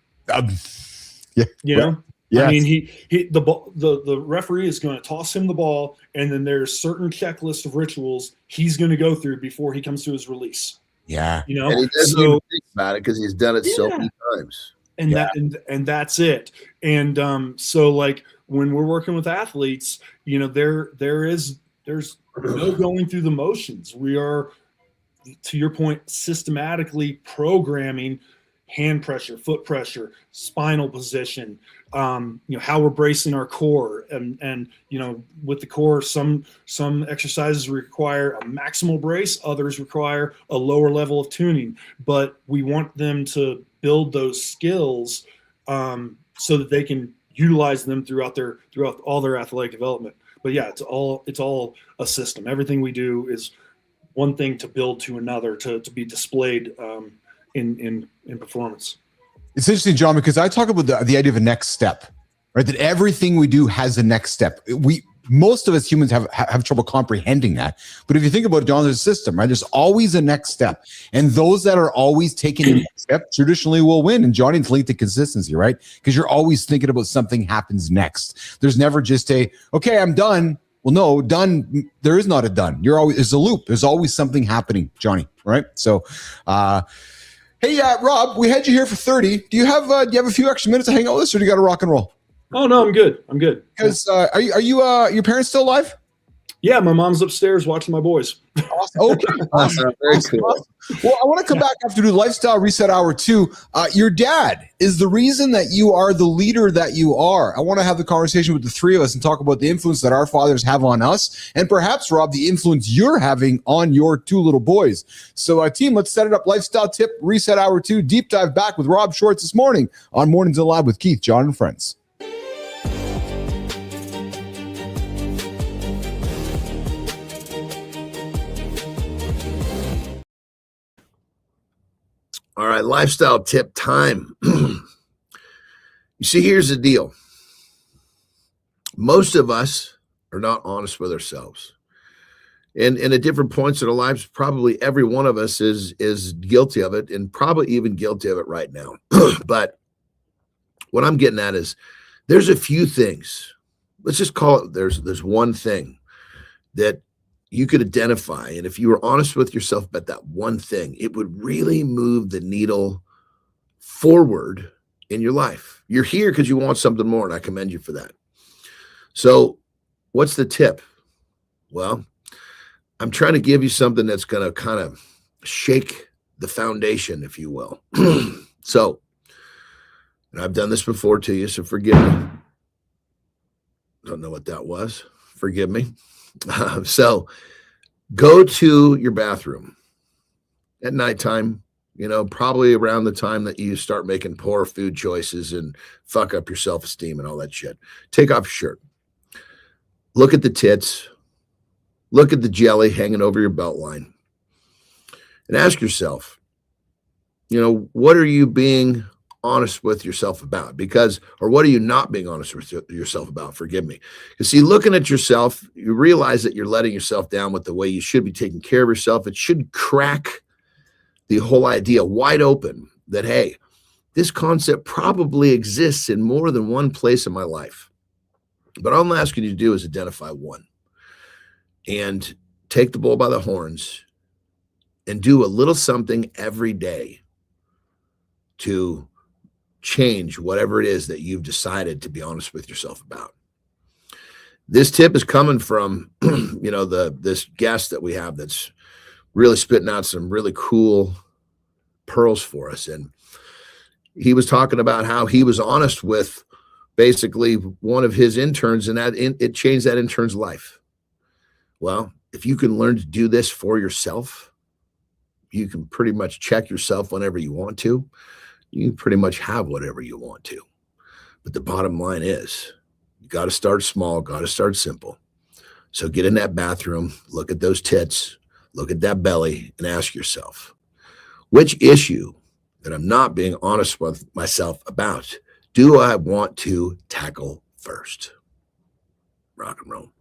Yes. I mean, the referee is going to toss him the ball, and then there's certain checklist of rituals he's going to go through before he comes to his release. Yeah. And he doesn't even think about it because he's done it so many times. And that's it. And so like when we're working with athletes, there's no going through the motions. We are, to your point, systematically programming hand pressure, foot pressure, spinal position, how we're bracing our core, and with the core, some exercises require a maximal brace, others require a lower level of tuning, but we want them to build those skills so that they can utilize them throughout all their athletic development. But yeah, it's all a system. Everything we do is one thing to build to another to be displayed in performance. It's interesting, John, because I talk about the idea of a next step, right? That everything we do has a next step. Most of us humans have trouble comprehending that. But if you think about it, John, there's a system, right? There's always a next step. And those that are always taking the next step traditionally will win. And Johnny, it's linked to consistency, right? Because you're always thinking about something happens next. There's never just okay, I'm done. Well, no, done. There is not a done. There's a loop. There's always something happening, Johnny, right? So, hey, Rob, we had you here for 30. Do you have a few extra minutes to hang out with us, or do you got to rock and roll? Oh, no, I'm good. Because are you your parents still alive? Yeah, my mom's upstairs watching my boys. Awesome. Okay. Awesome. Very cool. Awesome. Well, I want to come back after do Lifestyle Reset Hour 2. Your dad is the reason that you are the leader that you are. I want to have the conversation with the three of us and talk about the influence that our fathers have on us, and perhaps, Rob, the influence you're having on your two little boys. So, team, let's set it up. Lifestyle Tip Reset Hour 2. Deep dive back with Rob Schwartz this morning on Mornings in the Lab with Keith, John, and friends. All right, lifestyle tip time. You see, here's the deal. Most of us are not honest with ourselves. And at different points in our lives, probably every one of us is guilty of it, and probably even guilty of it right now. But what I'm getting at is there's a few things. Let's just call it, there's one thing that you could identify. And if you were honest with yourself about that one thing, it would really move the needle forward in your life. You're here because you want something more, and I commend you for that. So what's the tip? Well, I'm trying to give you something that's going to kind of shake the foundation, if you will. So, and I've done this before to you, so forgive me. Don't know what that was. Forgive me. So go to your bathroom at nighttime, probably around the time that you start making poor food choices and fuck up your self-esteem and all that shit. Take off your shirt. Look at the tits. Look at the jelly hanging over your belt line. And ask yourself, what are you being honest with yourself about? Or what are you not being honest with yourself about? Forgive me. Because see, looking at yourself, you realize that you're letting yourself down with the way you should be taking care of yourself. It should crack the whole idea wide open that, hey, this concept probably exists in more than one place in my life. But all I'm asking you to do is identify one and take the bull by the horns and do a little something every day to change whatever it is that you've decided to be honest with yourself about. This tip is coming from, this guest that we have that's really spitting out some really cool pearls for us. And he was talking about how he was honest with basically one of his interns, and that it changed that intern's life. Well, if you can learn to do this for yourself, you can pretty much check yourself whenever you want to. You can pretty much have whatever you want to. But the bottom line is, you got to start small, got to start simple. So get in that bathroom, look at those tits, look at that belly, and ask yourself, which issue that I'm not being honest with myself about do I want to tackle first? Rock and roll.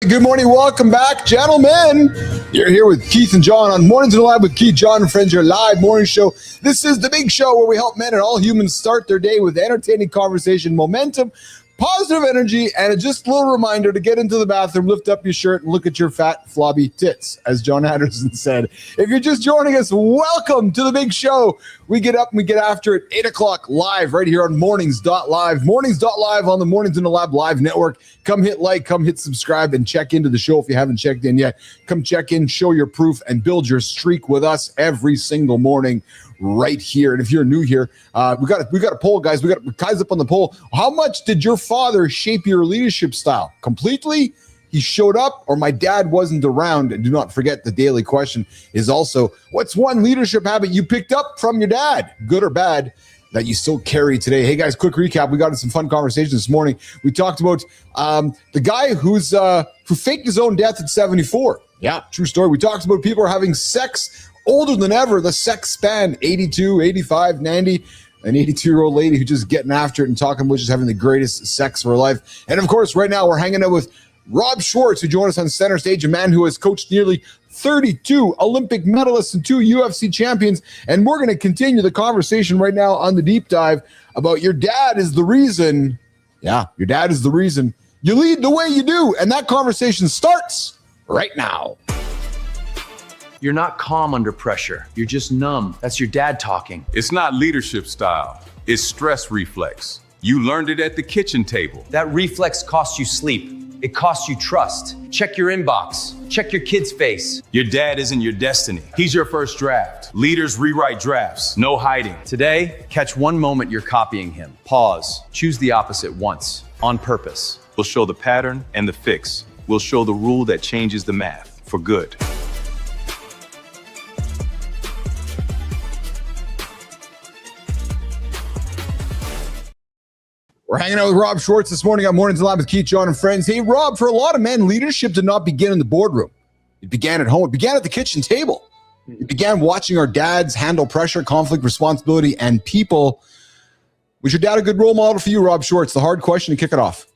Good morning. Welcome back, gentlemen. You're here with Keith and John on Mornings in the Lab with Keith, John, and friends, your live morning show. This is the big show where we help men and all humans start their day with entertaining conversation, momentum, positive energy, and just a little reminder to get into the bathroom, lift up your shirt, and look at your fat, flobby tits, as John Anderson said. If you're just joining us, welcome to the big show. We get up and we get after it 8 o'clock live right here on mornings.live. Mornings.live on the Mornings in the Lab Live Network. Come hit like, come hit subscribe, and check into the show if you haven't checked in yet. Come check in, show your proof, and build your streak with us every single morning right here. And if you're new here, we got a poll, guys. We got guys up on the poll. How much did your father shape your leadership style? Completely? He showed up, or my dad wasn't around? And do not forget, the daily question is also, what's one leadership habit you picked up from your dad, good or bad, that you still carry today? Hey guys, quick recap. We got into some fun conversations this morning. We talked about the guy who faked his own death at 74. Yeah, true story. We talked about people who are having sex older than ever. The sex span, 82, 85, 90. An 82-year-old lady who's just getting after it and talking about just having the greatest sex of her life. And of course, right now we're hanging out with Rob Schwartz, who joined us on center stage, a man who has coached nearly 32 Olympic medalists and 2 UFC champions. And we're going to continue the conversation right now on the deep dive about your dad is the reason. Yeah, your dad is the reason you lead the way you do. And that conversation starts right now. You're not calm under pressure. You're just numb. That's your dad talking. It's not leadership style. is stress reflex. You learned it at the kitchen table. That reflex costs you sleep. It costs you trust. Check your inbox. Check your kid's face. Your dad isn't your destiny. He's your first draft. Leaders rewrite drafts. No hiding. Today, catch one moment you're copying him. Pause. Choose the opposite once. On purpose. We'll show the pattern and the fix. We'll show the rule that changes the math for good. We're hanging out with Rob Schwartz this morning on Mornings Live with Keith, John, and friends. Hey, Rob, for a lot of men, leadership did not begin in the boardroom. It began at home. It began at the kitchen table. It began watching our dads handle pressure, conflict, responsibility, and people. Was your dad a good role model for you, Rob Schwartz? The hard question to kick it off.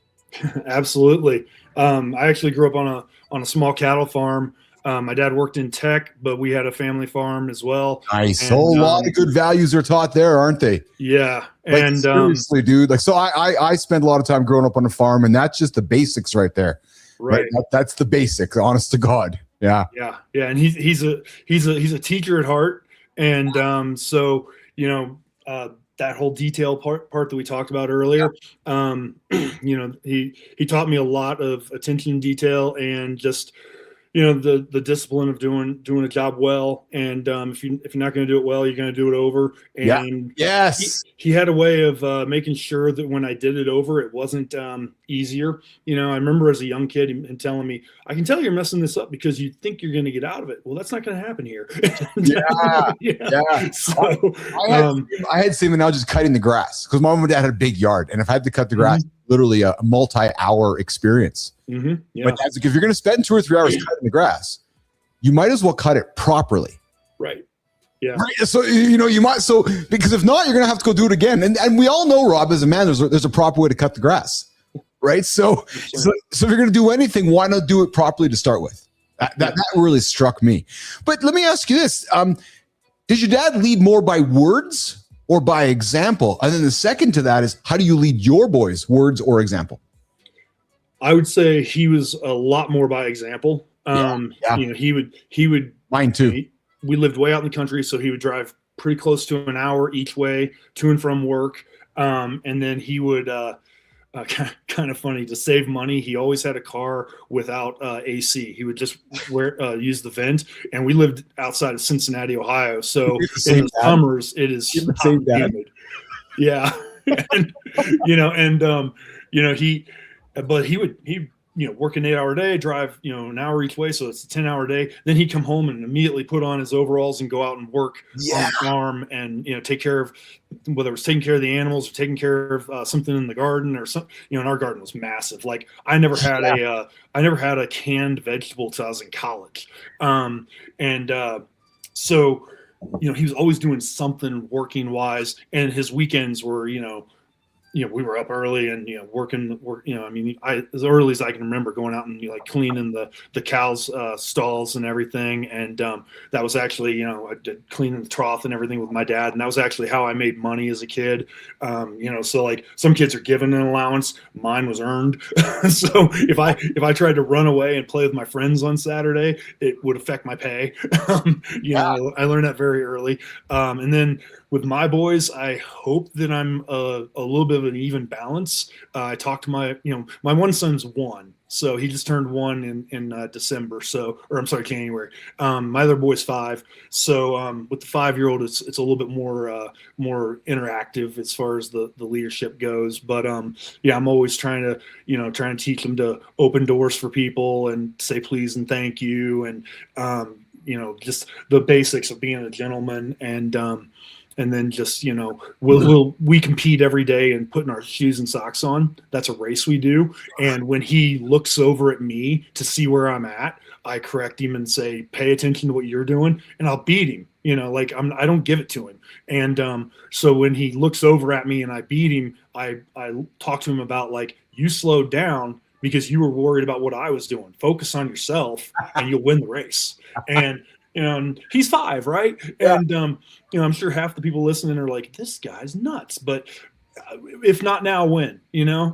Absolutely. I actually grew up on a small cattle farm. My dad worked in tech, but we had a family farm as well. Nice. So a lot of good values are taught there, aren't they? Yeah. Like, and seriously, dude. Like, so I spent a lot of time growing up on a farm, and that's just the basics right there. Right. That's the basics, honest to God. Yeah. Yeah. Yeah. And he's a teacher at heart. And so, that whole detail part that we talked about earlier, he taught me a lot of attention to detail and just, the discipline of doing a job well. And if you're not going to do it well, you're going to do it over. And yes, he had a way of making sure that when I did it over, it wasn't easier. I remember as a young kid him telling me, I can tell you're messing this up because you think you're going to get out of it. Well, that's not going to happen here. Yeah. So I had seen now just cutting the grass because my mom and dad had a big yard, and if I had to cut the grass, literally a multi-hour experience. Mm-hmm. Yeah. But if you're going to spend 2 or 3 hours cutting the grass, you might as well cut it properly. Right. Yeah. Right. So you might. So because if not, you're going to have to go do it again. And we all know, Rob, as a man, there's a proper way to cut the grass. Right. So if you're going to do anything, why not do it properly to start with? That really struck me. But let me ask you this: did your dad lead more by words or by example? And then the second to that is, how do you lead your boys, words or example? I would say he was a lot more by example. He would. Mine too. We lived way out in the country, so he would drive pretty close to an hour each way to and from work. And then he would, kind of funny, to save money, he always had a car without AC. He would just use the vent. And we lived outside of Cincinnati, Ohio. So in the summers, it is humid. Yeah. And, he would work an 8-hour day, drive, an hour each way. So it's a 10-hour day. Then he'd come home and immediately put on his overalls and go out and work on the farm and, take care of, whether it was taking care of the animals or taking care of something in the garden or something. And our garden was massive. Like I never had a canned vegetable till I was in college. So he was always doing something working wise, and his weekends were, we were up early and, working, as early as I can remember going out and cleaning the cows' stalls and everything. And that was actually, I did cleaning the trough and everything with my dad. And that was actually how I made money as a kid. So some kids are given an allowance, mine was earned. So if I tried to run away and play with my friends on Saturday, it would affect my pay. I learned that very early. And then with my boys, I hope that I'm a little bit of an even balance. I talked to my one son's 1, so he just turned 1 in December. January. My other boy's 5. So with the 5-year-old, it's a little bit more interactive as far as the leadership goes. But I'm always trying to teach them to open doors for people and say please and thank you, and just the basics of being a gentleman. And then just, we compete every day and putting our shoes and socks on. That's a race we do. And when he looks over at me to see where I'm at, I correct him and say, pay attention to what you're doing, and I'll beat him. I don't give it to him. And so when he looks over at me and I beat him, I talk to him about you slowed down because you were worried about what I was doing. Focus on yourself and you'll win the race. And he's 5, right? Yeah. And I'm sure half the people listening are like, this guy's nuts. But if not now, when? You're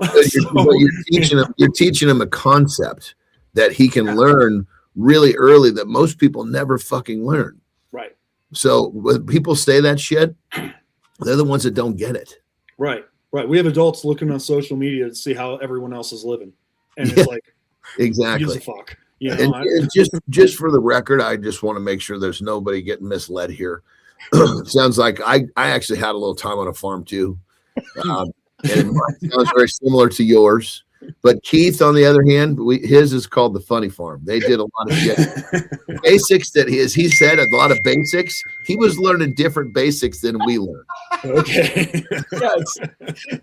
teaching him a concept that he can learn really early that most people never fucking learn. Right. So when people say that shit, they're the ones that don't get it. Right. We have adults looking on social media to see how everyone else is living, and it's like, exactly. gives a fuck. You know, And just for the record, I just want to make sure there's nobody getting misled here. Sounds like I actually had a little time on a farm too, and it sounds very similar to yours. But Keith, on the other hand, his is called the funny farm. They did a lot of shit. Basics that he said, a lot of basics. He was learning different basics than we learned. Okay.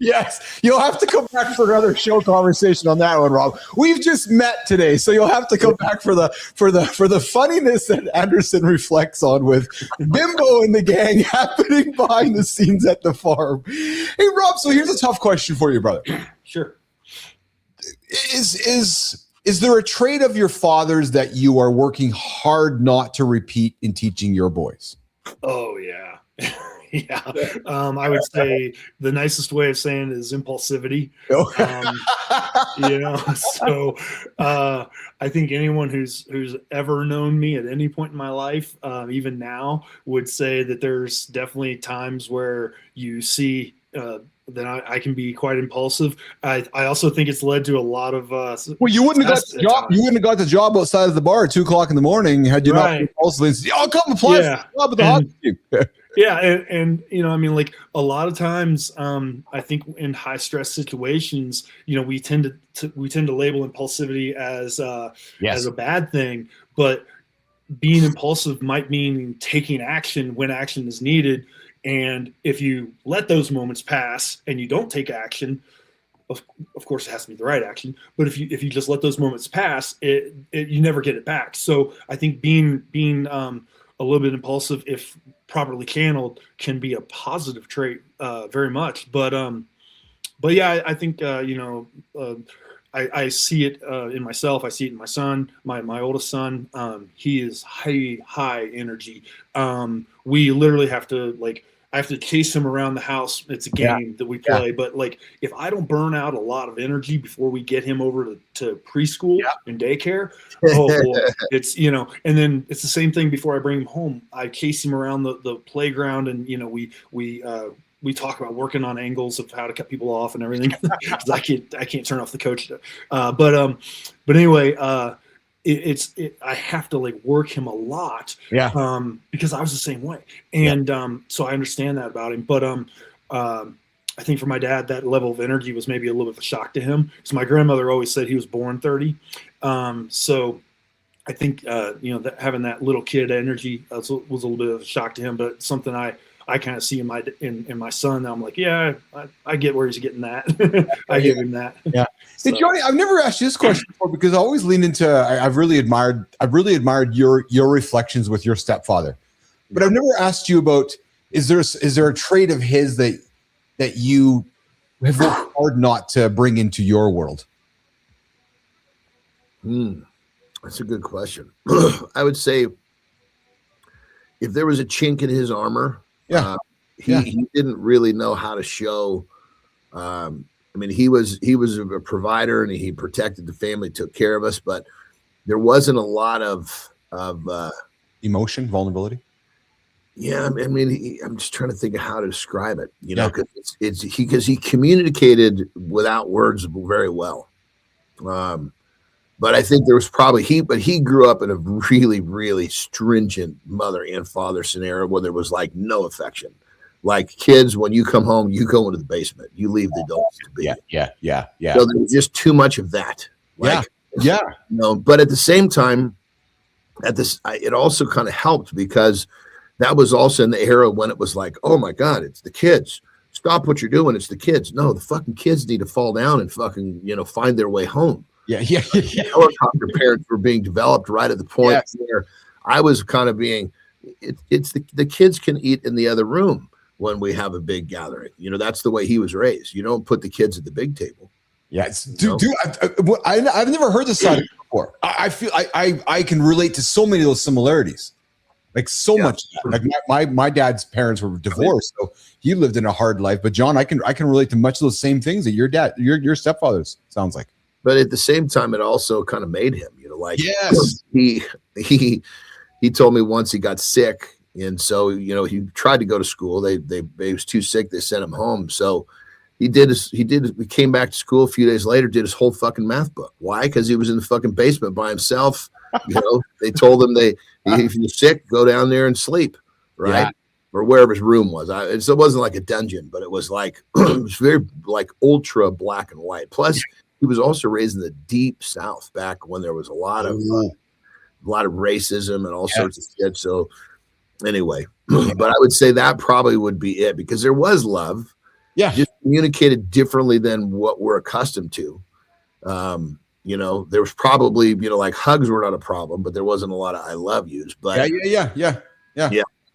Yes. You'll have to come back for another show conversation on that one, Rob. We've just met today, so you'll have to come back for the funniness that Anderson reflects on with Bimbo and the gang happening behind the scenes at the farm. Hey, Rob, so here's a tough question for you, brother. Sure. Is there a trait of your father's that you are working hard not to repeat in teaching your boys? Oh yeah. Yeah. I would say the nicest way of saying it is impulsivity. You know, so I think anyone who's ever known me at any point in my life, even now, would say that there's definitely times where you see then I can be quite impulsive. I also think it's led to a lot of well, you wouldn't have got the job. You wouldn't have got the job outside of the bar at 2:00 in the morning had you not impulsively said, "Oh, come apply for the job at the hockey team." Yeah, and you know, I mean, like a lot of times, I think in high stress situations, you know, we tend to label impulsivity as a bad thing, but being impulsive might mean taking action when action is needed. And if you let those moments pass and you don't take action, of course it has to be the right action. But if you just let those moments pass, you never get it back. So I think being a little bit impulsive, if properly channeled, can be a positive trait, very much. But yeah, I think you know, I see it in myself. I see it in my son, my oldest son. He is high energy. We literally have to I have to chase him around the house. It's a game that we play. But like, if I don't burn out a lot of energy before we get him over to preschool and daycare, oh boy, it's, you know, and then it's the same thing before I bring him home. I chase him around the playground, and, you know, we talk about working on angles of how to cut people off and everything. I can't turn off the coach. But anyway, I have to like work him a lot, because I was the same way, and so I understand that about him. But I think for my dad, that level of energy was maybe a little bit of a shock to him. So my grandmother always said he was born 30. So I think you know, that having that little kid energy was a little bit of a shock to him, but something I kind of see in my son. I'm like, yeah, I get where he's getting that. I give him that. Yeah. So. Hey, Johnny, I've never asked you this question before, because I always lean into. I've really admired your reflections with your stepfather, but I've never asked you about. Is there a trait of his that you have worked hard not to bring into your world? That's a good question. I would say if there was a chink in his armor. He didn't really know how to show. I mean, he was a provider, and he protected the family, took care of us, but there wasn't a lot of emotion, vulnerability. Yeah, I mean, I'm just trying to think of how to describe it. You know, because he communicated without words very well. But I think there was probably he grew up in a really, really stringent mother and father scenario where there was like no affection. Like, kids, when you come home, you go into the basement. You leave the adults to be. Yeah. So there was just too much of that. Like, You know, but at the same time, it also kind of helped, because that was also in the era when it was like, oh my God, it's the kids. Stop what you're doing. It's the kids. No, the fucking kids need to fall down and fucking, you know, find their way home. Yeah. Helicopter parents were being developed right at the point where I was kind of being, it's the kids can eat in the other room when we have a big gathering. You know, that's the way he was raised. You don't put the kids at the big table. Yeah, I've never heard this side of it before. I feel I can relate to so many of those similarities, like so much. Like my dad's parents were divorced, so he lived in a hard life. But John, I can relate to much of those same things that your stepfather's sounds like. But at the same time, it also kind of made him, you know, like he told me once he got sick. And so, you know, he tried to go to school. He was too sick. They sent him home. So he came back to school a few days later, did his whole fucking math book. Why? Because he was in the fucking basement by himself. You know, they told him if you're sick, go down there and sleep, right? Yeah. Or wherever his room was. It wasn't like a dungeon, but it was like, it was very like ultra black and white. Plus, he was also raised in the deep South back when there was a lot of racism and all sorts of shit. So anyway, but I would say that probably would be it, because there was love. Yeah. Just communicated differently than what we're accustomed to. You know, there was probably, you know, like hugs were not a problem, but there wasn't a lot of I love yous. But yeah.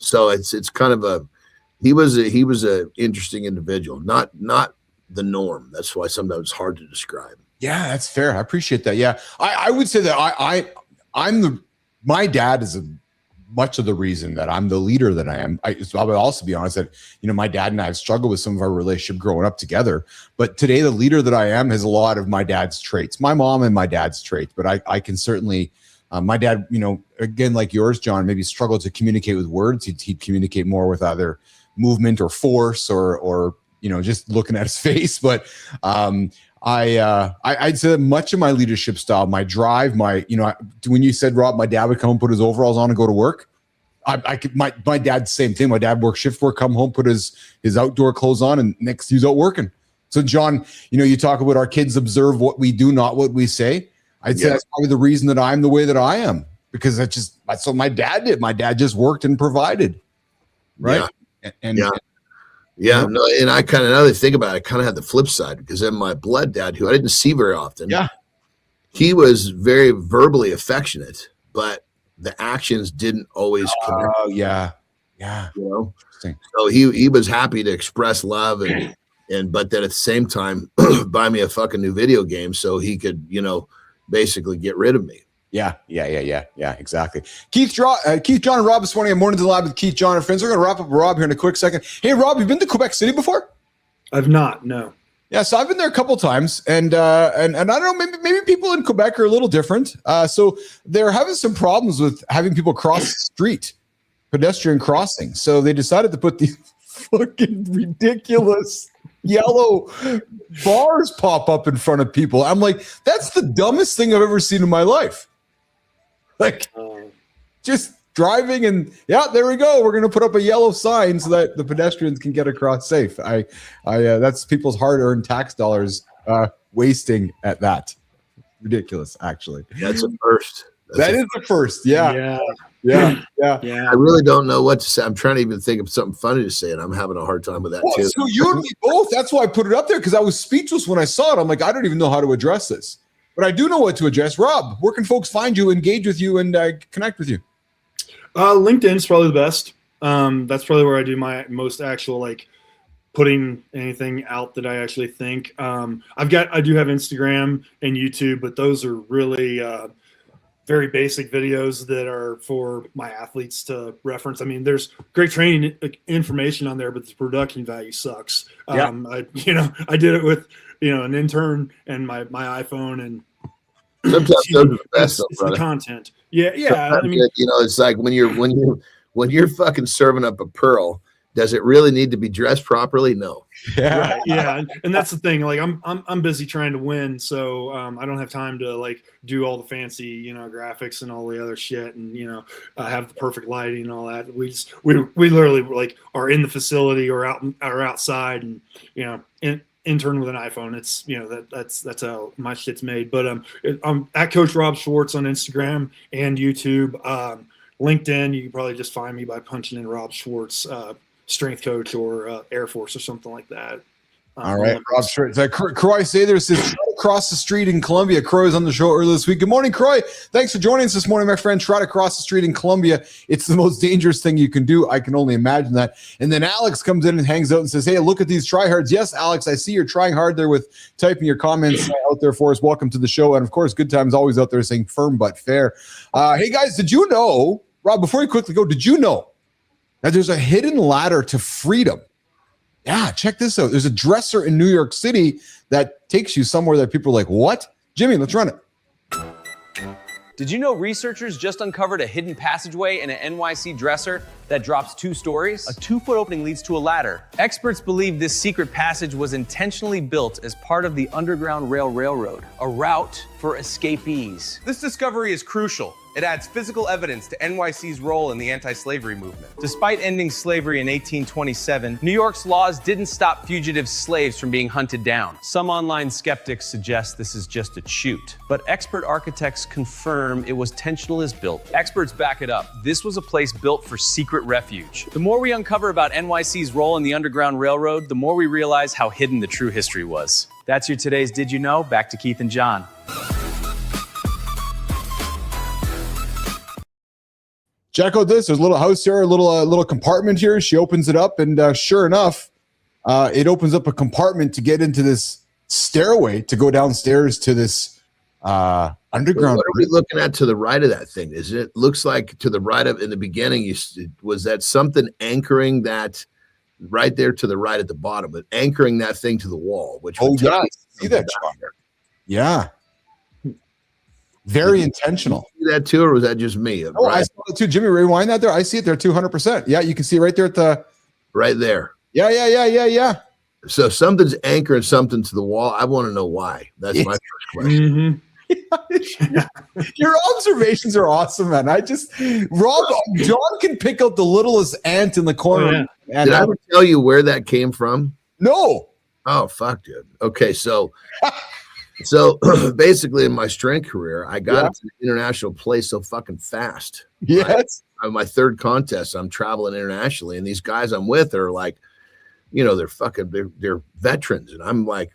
So it's kind of he was a interesting individual, not the norm. That's why sometimes it's hard to describe. Yeah, that's fair. I appreciate that. Yeah, I would say that my dad is much of the reason that I'm the leader that I am. I would also be honest that, you know, my dad and I have struggled with some of our relationship growing up together, but today the leader that I am has a lot of my dad's traits, my mom and my dad's traits, but I can certainly, my dad, you know, again, like yours, John, maybe struggled to communicate with words. He'd communicate more with either movement or force or, you know, just looking at his face. But I'd say that much of my leadership style, my drive, when you said, Rob, my dad would come and put his overalls on and go to work. My dad's same thing. My dad worked shift work, come home, put his outdoor clothes on, and next he's out working. So John, you know, you talk about our kids observe what we do, not what we say. I'd say that's probably the reason that I'm the way that I am, because that's what my dad did. My dad just worked and provided. Right. Yeah. No, and I kind of, now that I think about it, I kind of had the flip side, because then my blood dad, who I didn't see very often, he was very verbally affectionate, but the actions didn't always connect. Oh, yeah. You know? So he was happy to express love but then at the same time buy me a fucking new video game so he could, you know, basically get rid of me. Yeah, exactly. Keith, John, and Rob this morning. Morning to the Lab with Keith, John, and friends. We're going to wrap up with Rob here in a quick second. Hey, Rob, you've been to Quebec City before? I've not, no. Yeah, so I've been there a couple times, and I don't know, maybe people in Quebec are a little different. So they're having some problems with having people cross the street, pedestrian crossing. So they decided to put these fucking ridiculous yellow bars pop up in front of people. I'm like, that's the dumbest thing I've ever seen in my life. Like, just driving and there we go. We're going to put up a yellow sign so that the pedestrians can get across safe. That's people's hard-earned tax dollars wasting at that. Ridiculous, actually. That's a first. That is a first. Yeah. I really don't know what to say. I'm trying to even think of something funny to say, and I'm having a hard time with that too. So you and me both. That's why I put it up there, because I was speechless when I saw it. I'm like, I don't even know how to address this. But I do know what to address. Rob, where can folks find you, engage with you, and connect with you? LinkedIn is probably the best. That's probably where I do my most actual, like, putting anything out that I actually think. I do have Instagram and YouTube, but those are really very basic videos that are for my athletes to reference. I mean, there's great training information on there, but the production value sucks. I did it with, you know, an intern and my iPhone, and sometimes those are the best. It's the content. Yeah. I mean, you know, it's like when you're fucking serving up a pearl, does it really need to be dressed properly? No. Right, and that's the thing. Like, I'm busy trying to win, so I don't have time to, like, do all the fancy, you know, graphics and all the other shit, and, you know, have the perfect lighting and all that. We literally, like, are in the facility or outside, and, you know, intern with an iPhone. It's, you know, that's how my shit's made. But I'm at Coach Rob Schwartz on Instagram and YouTube. LinkedIn, you can probably just find me by punching in Rob Schwartz, strength coach, or Air Force or something like that. All right, Rob Schwartz. Croy Sather says, across the street in Columbia. Croy was on the show earlier this week. Good morning, Croy. Thanks for joining us this morning, my friend. Try to cross the street in Columbia. It's the most dangerous thing you can do. I can only imagine that. And then Alex comes in and hangs out and says, hey, look at these tryhards. Yes, Alex, I see you're trying hard there with typing your comments out there for us. Welcome to the show. And, of course, Good Times always out there saying firm but fair. Hey, guys, did you know, Rob, before you quickly go, did you know that there's a hidden ladder to freedom? Yeah, check this out. There's a dresser in New York City that takes you somewhere that people are like, what? Jimmy, let's run it. Did you know researchers just uncovered a hidden passageway in an NYC dresser? that drops 2 stories? A 2-foot opening leads to a ladder. Experts believe this secret passage was intentionally built as part of the Underground Railroad, a route for escapees. This discovery is crucial. It adds physical evidence to NYC's role in the anti-slavery movement. Despite ending slavery in 1827, New York's laws didn't stop fugitive slaves from being hunted down. some online skeptics suggest this is just a shoot, but expert architects confirm it was intentional as built. Experts back it up. This was a place built for secret refuge. The more we uncover about NYC's role in the Underground Railroad, the more we realize how hidden the true history was. That's your today's Did You Know? Back to Keith and John. Check out this. There's a little house here, a little compartment here. She opens it up, and sure enough, it opens up a compartment to get into this stairway to go downstairs to this underground. What are we looking at to the right of that thing? Is it looks like to the right of in the beginning? Was that something anchoring that right there to the right at the bottom, but anchoring that thing to the wall? Which yeah, see that, John? Yeah. Very intentional. See that too, or was that just me? Oh, right? I saw it too. Jimmy, rewind that there. I see it there 200%. Yeah, you can see right there at the right there. Yeah. So something's anchoring something to the wall. I want to know why. That's my first question. Mm-hmm. Your observations are awesome, man. John can pick out the littlest ant in the corner. Oh, yeah. Did I ever tell you where that came from? No. Oh, fuck, dude. Okay, so basically in my strength career, I got to the international place so fucking fast. Yes. On my third contest, I'm traveling internationally, and these guys I'm with are like, they're veterans, and I'm like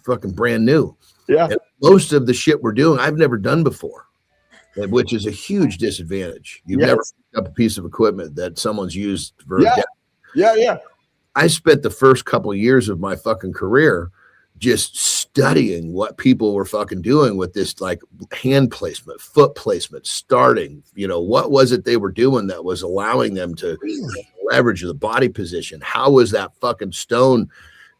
fucking brand new. Yeah. And most of the shit we're doing, I've never done before, which is a huge disadvantage. You've never picked up a piece of equipment that someone's used for a decade. Yeah. I spent the first couple of years of my fucking career just studying what people were fucking doing with this, like hand placement, foot placement, starting, what was it they were doing that was allowing them to leverage the body position? How was that fucking stone?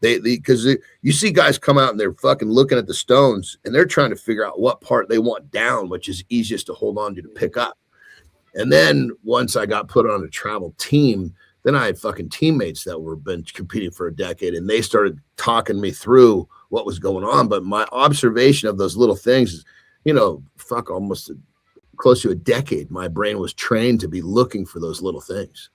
Because you see guys come out and they're fucking looking at the stones and they're trying to figure out what part they want down, which is easiest to hold on to pick up. And then once I got put on a travel team, then I had fucking teammates that were been competing for a decade, and they started talking me through what was going on. But my observation of those little things is, almost close to a decade, my brain was trained to be looking for those little things.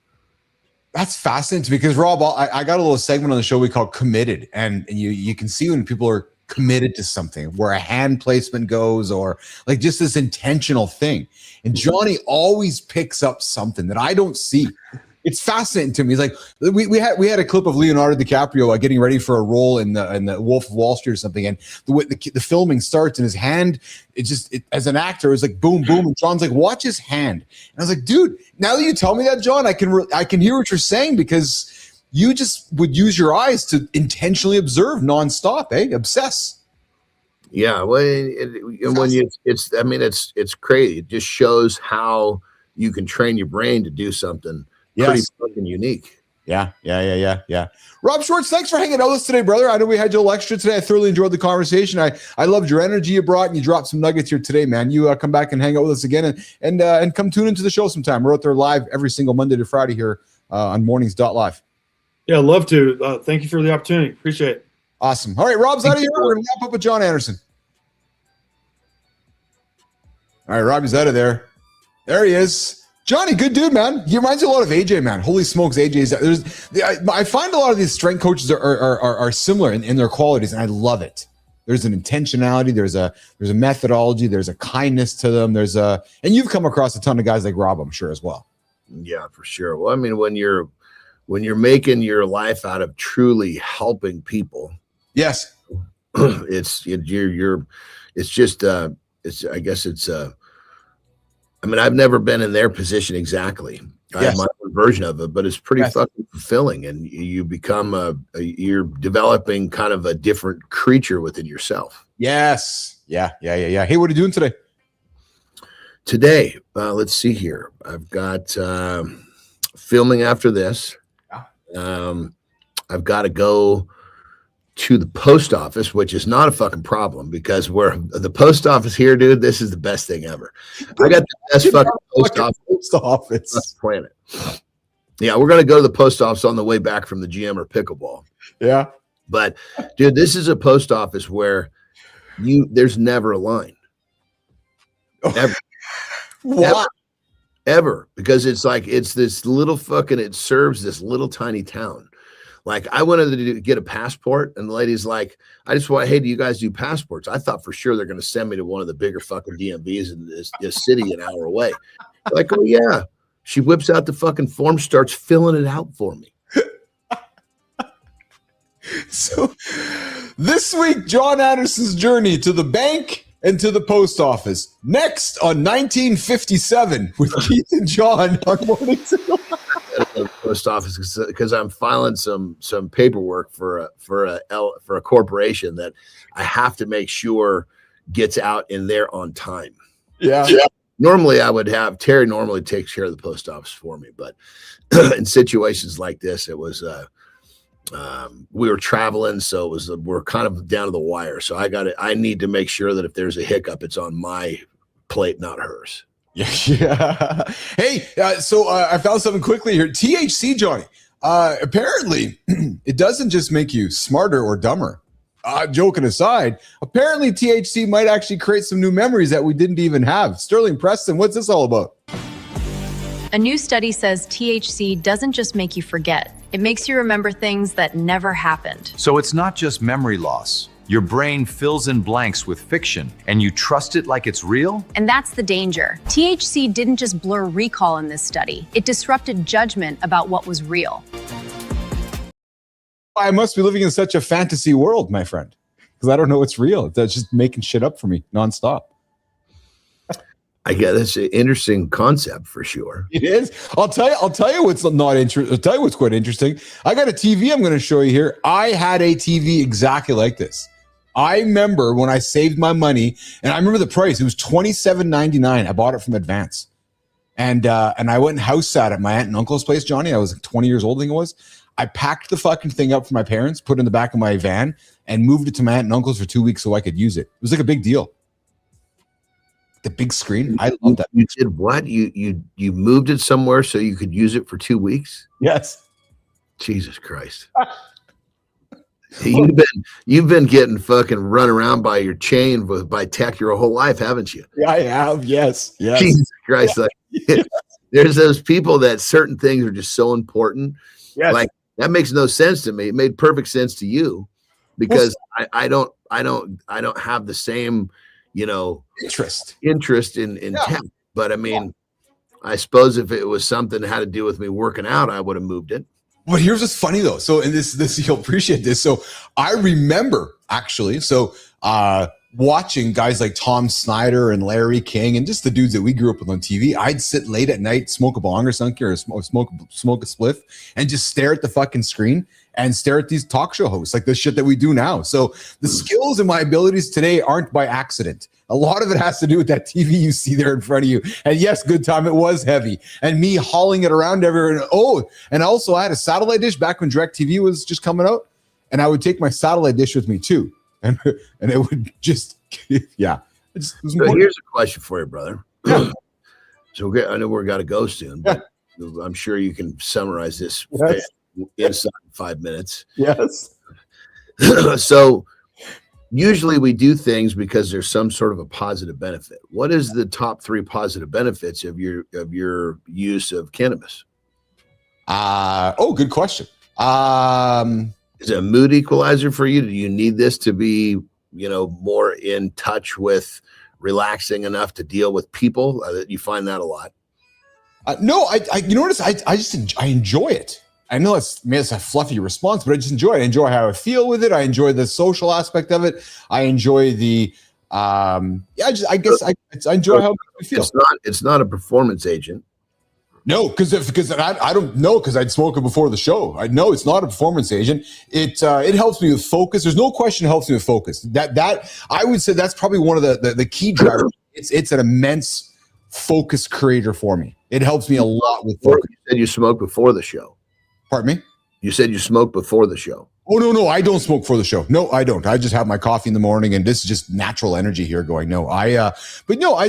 That's fascinating because, Rob, I got a little segment on the show we call Committed, and you can see when people are committed to something, where a hand placement goes, or like just this intentional thing. And Johnny always picks up something that I don't see. It's fascinating to me. He's like, we had a clip of Leonardo DiCaprio getting ready for a role in the Wolf of Wall Street or something, and the filming starts, and his hand, as an actor, is like boom, boom, and John's like, watch his hand. And I was like, dude, now that you tell me that, John, I can hear what you're saying, because you just would use your eyes to intentionally observe nonstop, obsess. Yeah, well, it's crazy. It just shows how you can train your brain to do something. Pretty fucking unique. Yeah. Rob Schwartz, thanks for hanging out with us today, brother. I know we had you a little extra today. I thoroughly enjoyed the conversation. I loved your energy you brought, and you dropped some nuggets here today, man. You come back and hang out with us again, and come tune into the show sometime. We're out there live every single Monday to Friday here on mornings.live. Yeah, love to. Thank you for the opportunity. Appreciate it. Awesome. All right, Rob's out of here. We're going to wrap up with John Anderson. All right, Robbie's out of there. There he is. Johnny, good dude, man. He reminds you a lot of AJ, man. Holy smokes, AJ. I find a lot of these strength coaches are similar in their qualities, and I love it. There's an intentionality, there's a methodology, there's a kindness to them, and you've come across a ton of guys like Rob, I'm sure, as well. Yeah, for sure. Well, I mean, when you're making your life out of truly helping people, yes, I've never been in their position exactly. I have my own version of it, but it's pretty fucking fulfilling, and you become you're developing kind of a different creature within yourself. Yes. Yeah. Hey, what are you doing today? Today, let's see here. I've got filming after this. I've got to go to the post office, which is not a fucking problem, because the post office here, dude, this is the best thing ever. I got the best fucking post office on the planet. Yeah, we're going to go to the post office on the way back from the GM or pickleball. Yeah. But dude, this is a post office where there's never a line. Ever. Why? Ever. Because it's this little it serves this little tiny town. Like I wanted to get a passport and the lady's like, hey, do you guys do passports? I thought for sure they're going to send me to one of the bigger fucking DMVs in this city an hour away. Like, oh yeah. She whips out the fucking form, starts filling it out for me. So this week, John Anderson's journey to the bank and to the post office. Next on 1957 with Keith and John on Morning Zoo. Post office because I'm filing some paperwork for a corporation that I have to make sure gets out in there on time. Yeah. Normally I would have Terry normally takes care of the post office for me, but in situations like this, it was we were traveling, so we're kind of down to the wire. So I need to make sure that if there's a hiccup, it's on my plate, not hers. Yeah. Hey, so I found something quickly here. THC, Johnny. Apparently, it doesn't just make you smarter or dumber. Joking aside, apparently THC might actually create some new memories that we didn't even have. Sterling Preston, what's this all about? A new study says THC doesn't just make you forget. It makes you remember things that never happened. So it's not just memory loss. Your brain fills in blanks with fiction, and you trust it like it's real? And that's the danger. THC didn't just blur recall in this study. It disrupted judgment about what was real. I must be living in such a fantasy world, my friend, because I don't know what's real. That's just making shit up for me nonstop. I guess that's an interesting concept for sure. It is. I'll tell you what's not interesting. I'll tell you what's quite interesting. I got a TV I'm going to show you here. I had a TV exactly like this. I remember when I saved my money, and I remember the price. It was $27.99. I bought it from Advance, and I went and house sat at my aunt and uncle's place. Johnny, I was like 20 years old. I think it was. I packed the fucking thing up for my parents, put it in the back of my van, and moved it to my aunt and uncle's for 2 weeks so I could use it. It was like a big deal. The big screen. I love that. You did what? You moved it somewhere so you could use it for 2 weeks? Yes. Jesus Christ. You've been getting fucking run around by your chain by tech your whole life, haven't you? Yeah, I have. Yes. Yes. Jesus Christ. Like, there's those people that certain things are just so important. Yes. Like that makes no sense to me. It made perfect sense to you because I don't have the same, interest in tech. But I mean, I suppose if it was something that had to do with me working out, I would have moved it. But here's what's funny though. So in this you'll appreciate this. So I remember actually, watching guys like Tom Snyder and Larry King and just the dudes that we grew up with on TV. I'd sit late at night, smoke a bong or something, or smoke a spliff, and just stare at the fucking screen and stare at these talk show hosts, like the shit that we do now. So the skills and my abilities today aren't by accident. A lot of it has to do with that TV you see there in front of you. And yes, good time, it was heavy. And me hauling it around everywhere. And also I had a satellite dish back when DirecTV was just coming out. And I would take my satellite dish with me too. And it would just, yeah. So here's a question for you, brother. Yeah. So I know we're got to go soon, but I'm sure you can summarize this inside 5 minutes. Yes. So usually we do things because there's some sort of a positive benefit. What is the top 3 positive benefits of your use of cannabis? Good question. Is it a mood equalizer for you? Do you need this to be, more in touch with relaxing enough to deal with people? You find that a lot? No, I you notice I enjoy it. I know it's a fluffy response, but I just enjoy it. I enjoy how I feel with it. I enjoy the social aspect of it. I enjoy the I enjoy how I feel. It's not a performance agent. No, because I don't know, because I'd smoke it before the show. I know it's not a performance agent. It helps me with focus. There's no question it helps me with focus. That I would say that's probably one of the key drivers. It's an immense focus creator for me. It helps me a lot with focus. You said you smoked before the show. Pardon me? You said you smoked before the show. Oh, no, I don't smoke for the show. No, I don't. I just have my coffee in the morning, and this is just natural energy here going. No, I'd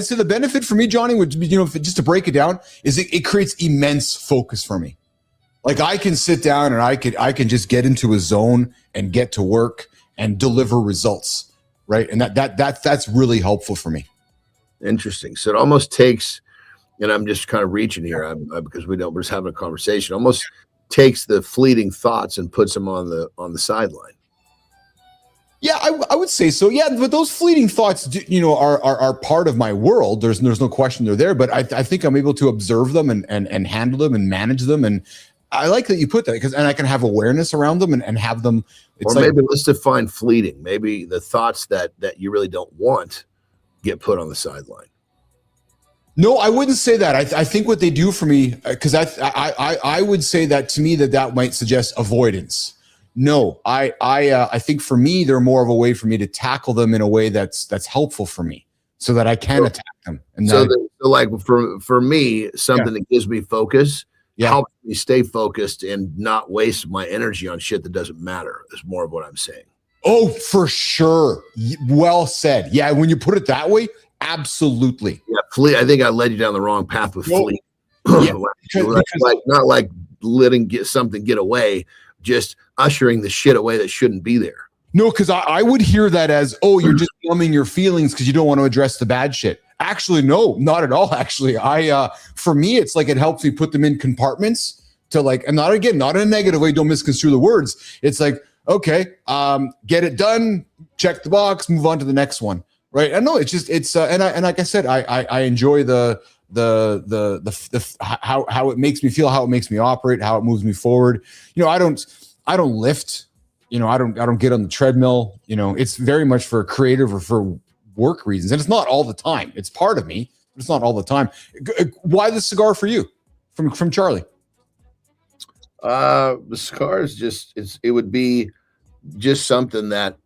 say the benefit for me, Johnny, would be, just to break it down, is it creates immense focus for me. Like I can sit down and I can just get into a zone and get to work and deliver results, right? And that's really helpful for me. Interesting. So it almost takes, and I'm just kind of reaching here because we're just having a conversation. Almost takes the fleeting thoughts and puts them on the sideline. Yeah, I would say so. Yeah, but those fleeting thoughts, are part of my world. There's no question they're there, but I think I'm able to observe them and handle them and manage them. And I like that you put that and I can have awareness around them and have them. Or maybe let's define fleeting. Maybe the thoughts that you really don't want get put on the sideline. No, I wouldn't say that. I think what they do for me, because I would say that to me that might suggest avoidance. No, I think for me they're more of a way for me to tackle them in a way that's helpful for me, so that I can attack them. And so like for me, something that gives me focus helps me stay focused and not waste my energy on shit that doesn't matter. Is more of what I'm saying. Oh, for sure. Well said. Yeah, when you put it that way, absolutely. Yeah, fleet. I think I led you down the wrong path with fleet. Yeah, not like letting something get away, just ushering the shit away that shouldn't be there. No, because I would hear that as, oh, you're just numbing your feelings because you don't want to address the bad shit. Actually, no, not at all. Actually, for me, it's like it helps me put them in compartments to like, and not in a negative way. Don't misconstrue the words. It's like, okay, get it done, check the box, move on to the next one. Right. I know and like I said, I enjoy the how it makes me feel, how it makes me operate, how it moves me forward. I don't lift, I don't get on the treadmill. It's very much for creative or for work reasons. And it's not all the time. It's part of me, but it's not all the time. Why the cigar for you from Charlie? The cigar is it would be just something that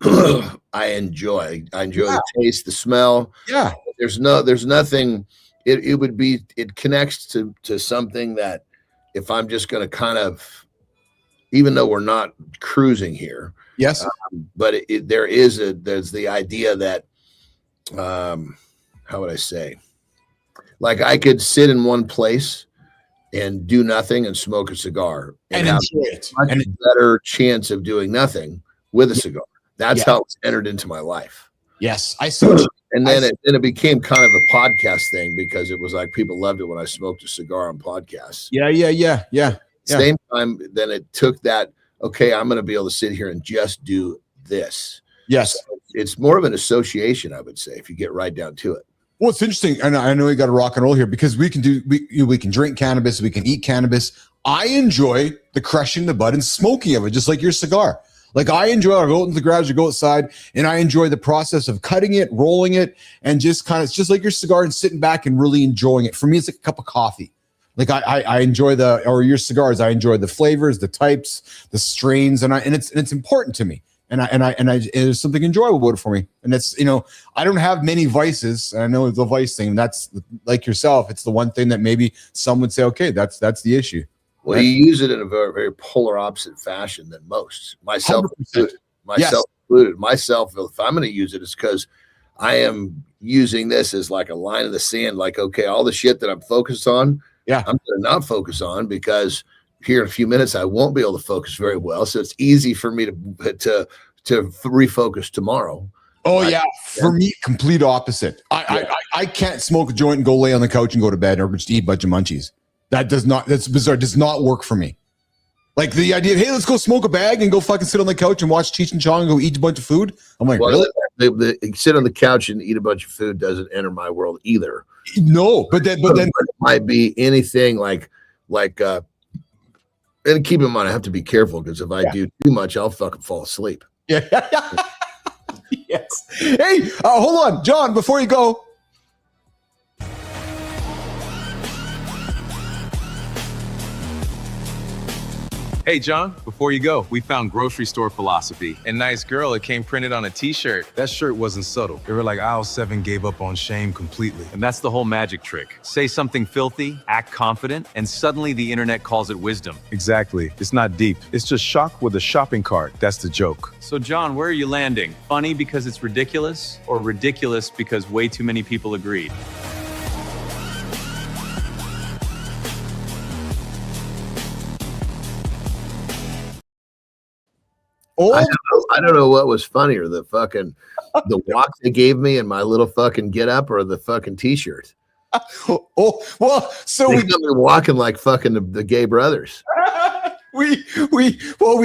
I enjoy. I enjoy the taste, the smell. Yeah. There's nothing. It connects to something that if I'm just going to kind of, even though we're not cruising here. Yes. But there's the idea that, how would I say? Like I could sit in one place and do nothing and smoke a cigar and have a much better chance of doing nothing with a cigar. That's how it's entered into my life. Yes, I see. And then it became kind of a podcast thing because it was like people loved it when I smoked a cigar on podcasts. Yeah. Same time, then it took that, okay, I'm going to be able to sit here and just do this. Yes. So it's more of an association, I would say, if you get right down to it. Well, it's interesting, and I know we got to rock and roll here because we can drink cannabis, we can eat cannabis. I enjoy the crushing the bud and smoking of it, just like your cigar. Like I enjoy, I go out into the garage, I go outside, and I enjoy the process of cutting it, rolling it, and just kind of, it's just like your cigar and sitting back and really enjoying it. For me, it's like a cup of coffee. Like I enjoy or your cigars, I enjoy the flavors, the types, the strains, and it's important to me. And there's something enjoyable about it for me. And it's, I don't have many vices. I know it's a vice thing. That's like yourself. It's the one thing that maybe some would say, okay, that's the issue. Well, you use it in a very, very polar opposite fashion than most. Myself included. Myself, if I'm going to use it, it's because I am using this as like a line in the sand. Like, okay, all the shit that I'm focused on, I'm going to not focus on because here in a few minutes I won't be able to focus very well. So it's easy for me to refocus tomorroar. Oh yeah, for me, complete opposite. I can't smoke a joint and go lay on the couch and go to bed or just eat a bunch of munchies. That's bizarre. Does not work for me. Like the idea of, hey, let's go smoke a bag and go fucking sit on the couch and watch Cheech and Chong and go eat a bunch of food. I'm like, really? Sit on the couch and eat a bunch of food doesn't enter my world either. No, but then it might be anything like and keep in mind, I have to be careful because if I do too much, I'll fucking fall asleep. Yeah. Yes. Hey, hold on, John, before you go. Hey, John, before you go, we found grocery store philosophy. And nice girl, it came printed on a t-shirt. That shirt wasn't subtle. They were like aisle 7 gave up on shame completely. And that's the whole magic trick. Say something filthy, act confident, and suddenly the internet calls it wisdom. Exactly. It's not deep. It's just shock with a shopping cart. That's the joke. So, John, where are you landing? Funny because it's ridiculous, or ridiculous because way too many people agreed? Old I don't know what was funnier, the walk they gave me and my little fucking get up, or the fucking t-shirt. Oh, well, so we got me walking like fucking the gay brothers. we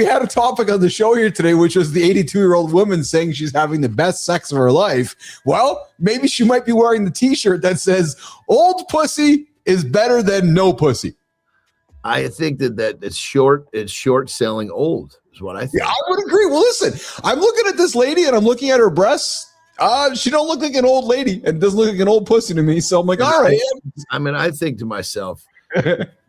had a topic on the show here today, which was the 82-year-old woman saying she's having the best sex of her life. Well, maybe she might be wearing the t-shirt that says old pussy is better than no pussy. I think that it's short selling old is what I think. Yeah, I would agree. Well, listen, I'm looking at this lady and I'm looking at her breasts. She don't look like an old lady and doesn't look like an old pussy to me. So I'm like, all right. I mean, I think to myself,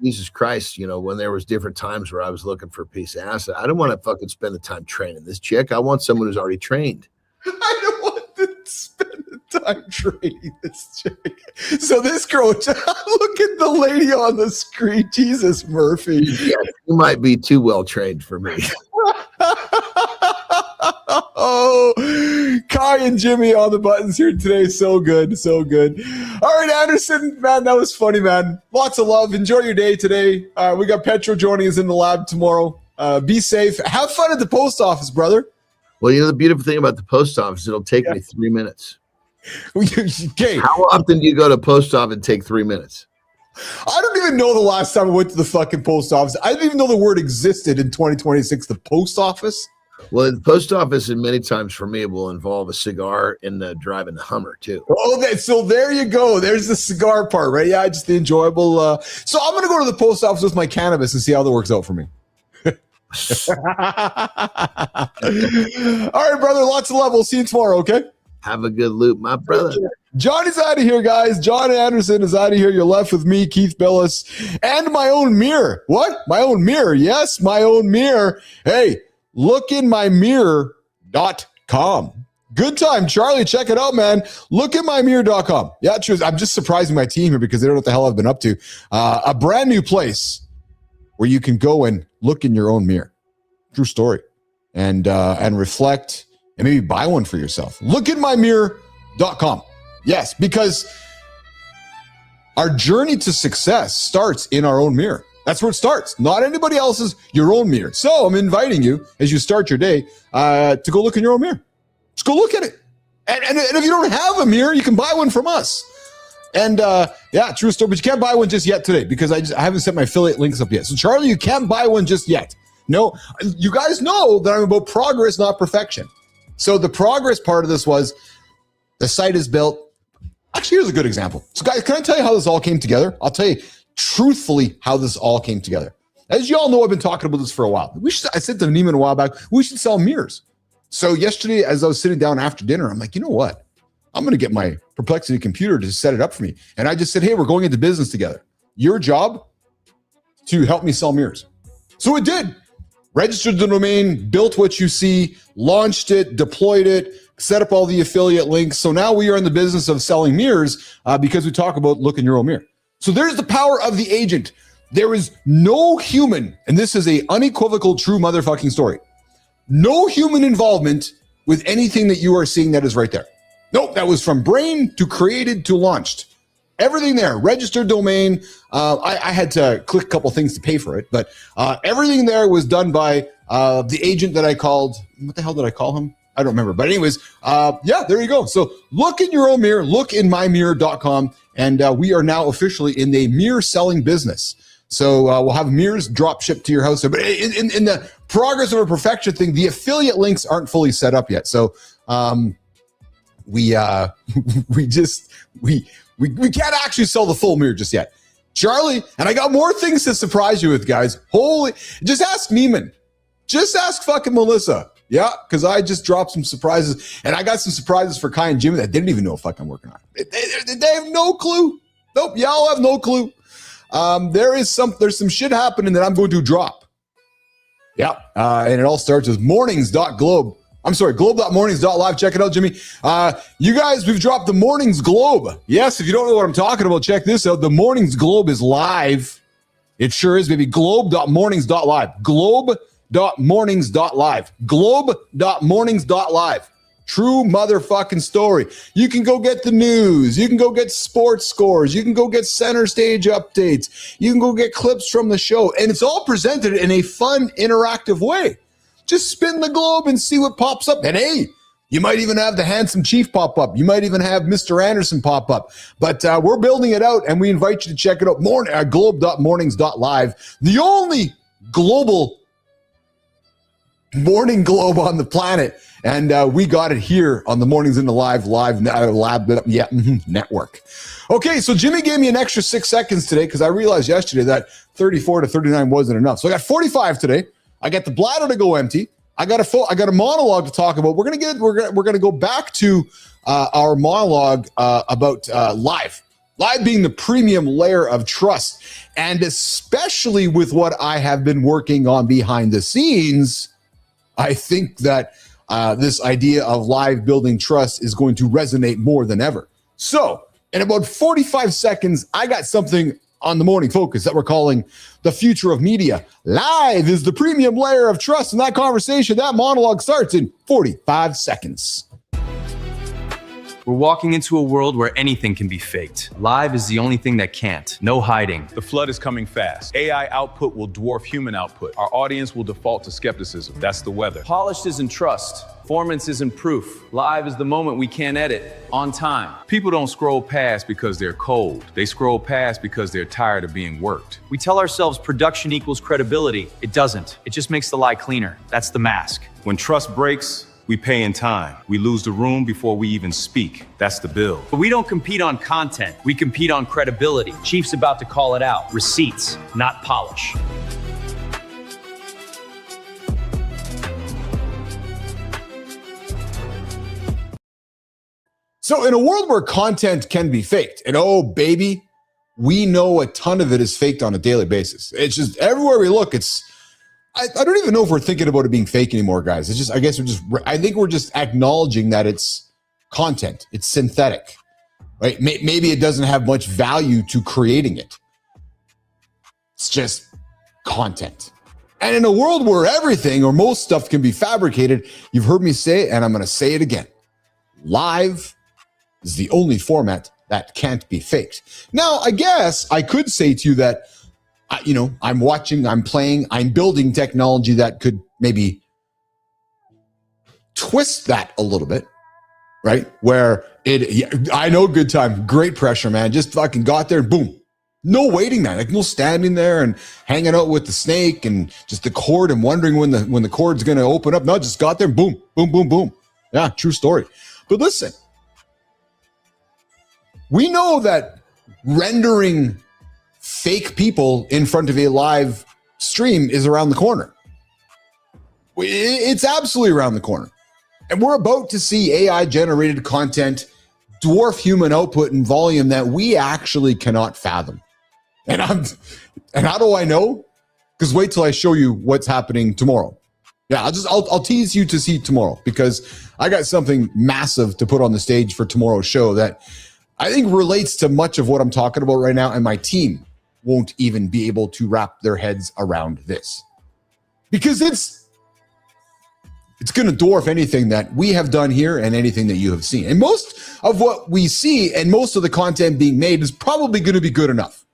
Jesus Christ, when there was different times where I was looking for a piece of ass, I don't want to fucking spend the time training this chick. I want someone who's already trained. I don't want to spend the time training this chick. So this girl, look at the lady on the screen. Jesus, Murphy. Yeah, you might be too well trained for me. Oh, Kai and Jimmy on the buttons here today. So good. So good. All right, Anderson, man, that was funny, man. Lots of love. Enjoy your day today. We got Petro joining us in the lab tomorrow. Be safe. Have fun at the post office, brother. Well, the beautiful thing about the post office, it'll take me 3 minutes. Okay. How often do you go to post office and take 3 minutes? I don't even know the last time I went to the fucking post office. I didn't even know the word existed in 2026, the post office. Well, the post office, and many times for me, will involve a cigar and driving the Hummer too. Oh, so there you go. There's the cigar part, right? Yeah, just the enjoyable. So I'm going to go to the post office with my cannabis and see how that works out for me. All right, brother. Lots of love. We'll see you tomorrow, okay? Have a good loop, my brother. Johnny's out of here, guys. John Anderson is out of here. You're left with me, Keith Billis, and my own mirror. What? My own mirror. Yes, my own mirror. Hey, lookinmymirror.com. Good time, Charlie. Check it out, man. Lookinmymirror.com. Yeah, true. I'm just surprising my team here because they don't know what the hell I've been up to. A brand new place where you can go and look in your own mirror. True story. And reflect and maybe buy one for yourself. Lookinmymirror.com. Yes, because our journey to success starts in our own mirror. That's where it starts. Not anybody else's, your own mirror. So I'm inviting you as you start your day to go look in your own mirror. Just go look at it. And if you don't have a mirror, you can buy one from us. And yeah, true story. But you can't buy one just yet today because I haven't set my affiliate links up yet. So Charlie, you can't buy one just yet. No, you guys know that I'm about progress, not perfection. So the progress part of this was the site is built. Actually, here's a good example. So guys, can I tell you how this all came together? I'll tell you truthfully how this all came together. As you all know, I've been talking about this for a while. I said to Neiman a while back, we should sell mirrors. So yesterday, as I was sitting down after dinner, I'm like, you know what? I'm going to get my Perplexity computer to set it up for me. And I just said, hey, we're going into business together. Your job to help me sell mirrors. So it did. Registered the domain, built what you see, launched it, deployed it, set up all the affiliate links. So now we are in the business of selling mirrors because we talk about look in your own mirror. So there's the power of the agent. There is no human, and this is a unequivocal, true motherfucking story. No human involvement with anything that you are seeing that is right there. Nope, that was from brain to created to launched. Everything there, registered domain. I had to click a couple things to pay for it, but everything there was done by the agent that I called. What the hell did I call him? I don't remember. But anyways, yeah, there you go. So look in your own mirror, lookinmymirror.com. And we are now officially in the mirror selling business. So we'll have mirrors drop shipped to your house. But in the progress of a perfection thing, the affiliate links aren't fully set up yet. So we can't actually sell the full mirror just yet. Charlie, and I got more things to surprise you with, guys. Just ask Neiman. Just ask fucking Melissa. Yeah, because I just dropped some surprises, and I got some surprises for Kai and Jimmy that didn't even know what fuck I'm working on. They have no clue. Nope, y'all have no clue. There's some shit happening that I'm going to drop. Yeah, and it all starts with mornings.globe. I'm sorry, globe.mornings.live. Check it out, Jimmy. You guys, we've dropped the Mornings Globe. Yes, if you don't know what I'm talking about, check this out. The Mornings Globe is live. It sure is, baby. Globe.mornings.live. Globe.mornings.live. Globe.mornings.live. True motherfucking story. You can go get the news. You can go get sports scores. You can go get center stage updates. You can go get clips from the show. And it's all presented in a fun, interactive way. Just spin the globe and see what pops up. And hey, you might even have the handsome chief pop up. You might even have Mr. Anderson pop up. But we're building it out, and we invite you to check it out. Globe.mornings.live, the only global morning globe on the planet. And we got it here on the Mornings in the Live network. Okay, so Jimmy gave me an extra 6 seconds today because I realized yesterday that 34 to 39 wasn't enough. So I got 45 today. I got the bladder to go empty. I got a monologue to talk about. We're gonna go back to our monologue about live being the premium layer of trust, and especially with what I have been working on behind the scenes, I think that this idea of live building trust is going to resonate more than ever. So in about 45 seconds, I got something on the Morning Focus that we're calling the future of media. Live is the premium layer of trust. And that conversation, that monologue starts in 45 seconds. We're walking into a world where anything can be faked. Live is the only thing that can't. No hiding. The flood is coming fast. AI output will dwarf human output. Our audience will default to skepticism. That's the weather. Polished isn't trust. Performance isn't proof. Live is the moment we can't edit. On time. People don't scroll past because they're cold. They scroll past because they're tired of being worked. We tell ourselves production equals credibility. It doesn't. It just makes the lie cleaner. That's the mask. When trust breaks, we pay in time. We lose the room before we even speak. That's the bill. But we don't compete on content. We compete on credibility. Chief's about to call it out. Receipts, not polish. So in a world where content can be faked, and oh baby, we know a ton of it is faked on a daily basis. It's just everywhere we look, I don't even know if we're thinking about it being fake anymore, guys. It's just, I think we're just acknowledging that it's content. It's synthetic, right? Maybe it doesn't have much value to creating it. It's just content. And in a world where everything or most stuff can be fabricated, you've heard me say it, and I'm going to say it again. Live is the only format that can't be faked. Now, I guess I could say to you that, I'm watching, I'm playing, I'm building technology that could maybe twist that a little bit, right? Where I know good time, great pressure, man. Just fucking got there and boom. No waiting, man. Like no standing there and hanging out with the snake and just the cord and wondering when the cord's going to open up. No, just got there and boom, boom, boom, boom. Yeah, true story. But listen, we know that rendering fake people in front of a live stream is around the corner. It's absolutely around the corner. And we're about to see AI generated content dwarf human output in volume that we actually cannot fathom. And how do I know? Because wait till I show you what's happening tomorrow. Yeah, I'll tease you to see tomorrow because I got something massive to put on the stage for tomorrow's show that I think relates to much of what I'm talking about right now, and my team won't even be able to wrap their heads around this. Because it's going to dwarf anything that we have done here and anything that you have seen. And most of what we see and most of the content being made is probably going to be good enough.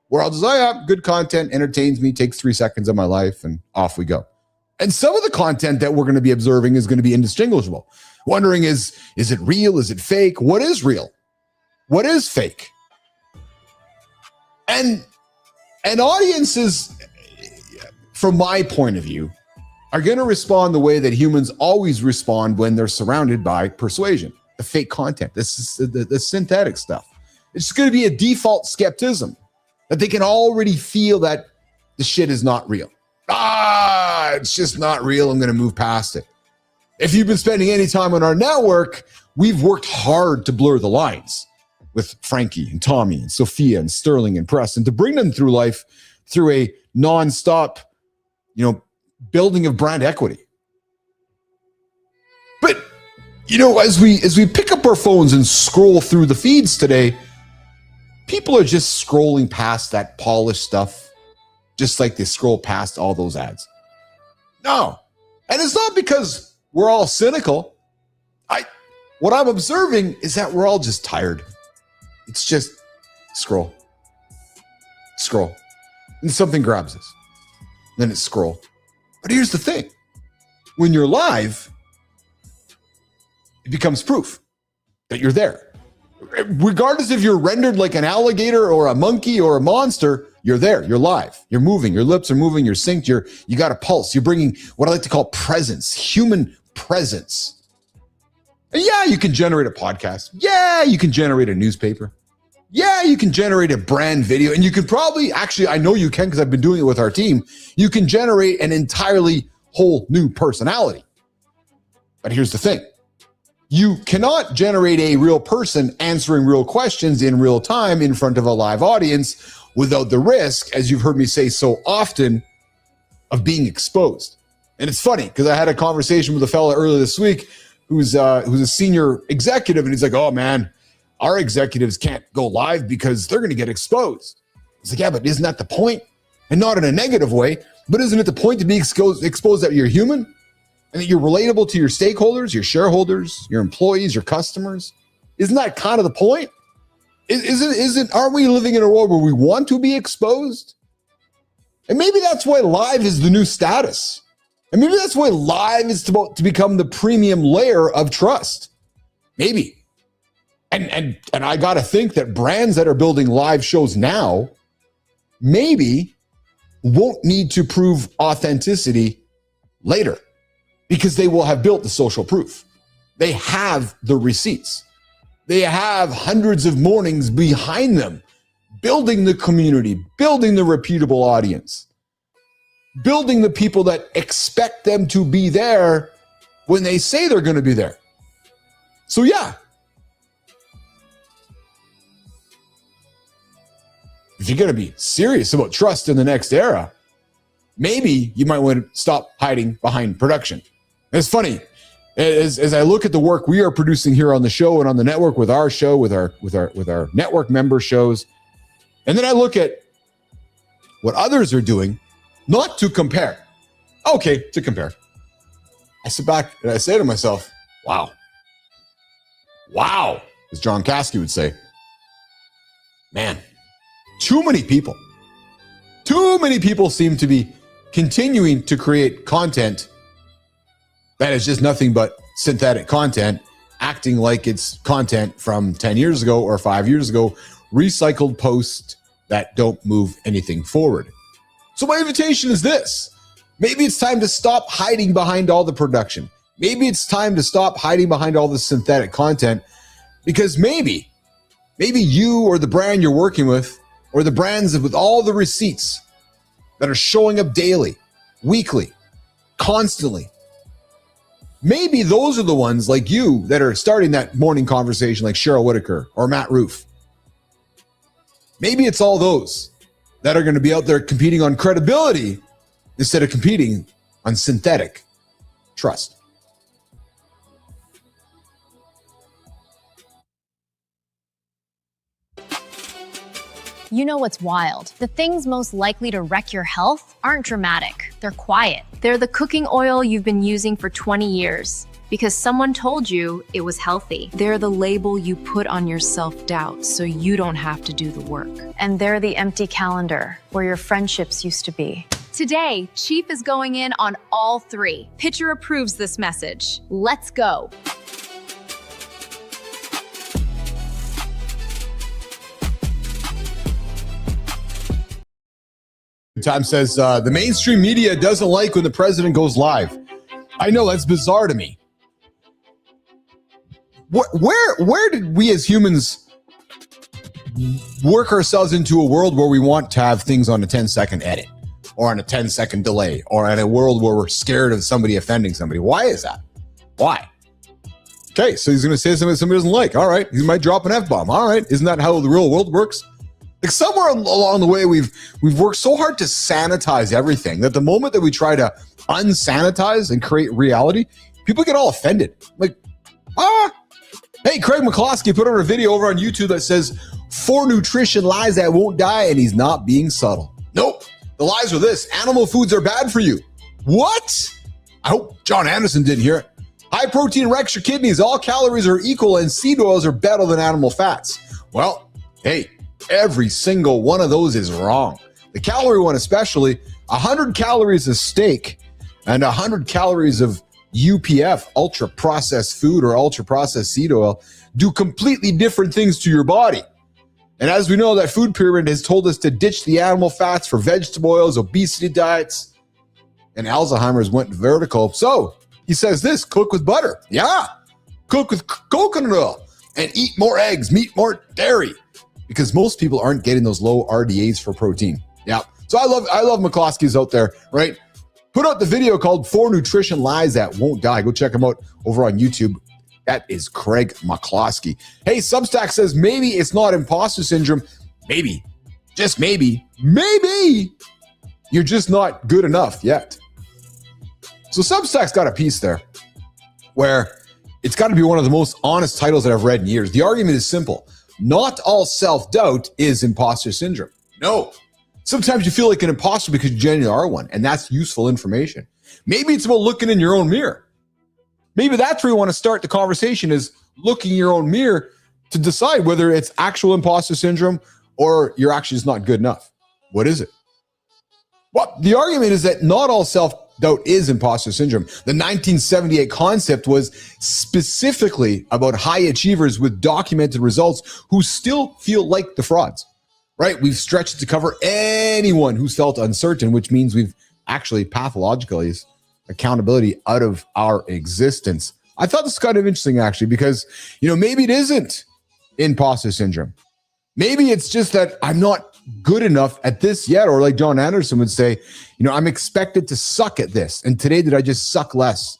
Where I'll just say, good content, entertains me, takes 3 seconds of my life, and off we go. And some of the content that we're going to be observing is going to be indistinguishable. Wondering, is it real? Is it fake? What is real? What is fake? And audiences, from my point of view, are going to respond the way that humans always respond when they're surrounded by persuasion, the fake content, the synthetic stuff. It's going to be a default skepticism that they can already feel that the shit is not real. It's just not real. I'm going to move past it. If you've been spending any time on our network, we've worked hard to blur the lines with Frankie and Tommy and Sophia and Sterling and Preston to bring them through life through a nonstop, building of brand equity. But, as we pick up our phones and scroll through the feeds today, people are just scrolling past that polished stuff, just like they scroll past all those ads. No. And it's not because we're all cynical. What I'm observing is that we're all just tired. It's just scroll, and something grabs us. Then it's scroll. But here's the thing. when you're live, it becomes proof that you're there. Regardless if you're rendered like an alligator or a monkey or a monster, you're there. You're live. You're moving. Your lips are moving. You're synced. You got a pulse. You're bringing what I like to call presence, human presence. And yeah, you can generate a podcast. Yeah, you can generate a newspaper. Yeah, you can generate a brand video. And you can probably, actually, I know you can because I've been doing it with our team. You can generate an entirely whole new personality. But here's the thing. You cannot generate a real person answering real questions in real time in front of a live audience without the risk, as you've heard me say so often, of being exposed. And it's funny because I had a conversation with a fella earlier this week who's a senior executive, and he's like, "Oh man, our executives can't go live because they're going to get exposed." It's like, yeah, but isn't that the point? And not in a negative way, but isn't it the point to be exposed that you're human and that you're relatable to your stakeholders, your shareholders, your employees, your customers? Isn't that kind of the point? Aren't we living in a world where we want to be exposed? And maybe that's why live is the new status. And maybe that's why live is to become the premium layer of trust. Maybe. And I got to think that brands that are building live shows now maybe won't need to prove authenticity later because they will have built the social proof. They have the receipts. They have hundreds of mornings behind them, building the community, building the reputable audience, building the people that expect them to be there when they say they're going to be there. So yeah, if you're going to be serious about trust in the next era, maybe you might want to stop hiding behind production. And it's funny, as I look at the work we are producing here on the show and on the network with our show, with our network member shows, and then I look at what others are doing, not to compare. Okay, to compare. I sit back and I say to myself, wow, as John Caskey would say, man, too many people seem to be continuing to create content that is just nothing but synthetic content, acting like it's content from 10 years ago or 5 years ago, recycled posts that don't move anything forward. So my invitation is this. Maybe it's time to stop hiding behind all the production. Maybe it's time to stop hiding behind all the synthetic content, because maybe you or the brand you're working with, or the brands with all the receipts that are showing up daily, weekly, constantly, maybe those are the ones like you that are starting that morning conversation like Cheryl Whitaker or Matt Roof. Maybe it's all those that are going to be out there competing on credibility instead of competing on synthetic trust. You know what's wild? The things most likely to wreck your health aren't dramatic. They're quiet. They're the cooking oil you've been using for 20 years because someone told you it was healthy. They're the label you put on your self-doubt so you don't have to do the work. And they're the empty calendar where your friendships used to be. Today, Chief is going in on all three. Pitcher approves this message. Let's go. Time says, the mainstream media doesn't like when the president goes live. I know, that's bizarre to me. Where did we as humans work ourselves into a world where we want to have things on a 10-second edit or on a 10-second delay or in a world where we're scared of somebody offending somebody? Why is that? Why? Okay, so he's going to say something that somebody doesn't like. All right, he might drop an F-bomb. All right, isn't that how the real world works? Like somewhere along the way, we've worked so hard to sanitize everything that the moment that we try to unsanitize and create reality, people get all offended. Like, hey, Craig McCloskey put on a video over on YouTube that says 4 nutrition lies that won't die, and he's not being subtle. Nope. The lies are this: animal foods are bad for you. What? I hope John Anderson didn't hear it. High protein wrecks your kidneys. All calories are equal, and seed oils are better than animal fats. Well, hey, every single one of those is wrong. The calorie one especially, 100 calories of steak and 100 calories of UPF, ultra processed food or ultra processed seed oil, do completely different things to your body. And as we know, that food pyramid has told us to ditch the animal fats for vegetable oils, obesity diets, and Alzheimer's went vertical. So he says this, cook with butter. Yeah, cook with coconut oil and eat more eggs, meat, more dairy, because most people aren't getting those low RDAs for protein. Yeah. So I love McCloskey's out there, right? Put out the video called 4 Nutrition Lies That Won't Die. Go check him out over on YouTube. That is Craig McCloskey. Hey, Substack says maybe it's not imposter syndrome. Maybe, just maybe you're just not good enough yet. So Substack's got a piece there where it's got to be one of the most honest titles that I've read in years. The argument is simple. Not all self-doubt is imposter syndrome. No. Sometimes you feel like an imposter because you genuinely are one, and that's useful information. Maybe it's about looking in your own mirror. Maybe that's where you want to start the conversation, is looking in your own mirror to decide whether it's actual imposter syndrome or you're actually just not good enough. What is it? Well, the argument is that not all self-doubt is imposter syndrome. The 1978 concept was specifically about high achievers with documented results who still feel like the frauds. Right? We've stretched it to cover anyone who's felt uncertain, which means we've actually pathologically accountability out of our existence. I thought this was kind of interesting, actually, because, maybe it isn't imposter syndrome. Maybe it's just that I'm not good enough at this yet. Or like John Anderson would say, I'm expected to suck at this. And today, did I just suck less?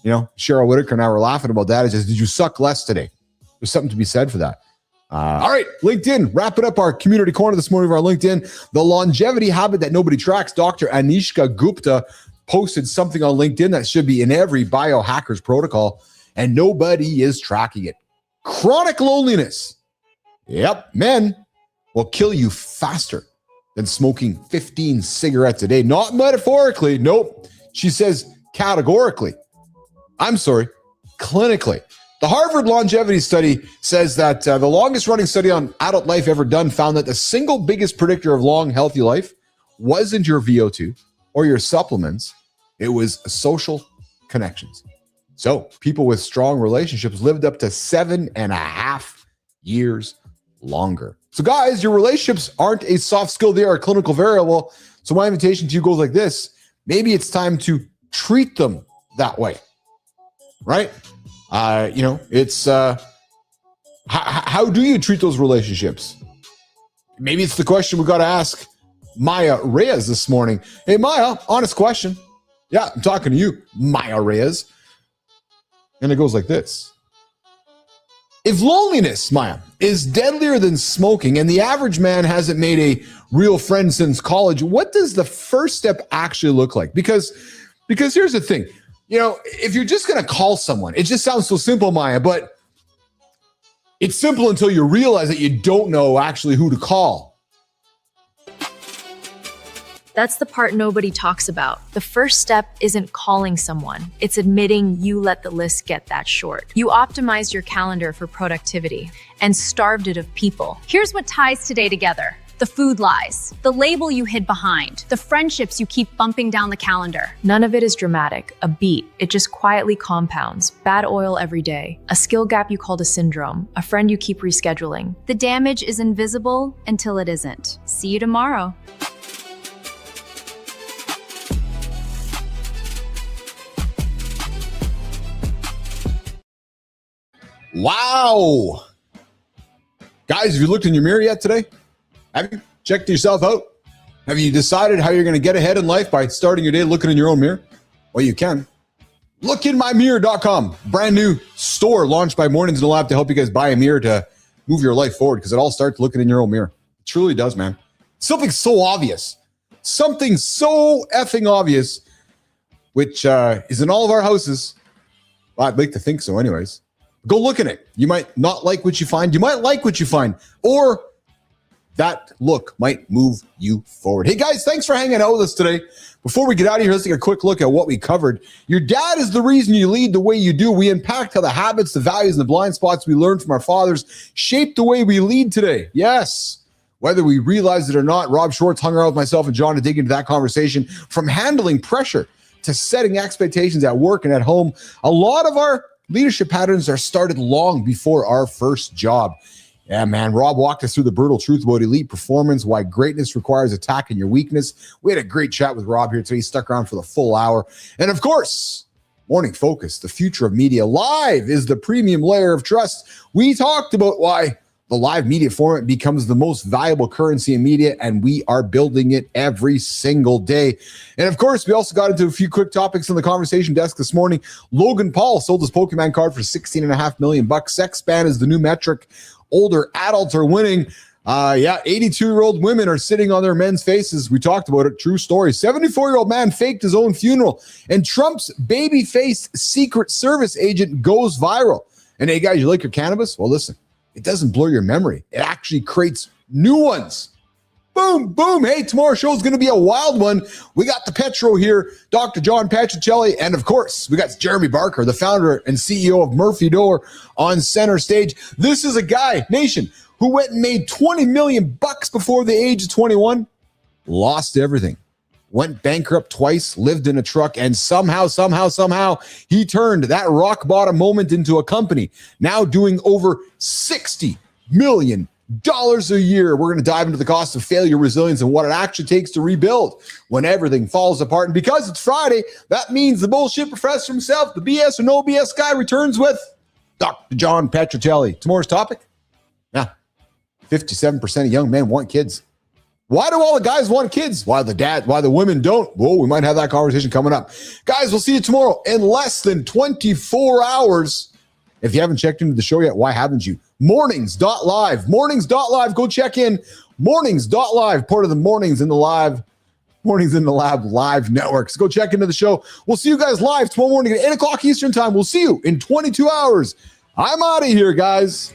Cheryl Whitaker and I were laughing about that. It says, did you suck less today? There's something to be said for that. All right, LinkedIn, wrapping up our community corner this morning of our LinkedIn. The longevity habit that nobody tracks. Dr. Anishka Gupta posted something on LinkedIn that should be in every biohacker's protocol, and nobody is tracking it. Chronic loneliness. Yep, men will kill you faster than smoking 15 cigarettes a day. Not metaphorically. Nope. She says categorically. I'm sorry, clinically. The Harvard longevity study says that the longest running study on adult life ever done found that the single biggest predictor of long, healthy life wasn't your VO2 or your supplements. It was social connections. So people with strong relationships lived up to 7.5 years longer. So guys, your relationships aren't a soft skill. They are a clinical variable. So my invitation to you goes like this. Maybe it's time to treat them that way, right? It's how do you treat those relationships? Maybe it's the question we got to ask Maya Reyes this morning. Hey, Maya, honest question. Yeah, I'm talking to you, Maya Reyes. And it goes like this. If loneliness, Maya, is deadlier than smoking and the average man hasn't made a real friend since college, what does the first step actually look like? Because here's the thing. If you're just going to call someone, it just sounds so simple, Maya, but it's simple until you realize that you don't know actually who to call. That's the part nobody talks about. The first step isn't calling someone. It's admitting you let the list get that short. You optimized your calendar for productivity and starved it of people. Here's what ties today together. The food lies, the label you hid behind, the friendships you keep bumping down the calendar. None of it is dramatic, a beat. It just quietly compounds. Bad oil every day, a skill gap you called a syndrome, a friend you keep rescheduling. The damage is invisible until it isn't. See you tomorrow. Wow. Guys, have you looked in your mirror yet today? Have you checked yourself out? Have you decided how you're going to get ahead in life by starting your day looking in your own mirror? Well, you can. Lookinmymirror.com, brand new store launched by Mornings in the Lab to help you guys buy a mirror to move your life forward, because it all starts looking in your own mirror. It truly does, man. Something so obvious. Something so effing obvious, which is in all of our houses. Well, I'd like to think so anyways. Go look at it. You might not like what you find. You might like what you find. Or that look might move you forward. Hey guys, thanks for hanging out with us today. Before we get out of here, let's take a quick look at what we covered. Your dad is the reason you lead the way you do. We unpacked how the habits, the values, and the blind spots we learned from our fathers shape the way we lead today. Yes, whether we realize it or not, Rob Schwartz hung around with myself and John to dig into that conversation, from handling pressure to setting expectations at work and at home. A lot of our leadership patterns are started long before our first job. Yeah, man, Rob walked us through the brutal truth about elite performance, why greatness requires attacking your weakness. We had a great chat with Rob here today. He stuck around for the full hour. And of course, Morning Focus, the future of media. Live is the premium layer of trust. We talked about why the live media format becomes the most valuable currency in media, and we are building it every single day. And of course, we also got into a few quick topics on the conversation desk this morning. Logan Paul sold his Pokemon card for $16.5 million. Sex ban is the new metric. Older adults are winning. 82-year-old women are sitting on their men's faces. We talked about it. True story. 74-year-old man faked his own funeral. And Trump's baby-faced Secret Service agent goes viral. And hey, guys, you like your cannabis? Well, listen, it doesn't blur your memory. It actually creates new ones. Boom, boom. Hey, tomorrow's show is going to be a wild one. We got the Petro here, Dr. John Petricelli, and of course, we got Jeremy Barker, the founder and CEO of Murphy Door, on center stage. This is a guy, Nation, who went and made $20 million before the age of 21, lost everything, went bankrupt twice, lived in a truck, and somehow, he turned that rock bottom moment into a company, now doing over $60 million a year. We're going to dive into the cost of failure, resilience, and what it actually takes to rebuild when everything falls apart. And because it's Friday, that means the bullshit professor himself, the BS or no BS guy, returns with Dr. John Petricelli. Tomorrow's topic? 57% of young men want kids. Why do all the guys want kids? Why the women don't? Well, we might have that conversation coming up. Guys, we'll see you tomorrow in less than 24 hours. If you haven't checked into the show yet, why haven't you? Mornings.live. Mornings.live. Go check in. Mornings.live, part of the Mornings in the Lab live networks. Go check into the show. We'll see you guys live tomorrow morning at 8 o'clock Eastern time. We'll see you in 22 hours. I'm out of here, guys.